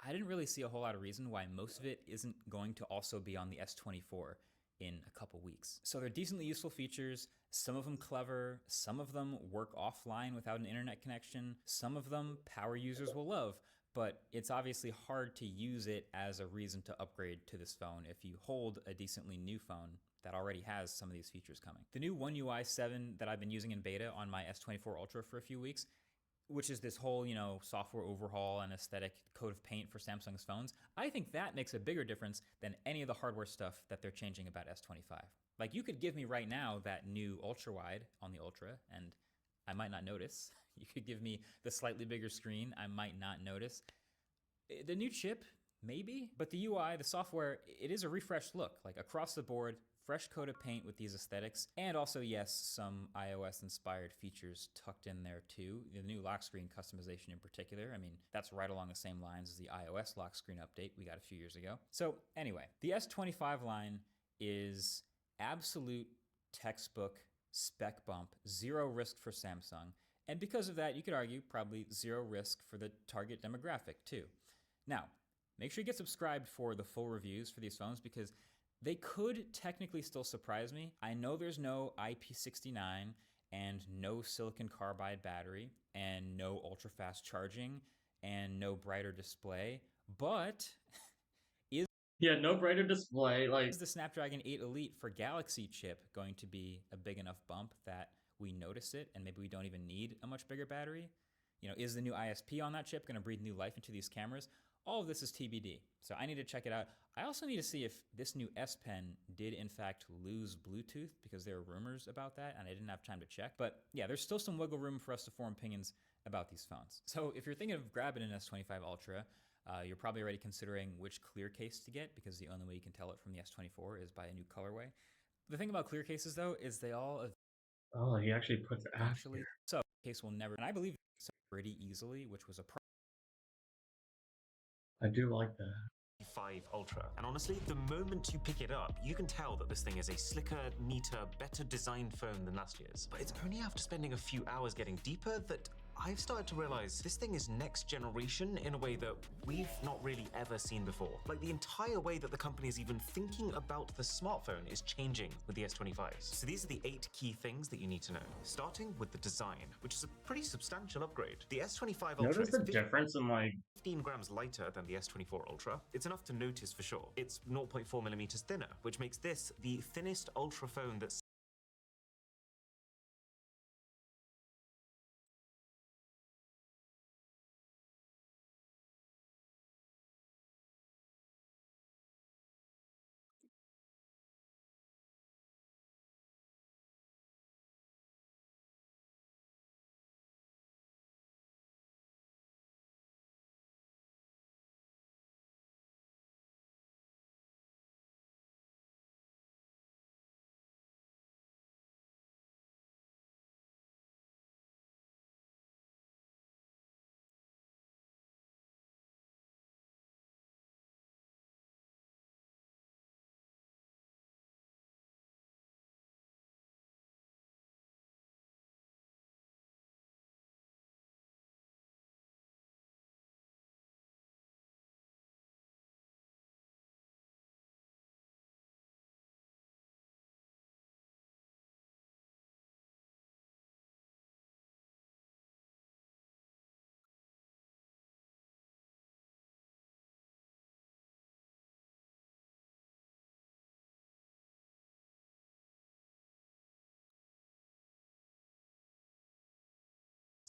I didn't really see a whole lot of reason why most of it isn't going to also be on the S24 in a couple weeks. So they're decently useful features, some of them clever, some of them work offline without an internet connection, some of them power users will love, but it's obviously hard to use it as a reason to upgrade to this phone if you hold a decently new phone that already has some of these features coming. The new One UI 7 that I've been using in beta on my S24 Ultra for a few weeks, which is this whole, software overhaul and aesthetic coat of paint for Samsung's phones, I think that makes a bigger difference than any of the hardware stuff that they're changing about S25. Like, you could give me right now that new ultra-wide on the Ultra, and I might not notice. You could give me the slightly bigger screen, I might not notice. The new chip, maybe, but the UI, the software, it is a refreshed look, like across the board, fresh coat of paint with these aesthetics, and also, yes, some iOS-inspired features tucked in there too. The new lock screen customization in particular, I mean, that's right along the same lines as the iOS lock screen update we got a few years ago. So anyway, the S25 line is absolute textbook spec bump, zero risk for Samsung, and because of that, you could argue probably zero risk for the target demographic too. Now, make sure you get subscribed for the full reviews for these phones because they could technically still surprise me. I know there's no IP69 and no silicon carbide battery and no ultra fast charging and no brighter display, but yeah, no brighter display. Like, is the Snapdragon 8 Elite for Galaxy chip going to be a big enough bump that we notice it and maybe we don't even need a much bigger battery? You know, is the new ISP on that chip going to breathe new life into these cameras? All of this is TBD, so I need to check it out. I also need to see if this new S Pen did in fact lose Bluetooth, because there are rumors about that and I didn't have time to check. But yeah, there's still some wiggle room for us to form opinions about these phones. So if you're thinking of grabbing an S25 Ultra, you're probably already considering which clear case to get, because the only way you can tell it from the S24 is by a new colorway. The thing about clear cases though is they all oh, he actually puts actually, so case will never, and I believe so pretty easily, which was a problem. I do like that. 5 Ultra. And honestly, the moment you pick it up, you can tell that this thing is a slicker, neater, better designed phone than last year's. But it's only after spending a few hours getting deeper that I've started to realize this thing is next generation in a way that we've not really ever seen before. Like, the entire way that the company is even thinking about the smartphone is changing with the S25s. So these are the 8 key things that you need to know. Starting with the design, which is a pretty substantial upgrade. The S25 Ultra Notice the difference in like 15 grams lighter than the S24 Ultra. It's enough to notice for sure. It's 0.4 millimeters thinner, which makes this the thinnest Ultra phone that's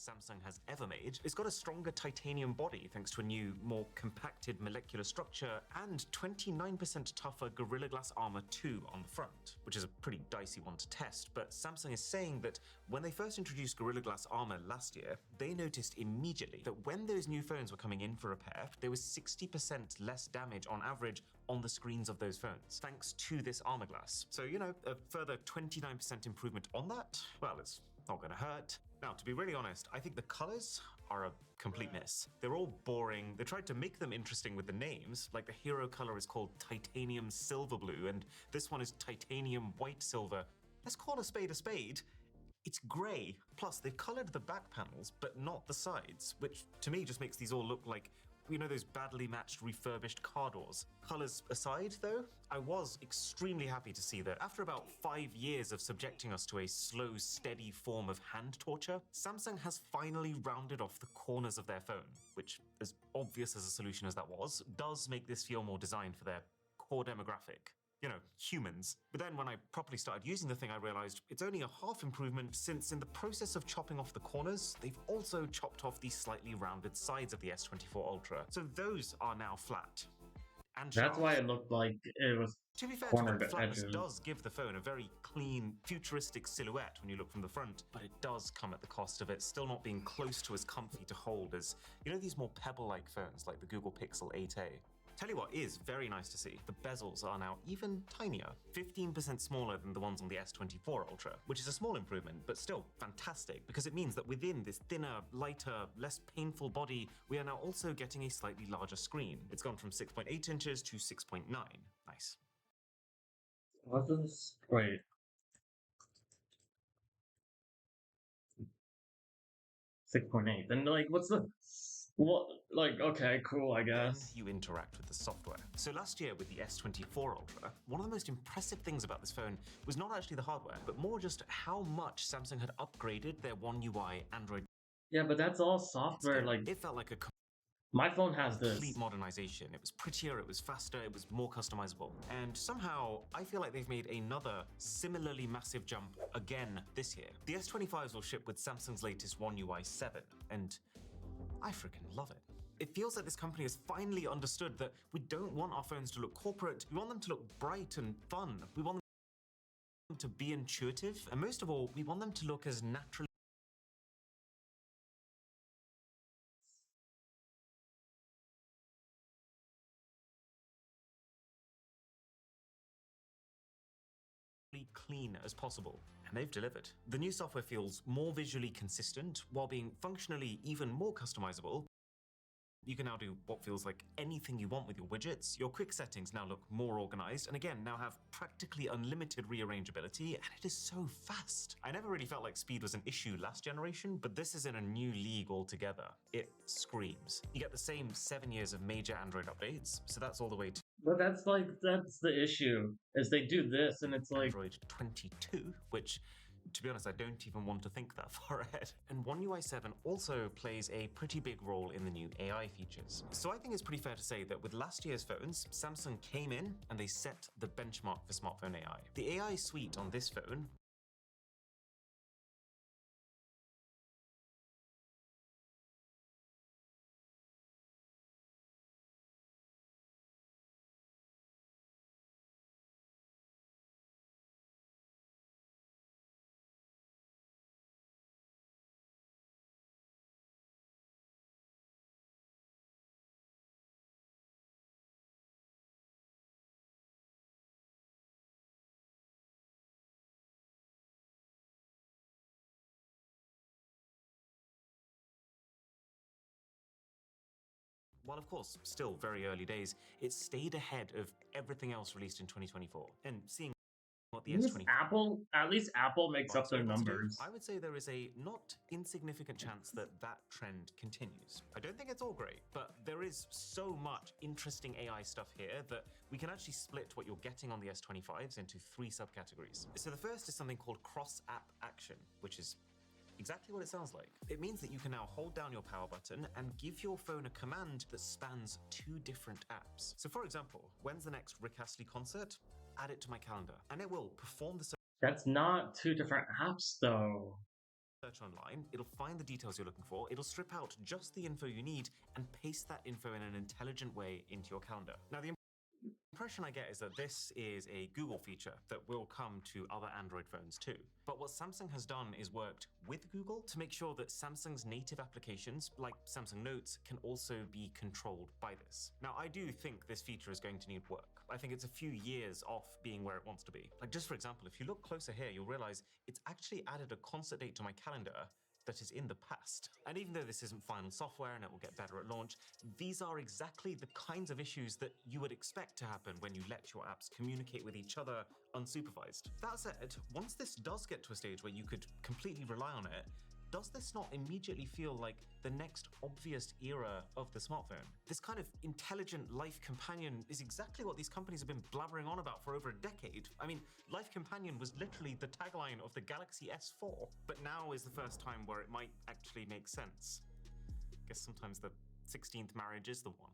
Samsung has ever made. It's got a stronger titanium body thanks to a new, more compacted molecular structure and 29% tougher Gorilla Glass Armor 2 on the front, which is a pretty dicey one to test, but Samsung is saying that when they first introduced Gorilla Glass Armor last year, they noticed immediately that when those new phones were coming in for repair, there was 60% less damage on average on the screens of those phones, thanks to this armor glass. So, you know, a further 29% improvement on that, well, it's not gonna hurt. Now, to be really honest, I think the colors are a complete miss. They're all boring. They tried to make them interesting with the names, like the hero color is called Titanium Silver Blue, and this one is Titanium White Silver. Let's call a spade a spade. It's grey. Plus, they've colored the back panels, but not the sides, which to me just makes these all look like, you know, those badly matched refurbished car doors. Colors aside, though, I was extremely happy to see that after about 5 years of subjecting us to a slow, steady form of hand torture, Samsung has finally rounded off the corners of their phone, which, as obvious as a solution as that was, does make this feel more designed for their core demographic. You know, humans. But then when I properly started using the thing, I realized it's only a half improvement, since in the process of chopping off the corners, they've also chopped off the slightly rounded sides of the S24 Ultra. So those are now flat. And that's why it looked like it was to be fair, cornered the flatness edges. does give the phone a very clean, futuristic silhouette when you look from the front, but it does come at the cost of it still not being close to as comfy to hold as, you know, these more pebble-like phones like the Google Pixel 8a. Tell you what is very nice to see. The bezels are now even tinier, 15% smaller than the ones on the S24 Ultra, which is a small improvement, but still fantastic because it means that within this thinner, lighter, less painful body, we are now also getting a slightly larger screen. It's gone from 6.8 inches to 6.9. Nice. What's this? Wait. 6.8. Then like, what's the what? Like, okay, cool, I guess. Then you interact with the software. So last year with the S24 Ultra, one of the most impressive things about this phone was not actually the hardware, but more just how much Samsung had upgraded their One UI Android. Yeah, but that's all software. Like, it felt like a my phone has complete this. modernization. It was prettier, it was faster, it was more customizable. And somehow, I feel like they've made another similarly massive jump again this year. The S25s will ship with Samsung's latest One UI 7, and I freaking love it. It feels like this company has finally understood that we don't want our phones to look corporate, we want them to look bright and fun. We want them to be intuitive, and most of all, we want them to look as naturally clean as possible, and they've delivered. The new software feels more visually consistent while being functionally even more customizable. You can now do what feels like anything you want with your widgets. Your quick settings now look more organized, and again, now have practically unlimited rearrangeability, and it is so fast. I never really felt like speed was an issue last generation, but this is in a new league altogether. It screams. You get the same 7 years of major Android updates, so that's all the way to But that's the issue, is they do this, and it's like Android 22, which, to be honest, I don't even want to think that far ahead. And One UI 7 also plays a pretty big role in the new AI features. So I think it's pretty fair to say that with last year's phones, Samsung came in and they set the benchmark for smartphone AI. The AI suite on this phone while of course still very early days, it stayed ahead of everything else released in 2024. And seeing what the S20 at least Apple makes up their numbers. I would say there is a not insignificant chance that that trend continues. I don't think it's all great, but there is so much interesting AI stuff here that we can actually split what you're getting on the S25s into 3 subcategories. So the first is something called cross-app action, which is exactly what it sounds like. It means that you can now hold down your power button and give your phone a command that spans 2 different apps. So for example, when's the next Rick Astley concert? Add it to my calendar, and it will perform the That's not 2 different apps, though. search online, it'll find the details you're looking for, it'll strip out just the info you need, and paste that info in an intelligent way into your calendar. Now, the impression I get is that this is a Google feature that will come to other Android phones too. But what Samsung has done is worked with Google to make sure that Samsung's native applications, like Samsung Notes, can also be controlled by this. Now, I do think this feature is going to need work. I think it's a few years off being where it wants to be. Like, just for example, if you look closer here, you'll realize it's actually added a concert date to my calendar that is in the past. And even though this isn't final software and it will get better at launch, these are exactly the kinds of issues that you would expect to happen when you let your apps communicate with each other unsupervised. That said, once this does get to a stage where you could completely rely on it, does this not immediately feel like the next obvious era of the smartphone? This kind of intelligent life companion is exactly what these companies have been blabbering on about for over a decade. I mean, life companion was literally the tagline of the Galaxy S4, but now is the first time where it might actually make sense. I guess sometimes the 16th marriage is the one.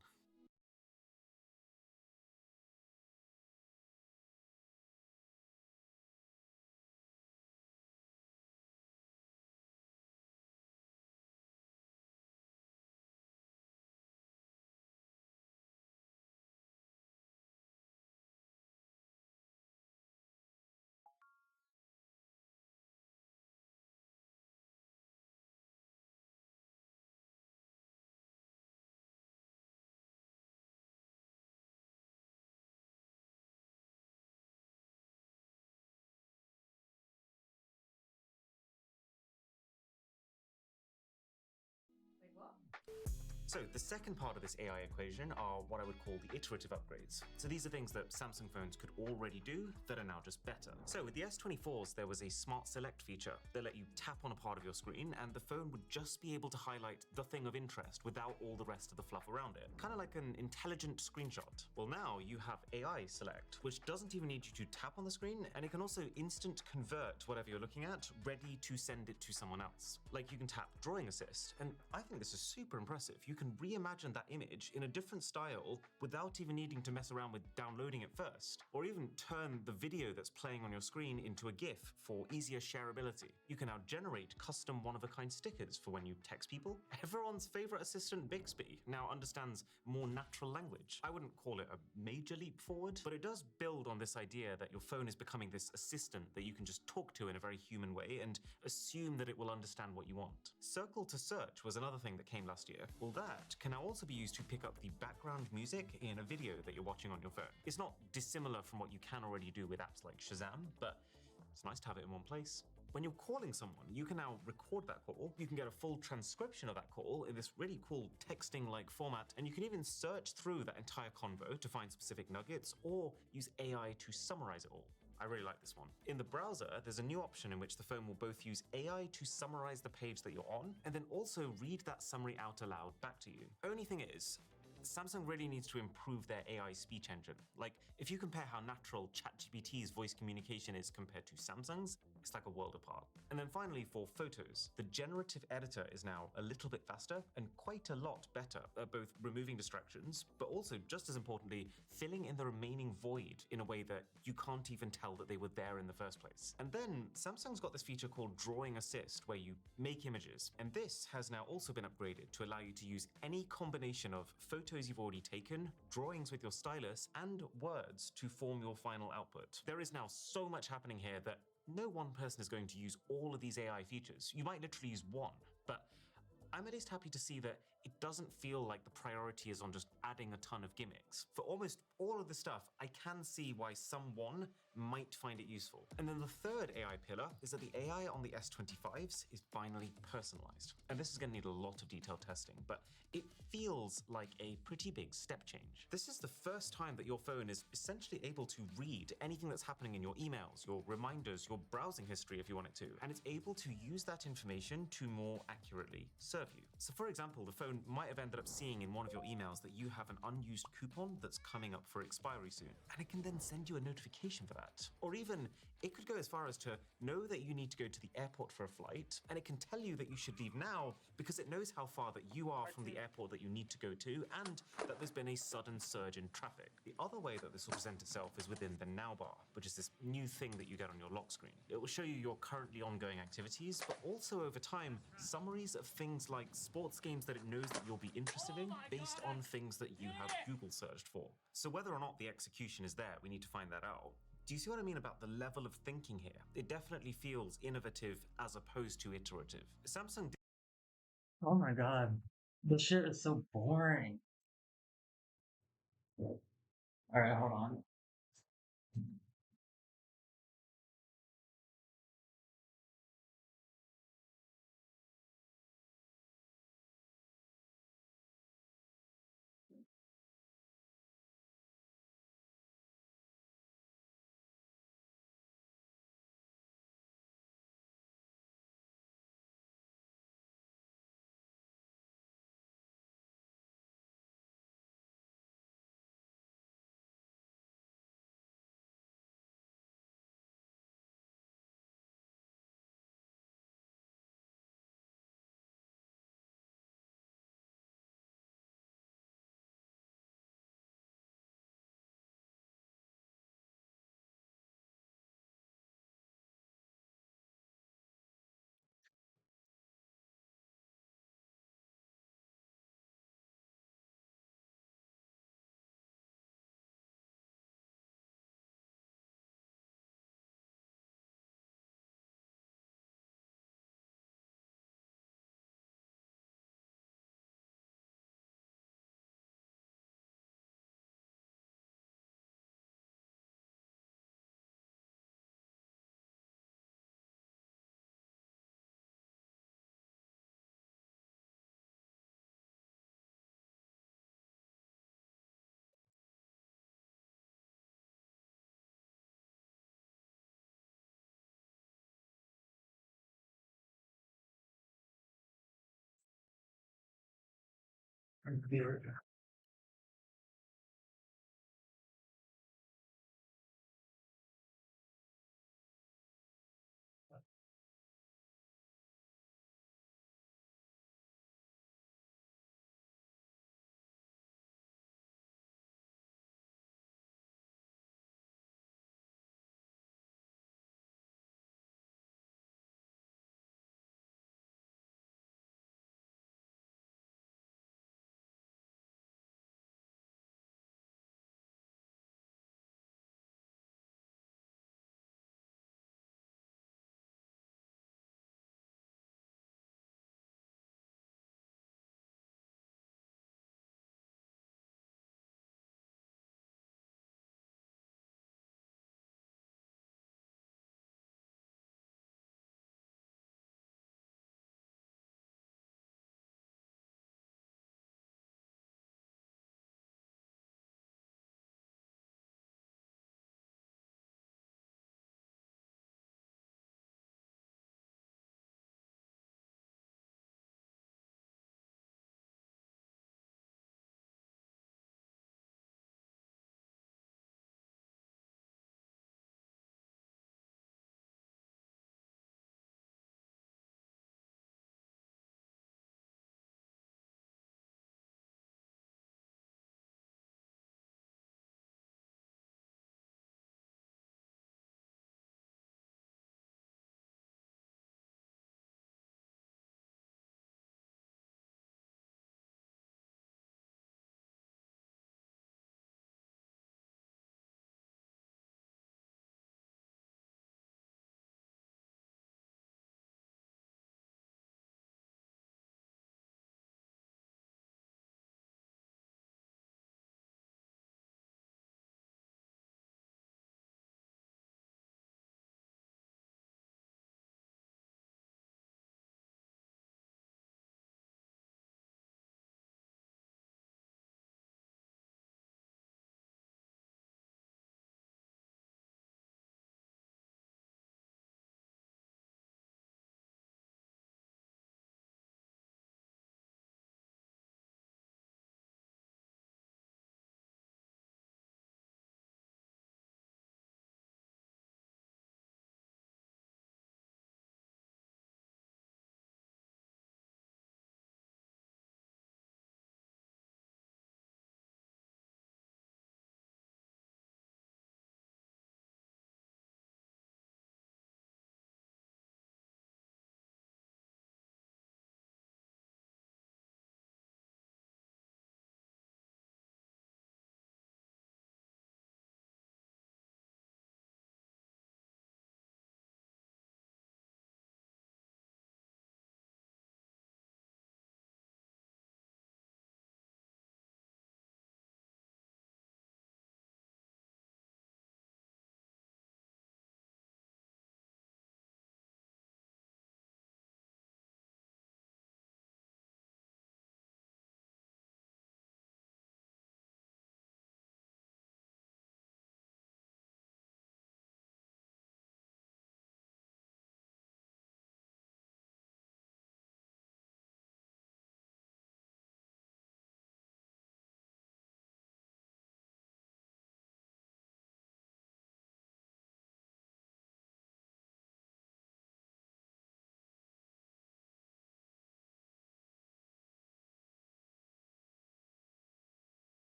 So the second part of this AI equation are what I would call the iterative upgrades. So these are things that Samsung phones could already do that are now just better. So with the S24s, there was a Smart Select feature that let you tap on a part of your screen and the phone would just be able to highlight the thing of interest without all the rest of the fluff around it. Kind of like an intelligent screenshot. Well, now you have AI Select, which doesn't even need you to tap on the screen, and it can also instant convert whatever you're looking at, ready to send it to someone else. Like you can tap Drawing Assist, and I think this is super impressive. You can reimagine that image in a different style without even needing to mess around with downloading it first, or even turn the video that's playing on your screen into a GIF for easier shareability. You can now generate custom one-of-a-kind stickers for when you text people. Everyone's favorite assistant Bixby now understands more natural language. I wouldn't call it a major leap forward, but it does build on this idea that your phone is becoming this assistant that you can just talk to in a very human way and assume that it will understand what you want. Circle to Search was another thing that came last year. Well, that can now also be used to pick up the background music in a video that you're watching on your phone. It's not dissimilar from what you can already do with apps like Shazam, but it's nice to have it in one place. When you're calling someone, you can now record that call. You can get a full transcription of that call in this really cool texting-like format, and you can even search through that entire convo to find specific nuggets or use AI to summarize it all. I really like this one. In the browser, there's a new option in which the phone will both use AI to summarize the page that you're on, and then also read that summary out aloud back to you. Only thing is, Samsung really needs to improve their AI speech engine. Like, if you compare how natural ChatGPT's voice communication is compared to Samsung's, it's like a world apart. And then finally, for photos, the generative editor is now a little bit faster and quite a lot better at both removing distractions, but also, just as importantly, filling in the remaining void in a way that you can't even tell that they were there in the first place. And then Samsung's got this feature called Drawing Assist, where you make images. And this has now also been upgraded to allow you to use any combination of photos you've already taken, drawings with your stylus, and words to form your final output. There is now so much happening here that no one person is going to use all of these AI features. You might literally use one, but I'm at least happy to see that it doesn't feel like the priority is on just adding a ton of gimmicks. For almost all of the stuff, I can see why someone might find it useful. And then the third AI pillar is that the AI on the S25s is finally personalized. And this is going to need a lot of detailed testing, but it feels like a pretty big step change. This is the first time that your phone is essentially able to read anything that's happening in your emails, your reminders, your browsing history if you want it to, and it's able to use that information to more accurately serve you. So for example, the phone might have ended up seeing in one of your emails that you have an unused coupon that's coming up for expiry soon, and it can then send you a notification for that. Or even, it could go as far as to know that you need to go to the airport for a flight, and it can tell you that you should leave now because it knows how far that you are from the airport that you need to go to, and that there's been a sudden surge in traffic. The other way that this will present itself is within the Now bar, which is this new thing that you get on your lock screen. It will show you your currently ongoing activities, but also over time, summaries of things like sports games that it knows that you'll be interested in based on things that you have Google searched for. So whether or not the execution is there, we need to find that out. Do you see what I mean about the level of thinking here? It definitely feels innovative as opposed to iterative. Samsung. Oh my god. This shit is so boring. Alright, hold on. Be right back.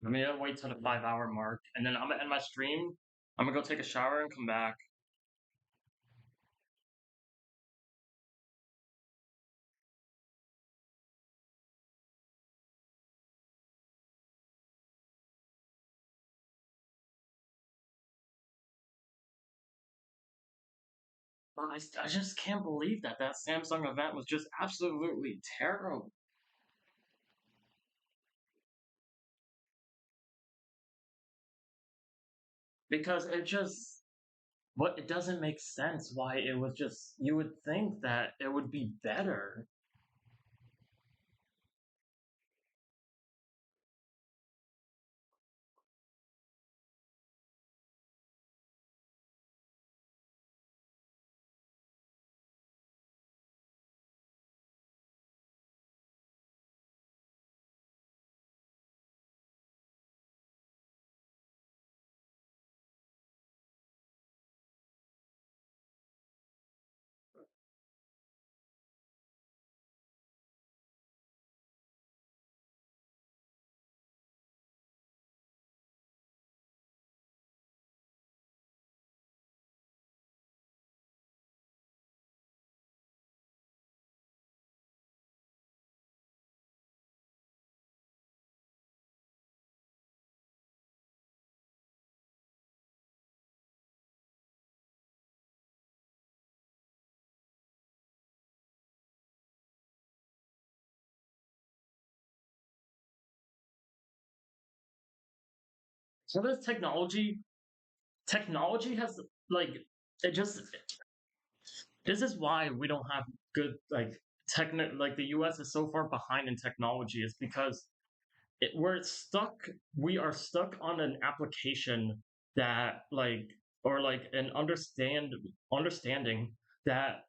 Let me wait till the 5-hour mark, and then I'm gonna end my stream. I'm gonna go take a shower and come back. But I just can't believe that Samsung event was just absolutely terrible. Because it doesn't make sense why it was just, you would think that it would be better. So this technology has like it just this is why we don't have good like the US is so far behind in technology is because we are stuck on an application that or like an understanding that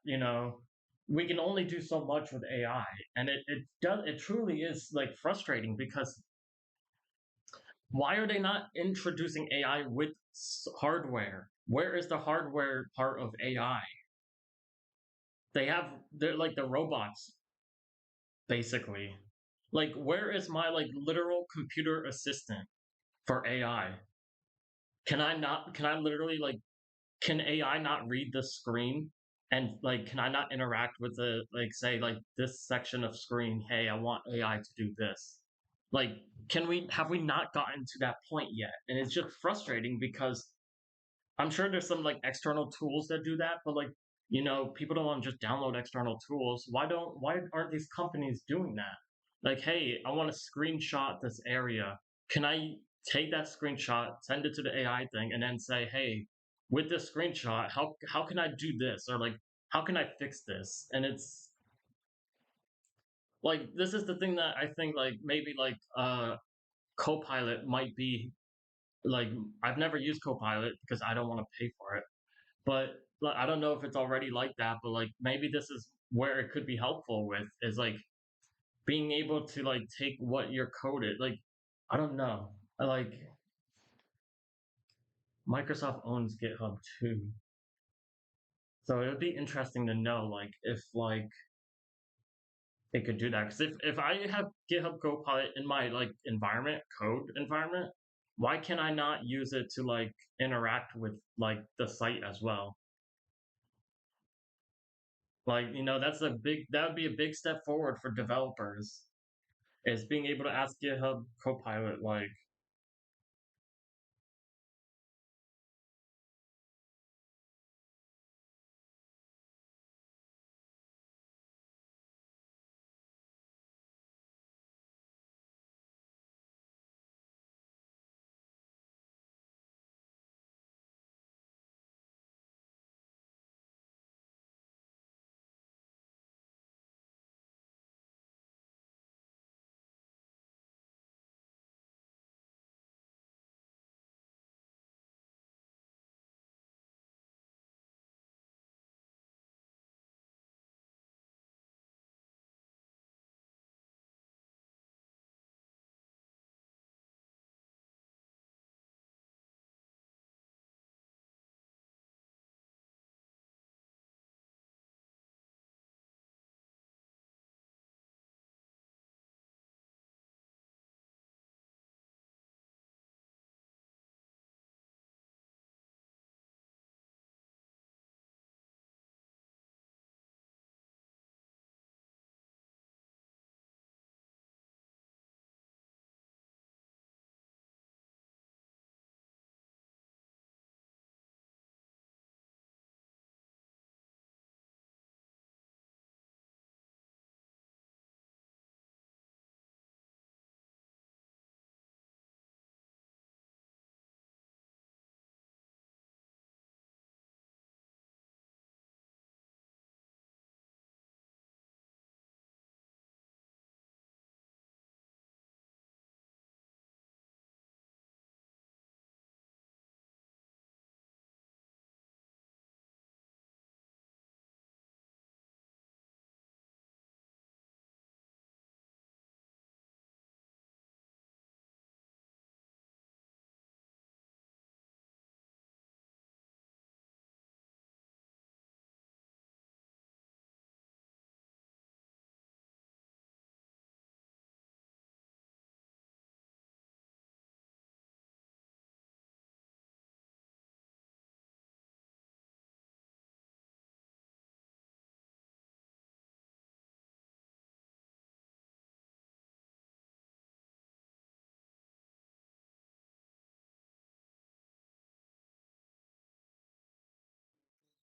we can only do so much with AI, and it truly is like frustrating because why are they not introducing AI with hardware? Where is the hardware part of AI? They're like the robots basically. Like where is my like literal computer assistant for AI? Can I literally like can AI not read the screen and like can I not interact with the like say like this section of screen, hey, I want AI to do this. Like can we have we not gotten to that point yet? And it's just frustrating because I'm sure there's some like external tools that do that, but like people don't want to just download external tools. Why aren't these companies doing that? Like, hey, I want to screenshot this area. Can I take that screenshot, send it to the AI thing, and then say, hey, with this screenshot, how can I do this? Or like how can I fix this? And it's like this is the thing that I think like maybe like Copilot might be like I've never used Copilot because I don't want to pay for it. But like, I don't know if it's already like that, but like maybe this is where it could be helpful with is like being able to like take what you're coded. Like I don't know. I like Microsoft owns GitHub too. So it would be interesting to know like if like it could do that. Because if I have GitHub Copilot in my like code environment, why can I not use it to like interact with like the site as well? Like, that would be a big step forward for developers is being able to ask GitHub Copilot, like,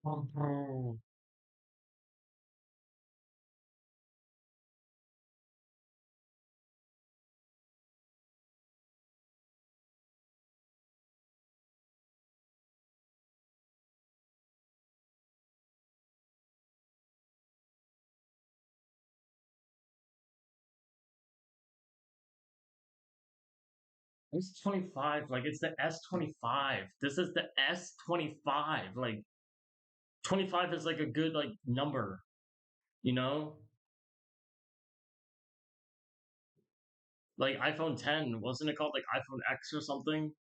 Oh no. S25, like it's the S25. This is the S25. Like 25 is like a good like number, you know? Like iPhone 10, wasn't it called like iPhone X or something?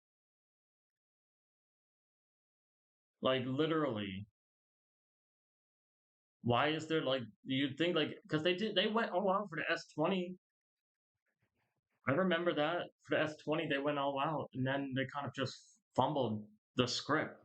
Like literally. Why is there like you'd think like because they went all out for the S20. I remember that for the S20 they went all out and then they kind of just fumbled the script.